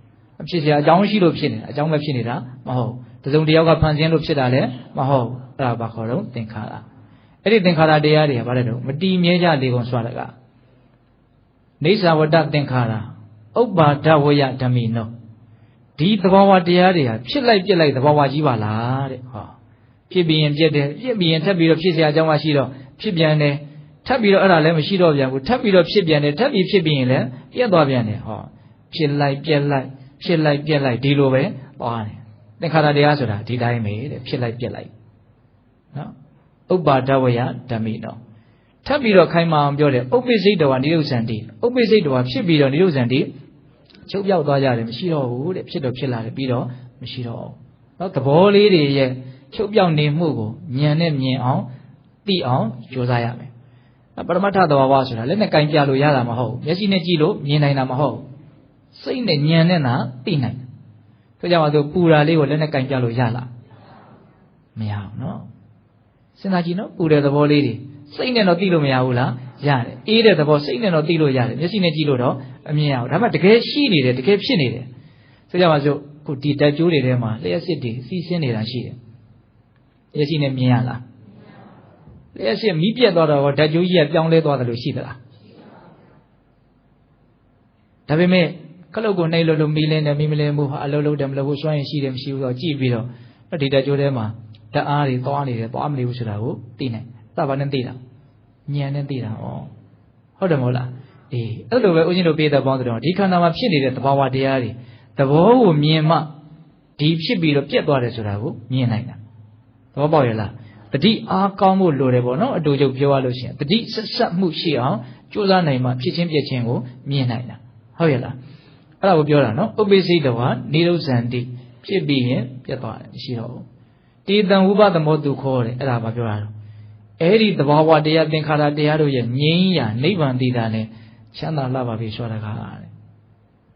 She's a young Shilo Shini, a young Shinida, Maho. The Zundiaga Pansian of Chidale, Maho. Rabakoro, Tenkara. Every Tenkara de Aria, Barado, Medimia Legon Swaraga. Nisa Vada Tenkara, Oba Dawaya Damino. Deep the Bawa de Aria, like the Bawa Jivala. Pibi and Jede, Pibi and Tabi of Chisia Jamashiro, Pibiane, Tabi or Alamashiro, Tabi of Chibiane, Tabi Chibiane, Yadoviane, Piel like, Dilove, on. Tenkara de Azura, did I made, Piel like. Uba Dawaya Damino. Tabiro Kaima Biore, opposite the one you senti, opposite the one should be on you senti. Chubia Daya, Mishiro, Psito Pilla, Bido, Mishiro. Not the ball lady yet, Chubia name Mugo, Nyanem Nyan, the on, Josiah. Paramata Wasura, let me kind Yalo Yalamaho, Yasine Gilo, Yenamaho. Say the Nyanena, Tina. So Yamado Pura Leo, let me kind Yalo Yala. Meow, no. Senagino, Pura the ball lady. Say no Tilo Meaula, Yan, either the boss, say no Tilo Yan, Yasine Gilo, a meow. How about the case she needed, the case she needed. So Yamazo, ခုဒီတက်ကျိုးတွေထဲမှာလျှက်စစ်တွေစီးဆင်းနေတာရှိတယ်လျှက်စီးနဲ့မြင်ရလားလျှက်စစ်မီးပြတ်သွားတော့တက်ကျိုးကြီးကပြောင်းလဲသွားတယ်လို့ရှိသလားဒါပေမဲ့ခလုတ်ကိုနှိပ်လို့မီးလင်းတယ်မီးမလင်းဘူးအလုံးလုံးတယ်မလို့ဘူးစွမ်းရင်ရှိတယ်မရှိဘူးတော့ကြည့်ပြီးတော့ဒီတက်ကျိုးထဲမှာဓာတ်အားတွေသွားနေတယ်သွားမနေဘူးဆိုတာကိုသိနိုင်အဲ့ဒါဘာနဲ့သိတာဉာဏ်နဲ့သိတာဟုတ်တယ်မဟုတ်လားအေးအဲ့လိုပဲဦးဇင်းတို့ပြေးတဲ့ပေါင်းတဲ့တော့ဒီခန္ဓာမှာဖြစ်နေတဲ့သဘာဝတရားတွေသဘောကိုမြင်မှဒီဖြစ်ပြီးတော့ပြတ်သွားတယ်ဆိုတာကိုမြင်နိုင်တာသဘောပေါက်ရလားတတိအားကောင်းဖို့လိုတယ်ပေါ့နော်အတူတူပြောရလို့ရှိရင်တတိဆက်ဆက်မှုရှိအောင်ကြိုးစားနိုင်မှဖြစ်ချင်းပြည့်ချင်းကိုမြင်နိုင်တာဟုတ်ရဲ့လားအဲ့ဒါကိုပြောတာနော်ဥပ္ပိစိတဝါနိရုဇန္တိဖြစ်ပြီးရင်ပြတ်သွားတယ်မရှိတော့ဘူးတေတံဝိပသမောတုခေါ်တယ်အဲ့ဒါဘာပြောတာလဲအဲ့ဒီသဘာဝတရားသင်္ခါရတရားတို့ရဲ့ငြိမ်းရာနိဗ္ဗာန်တည်တာနဲ့ချမ်းသာလာပါပြီဆိုတာကတဲ့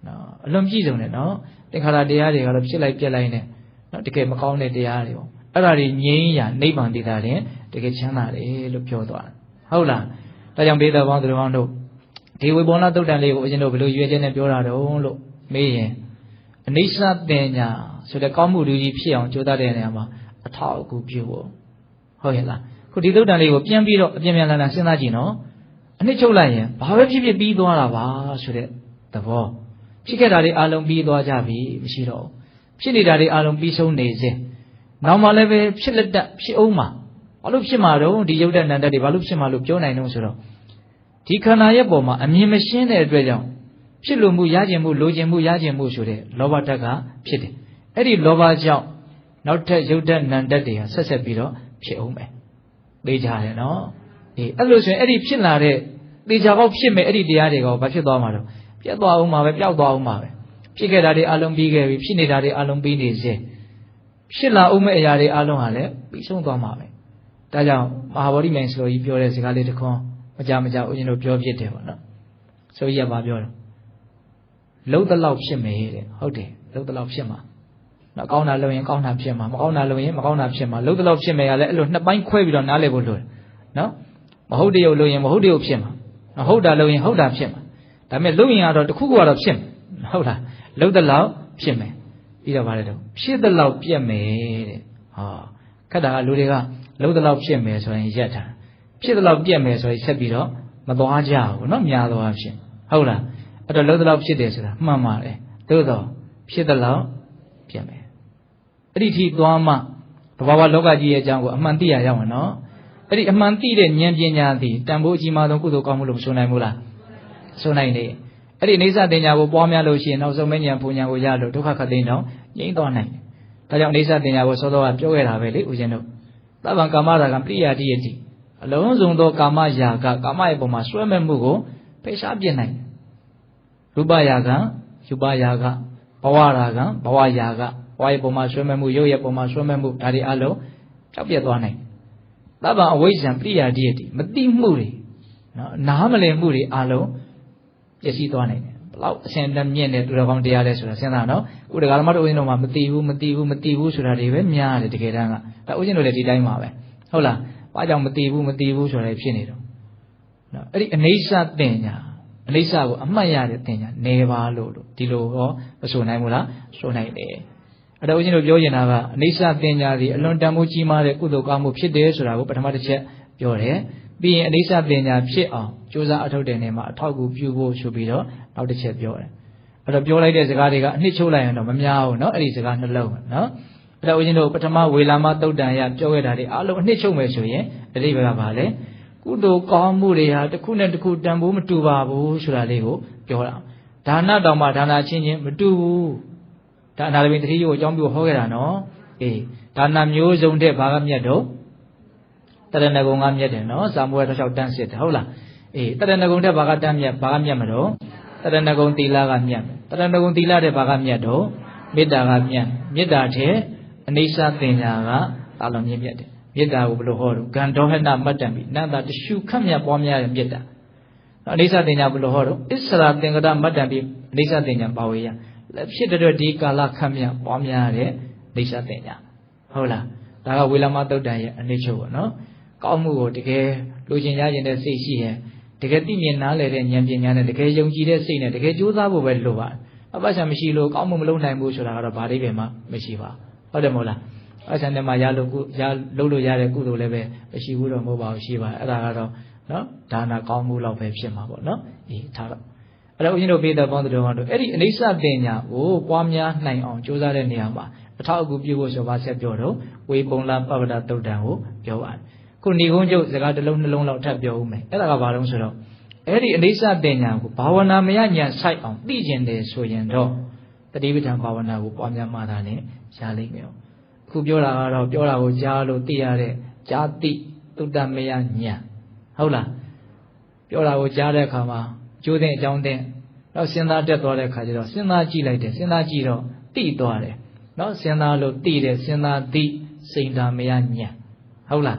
နော်အလွန်ပြည့်စုံတယ်နော်သင်္ခါရတရားတွေကတော့ဖြစ်လိုက်ပြက်လိုက်နဲ့နော်တကယ်မကောင်းတဲ့တရားတွေပေါ့အဲ့ဒါတွေငြိမ်းရာနိဗ္ဗာန်တည်တာနဲ့တကယ်ချမ်းသာတယ်လို့ပြောသွားတယ်ဟုတ်လားဒါကြောင့်ဘေးတော်ပေါင်းသူတော်ကောင်းတို့ဒီဝေဘောနာသုတ်တန်လေးကိုအရှင်တို့ဘယ်လိုရွေးချက်နဲ့ပြောတာတုံးလို့မေးရင်အနိစ္စတင်ညာဆိုတဲ့ကောင်းမှုလူကြီးဖြစ်အောင်ကြိုးစားတဲ့နေရာမှာအထောက်အကူပြုဖို့ဟုတ်ရဲ့လားခုဒီသုတ်တန်လေးကိုပြန်ပြီးတော့အပြန်ပြန်လာလာစဉ်းစားကြည့်နော်အနှစ်ချုပ်လိုက်ရင်ဘာပဲဖြစ်ဖြစ်ပြီးသွားတာပါဆိုတဲ့သဘောဖြစ်ခဲ့တာတွေအလုံးပြီးသွားကြပြီမရှိတော့ဖြစ်နေတာတွေအလုံးပြီးဆုံးနေစေနောက်မှလည်းပဲဖြစ်လက်တက်ဖြစ်အောင်မှာဘာလို့ဖြစ်မှာတော့ဒီရုပ်တဏ္ဍတ်တွေဘာလို့ဖြစ်မှာလို့ပြောနိုင်တော့ဆိုတော့ဒီခန္ဓာရဲ့ပုံမှာအမြင်မရှင်းတဲ့အတွက်ကြောင့်ဖြစ်လို့မှုရခြင်းမှုလိုချင်မှုရခြင်းမှုဆိုတဲ့လောဘဓာတ်ကဖြစ်တယ်အဲ့ဒီလောဘကြောင့်နောက်ထပ်ရုပ်တဏ္ဍတ်တွေကဆက်ဆက်ပြီးတော့ဖြစ်အောင်ပဲသိကြတယ်နော်အေးအဲ့လိုဆိုရင်အဲ့ဒီဖြစ်လာတဲ့သေချာပေါက်ဖြစ်မဲ့အဲ့ဒီတရားတွေကဘာဖြစ်သွားမှာတော့ပြတ်သွားအောင်မှာပဲပျောက်သွားအောင်မှာပဲဖြစ်ခဲ့တာတွေအလုံးပြီးခဲ့ပြီဖြစ်နေတာတွေအလုံးပြီးနေစေဖြစ်လာအောင်မဲ့အရာတွေအလုံးဟာလည်းပြီးဆုံးသွားမှာပဲဒါကြောင့်မဟာဗောဓိမြိုင်ဆိုကြီးပြောတဲ့စကားလေးတစ်ခွန်းမကြဦးဇင်းတို့ပြောဖြစ်တယ်ပေါ့နော်ဆိုကြီးကဘာပြောတော့လှုပ်တလောက်ဖြစ်မယ်တဲ့ဟုတ်တယ်လှုပ်တလောက်ဖြစ်မှာနော်ကောင်းတာလုပ်ရင်ကောင်းတာဖြစ်မှာမကောင်းတာလုပ်ရင်မကောင်းတာဖြစ်မှာလှုပ်တလောက်ဖြစ်မယ်ကလည်းအဲ့လိုနှစ်ပိုင်းခွဲပြီးတော့နားလည်ဖို့လိုတယ်နော်မဟုတ်တဲ့ရုပ်လုပ်ရင်မဟုတ်တဲ့ရုပ်ဖြစ်မှာဟုတ်တာလုပ်ရင်ဟုတ်တာဖြစ်မှာဒါပေမဲ့လုပ်ရင်ကတော့တစ်ခုခုကတော့ဖြစ်မှာဟုတ်လားလှုပ်တလောက်ဖြစ်မယ်ပြီးတော့ဗါလဲတော့ဖြစ်တလောက်ပြက်မယ်တဲ့ဟောခက်တာကလူတွေကလှုပ်တလောက်ဖြစ်မယ်ဆိုရင်ရက်တာဖြစ်တလောက်ပြက်မယ်ဆိုရင်ဆက်ပြီးတော့မသွားကြဘူးเนาะများသောအားဖြင့်ဟုတ်လားအဲ့တော့လှုပ်တလောက်ဖြစ်တယ်ဆိုတာမှန်ပါတယ်သို့တော့ဖြစ်တလောက်ပြက်မယ်အဲ့ဒီထိသွားမှဘဝလောကကြီးရဲ့အကြောင်းကိုအမှန်သိရရအောင်နော်အဲ့ဒီအမှန်သိတဲ့ဉာဏ်ပညာသည်တန်ဖိုးအကြီးမားဆုံးကုသိုလ်ကောင်းမှုလို့မဆိုနိုင်ဘူးလားဆိုနိုင်တယ်အဲ့ဒီအိဋ္ဌတင်ညာကိုပွားများလို့ရှိရင်နောက်ဆုံးမဉဏ်ပူဉဏ်ကိုရလို့ဒုက္ခခတ်သိမ်းတော့ငြိမ်းသွားနိုင်တယ်ဒါကြောင့်အိဋ္ဌတင်ညာကိုစောစောကပြောခဲ့တာပဲလေဦးဇင်းတို့သဗ္ဗံကာမရာဂံပရိယာတိယတိအလုံးစုံသောကာမရာဂကာမရဲ့ပုံမှာစွဲမဲ့မှုကိုဖယ်ရှားပြစ်နိုင်တယ်ရူပရာဂံရူပရာဂဘဝရာဂံဘဝရာဂဘဝရဲ့ပုံမှာစွဲမဲ့မှုရုပ်ရဲ့ပုံမှာစွဲမဲ့မှုဒါတွေအလုံးကြောက်ပြတ်သွားနိုင်သဗ္ဗံအဝိဇ္ဇံပရိယာတိယတိမသိမှုတွေနော်နားမလည်မှုတွေအလုံးပျက်စီးသွားနိုင်တယ်ဘလောက်အစဉ်တမြင့်တဲ့သူတော်ကောင်းတရားလဲဆိုတာစဉ်းစားနော်ခုဒကာဓမ္မတို့ဦးဇင်းတို့မှမသိဘူးဆိုတာတွေပဲများတယ်တကယ်တမ်းကဒါဦးဇင်းတို့လည်းဒီတိုင်းပါပဲဟုတ်လားဘာကြောင့်မသိဘူးဆိုတာဖြစ်နေတော့နော်အဲ့ဒီအနိစ္စတင်ညာအနိစ္စကိုအမှတ်ရတဲ့တင်ညာနေပါလို့ဒီလိုဟောမဆိုနိုင်ဘူးလားဆိုနိုင်တယ်အဲ့တော့ဦးဇင်းတို့ပြောနေတာကအနိစ္စတင်ညာဒီအလွန်တန်ဖိုးကြီးမားတဲ့ကုသိုလ်ကောင်းမှုဖြစ်တယ်ဆိုတာကိုပထမတစ်ချက်ပြောတယ်ပြီးရင်အနိစ္စတင်ညာဖြစ်အောင်ကြိုးစားအထောက်တဲ့နေမှာအထောက်အကူပြုဖို့ဆိုပြီးတော့နောက်တစ်ချက်ပြောတယ်အဲ့တော့ပြောလိုက်တဲ့စကားတွေကအနှစ်ချုပ်လိုက်ရင်တော့မများဘူးเนาะအဲ့ဒီစကားနှလုံးเนาะအဲ့တော့ဦးဇင်းတို့ပထမဝေလာမသုတ်တန်ရပြောခဲ့တာတွေအားလုံးအနှစ်ချုပ်မယ်ဆိုရင်အတိပ္ပယ်ကဘာလဲကုသိုလ်ကောင်းမှုတွေဟာတစ်ခုနဲ့တစ်ခုတန်ဖိုးမတူပါဘူးဆိုတာလေးကိုပြောတာဒါနတောင်မှဒါနချင်းချင်းမတူဘူးဒါအနာလဘိတတိယကိုအကြောင်းပြုဟောခဲ့တာနော်အေးဒါနမျိုးစုံတဲ့ဘာကမြတ်တော့တရဏဂုံကမြတ်တယ်နော်ဇာမွေ16တန်းစစ်တယ်ဟုတ်လားအေးတရဏဂုံတဲ့ဘာကတန်းမြတ်ဘာကမြတ်မတော့တရဏဂုံသီလကမြတ်တရဏဂုံသီလတဲ့ဘာကမြတ်တော့မေတ္တာကမြတ်မေတ္တာတဲ့အနိစ္စတင်ညာကတာလွန်မြင့်မြတ်တယ်မေတ္တာကိုဘယ်လိုဟောတော့ဂန္ဓောဟနမတ္တံပိနန္တာတရှုခတ်မြတ်ပွားများတဲ့မေတ္တာအနိစ္စတင်ညာဘယ်လိုဟောတော့အစ္ဆရာသင်္ကတမတ္တံပိအနိစ္စတင်ညာပါဝေယလည်းဖြစ်တဲ့ဒီကာလခတ်မြတ်ပွားများတဲ့အိဋ္ဌတင်ညာဟုတ်လားဒါကဝေလမသုတ်တန်ရဲ့အနိစ္စပေါ့နော်ကောင်းမှုကိုတကယ်လူကျင်ရရင်တဲ့စိတ်ရှိရင်တကယ်သိမြင်နားလည်တဲ့ဉာဏ်ပညာနဲ့တကယ်ယုံကြည်တဲ့စိတ်နဲ့တကယ်ကြိုးစားဖို့ပဲလိုပါ ပတ်စံမရှိလို့ကောင်းမှုမလုပ်နိုင်ဘူးဆိုတာကတော့ဘာလေးပဲမှမရှိပါဟုတ်တယ်မဟုတ်လားပတ်စံနဲ့မှရလို့လို့ရတဲ့ကုသိုလ်လည်းပဲမရှိဘူးတော့မဟုတ်ပါဘူးရှိပါအဲ့ဒါကတော့နော်ဒါနာကောင်းမှုလောက်ပဲဖြစ်မှာပေါ့နော်အေးထားတော့အဲ့တော့ဦးဇင်းတို့ပေးတဲ့ပေါင်းတော်ကတော့အဲ့ဒီအနိစ္စပညာကိုပွားများနိုင်အောင်ကြိုးစားတဲ့နေရာမှာအထောက်အကူပြုဖို့ဆိုပါဆက်ပြောတော့ဝေပုံလာပဗ္ဗဒသုတ်တံကိုပြောပါတယ်ခုဏီကုန်းကျုပ်စကားတစ်လုံးနှလုံးလောက်ထပ်ပြောဦးမယ်အဲ့ဒါကဘာလို့ဆိုတော့အဲ့ဒီအနိစ္စပညာကိုဘာဝနာမယဉာဏ်ဆိုင်အောင်သိကျင်တယ်ဆိုရင်တော့တတိပဋ္ဌာန်ဘာဝနာကိုပွားများမှတာနဲ့ရလိမ့်မယ်အခုပြောတာကတော့ပြောတာကိုကြားလို့သိရတဲ့ကြားသိသုတ္တမယဉာဏ်ဟုတ်လားပြောတာကိုကြားတဲ့အခါမှာကျိုးတဲ့အကြောင်းတဲ့နောက်စဉ်းစားတက်သွားတဲ့အခါကျတော့စဉ်းစားကြည့်လိုက်တယ်စဉ်းစားကြည့်တော့သိသွားတယ်နော်စဉ်းစားလို့သိတယ်စဉ်းစားသိစိန္ဒာမယဉာဏ်ဟုတ်လား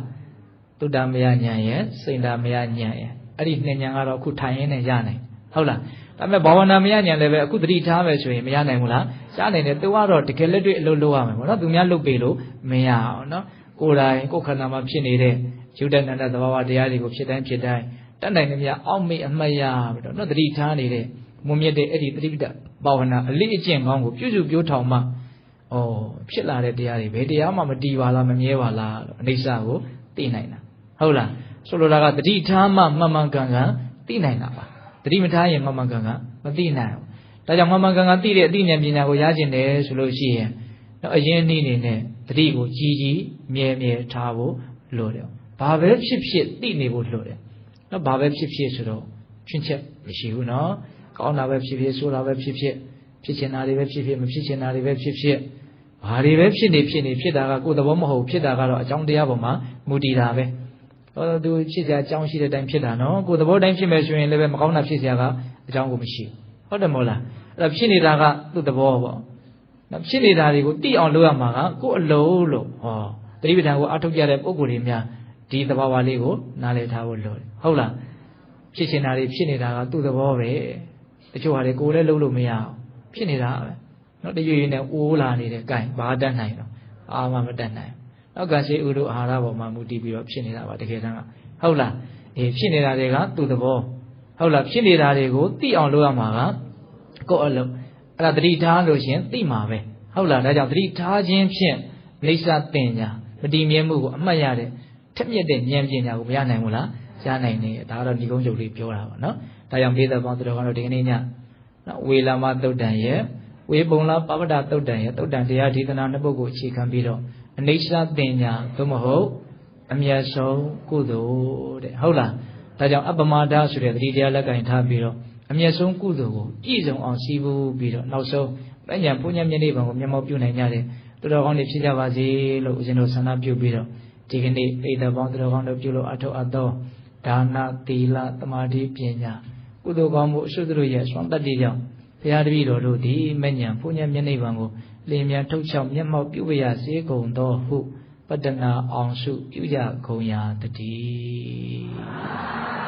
သုတ္တမယဉာဏ်ရဲ့စိန္ဒာမယဉာဏ်ရဲ့အဲ့ဒီနှစ်ဉာဏ်ကတော့အခုထိုင်ရင်းနဲ့ရနိုင်ဟုတ်လားဒါပေမဲ့ဘာဝနာမယဉာဏ်လည်းပဲအခုသတိထားမယ်ဆိုရင်မရနိုင်ဘူးလားရနိုင်တယ်သူကတော့တကယ်လက်တွေ့အလုပ်လုပ်ရမယ်ပေါ့နော်သူများလုပ်ပေးလို့မရအောင်နော်ကိုယ်တိုင်ကိုယ်ခန္ဓာမှာဖြစ်နေတဲ့ယုဒ္ဓနန္ဒသဘာဝတရားတွေကိုဖြစ်တိုင်းဖြစ်တိုင်းတတ်နိုင်သမျှအောက်မေ့အမှတ်ရပြီးတော့နော်သတိထားနေတဲ့မွန်မြတ်တဲ့အဲ့ဒီသတိပဋ္ဌာန်ဘာဝနာအလေးအကျင့်ကောင်းကိုပြုစုပြောထောင်မှဖြစ်လာတဲ့တရားတွေဘယ်တရားမှမတည်ပါလားမမြဲပါလားလို့အနိစ္စကိုသိနိုင်တာဟုတ်လားဆိုလိုတာကသတိထားမှမှန်မှန်ကန်ကန်သိနိုင်တာပါသတိမထားရင်မှန်မှန်ကန်ကန်မသိနိုင်ဘူးဒါကြောင့်မှန်မှန်ကန်ကန်သိတဲ့အသိဉာဏ်ပညာကိုရကျင်တယ်ဆိုလို့ရှိရင်တော့အရင်နည်းနေနဲ့သတိကိုကြီးကြီးမြဲမြဲထားဖို့လိုတယ်ဘာပဲဖြစ်ဖြစ်သိနေဖို့လိုတယ်နော်ဘာပဲဖြစ်ဖြစ်ဆိုတော့ချွင်းချက်မရှိဘူးနော်ကောင်းတာပဲဖြစ်ဖြစ်ဆိုးတာပဲဖြစ်ဖြစ်ဖြစ်ချင်တာတွေပဲဖြစ်ဖြစ်မဖြစ်ချင်တာတွေပဲဖြစ်ဖြစ်ဘာတွေပဲဖြစ်နေဖြစ်တာကကိုယ်သဘောမဟုတ်ဖြစ်တာကတော့အကြောင်းတရားပေါ်မှာမူတည်တာပဲသူဖြစ်ကြအကြောင်းရှိတဲ့အတိုင်းဖြစ်တာနော်ကိုယ်သဘောတိုင်းဖြစ်မယ်ဆိုရင်လည်းပဲမကောင်းတာဖြစ်စရာကအကြောင်းကိုမရှိဘူးဟုတ်တယ်မဟုတ်လားအဲ့ဒါဖြစ်နေတာကသူ့သဘောပေါ့နော်ဖြစ်နေတာတွေကိုသိအောင်လုပ်ရမှာကကိုယ်အလုံးလို့သတိပဋ္ဌာန်ကိုအထုတ်ကြတဲ့ပုံကိုယ်တွေများဒီသဘာဝလေးကိုနားလည်ထားဖို့လိုတယ်ဟုတ်လားဖြစ်ချင်တာတွေဖြစ်နေတာကသူ့သဘောပဲတချို့ဟာတွေကိုယ်လည်းလုံးလို့မရအောင်ဖြစ်နေတာပဲနော်တရွေ့ရွေ့နဲ့အိုးလာနေတဲ့ gain ဘာတတ်နိုင်တော့အာမမတတ်နိုင်နောက်ကရှိဥဒုအာဟာရပေါ်မှာမူတည်ပြီးတော့ဖြစ်နေတာပါတကယ်တမ်းကဟုတ်လားဖြစ်နေတာတွေကသူ့သဘောဟုတ်လားဖြစ်နေတာတွေကိုသိအောင်လုပ်ရမှာကကိုယ့်အလုပ်အဲ့ဒါသတိထားလို့ရှင်သိမှာပဲဟုတ်လားဒါကြောင့်သတိထားခြင်းဖြင့်လိစ္ဆပညာမတည်မြဲမှုကိုအမှတ်ရတဲ့ထက်မြက်တဲ့ဉာဏ်ပညာကိုမရနိုင်ဘူးလားရနိုင်တယ်ဒါကတော့ဒီကုန်းချုပ်လေးပြောတာပါနော်ဒါကြောင့်ပေးသက်ပေါင်းသူတော်ကတော့ဒီကနေ့ညနော်ဝေလာမသုတ်တံရဲ့ဝေပုံလာပဗ္ဗဒသုတ်တံရဲ့သုတ်တံတရားဒေသနာနှစ်ပုဒ်ကိုအခြေခံပြီးတော့အနိစ္စပညာသို့မဟုတ်အမြတ်ဆုံးကုသိုလ်တဲ့ဟုတ်လားဒါကြောင့်အပ္ပမဒဆိုတဲ့သတိတရားလက်ကင်ထားပြီးတော့အမြတ်ဆုံးကုသိုလ်ကိုပြည့်စုံအောင်စီးပူးပြီးတော့နောက်ဆုံးပညာပူညံမျက်နှိပ်ပံကိုမျက်မှောက်ပြုနိုင်ကြတဲ့သူတော်ကောင်းတွေဖြစ်ကြပါစေလို့ဦးဇင်းတို့ဆန္ဒပြုပြီးတော့ဒီကနေ့ပိဋကပေါင်းသူတော်ကောင်းတို့ပြုလို့အထောက်အသောဒါနသီလသမာဓိပညာကုသိုလ်ကောင်းမှုအစွတ်တို့ရဲ့စွမ်းတတ္တိကြောင့်ဘုရားတပည့်တော်တို့သည်မဉ္ဇဉ်ပူညံမျက်နှိပ်ပံကိုလင်းမြန်ထုတ်ချောက်မျက်မှောက်ပြုရစေကုန်သောဟုပတ္တနာအောင်စုပြုကြကုန်ရာတည်း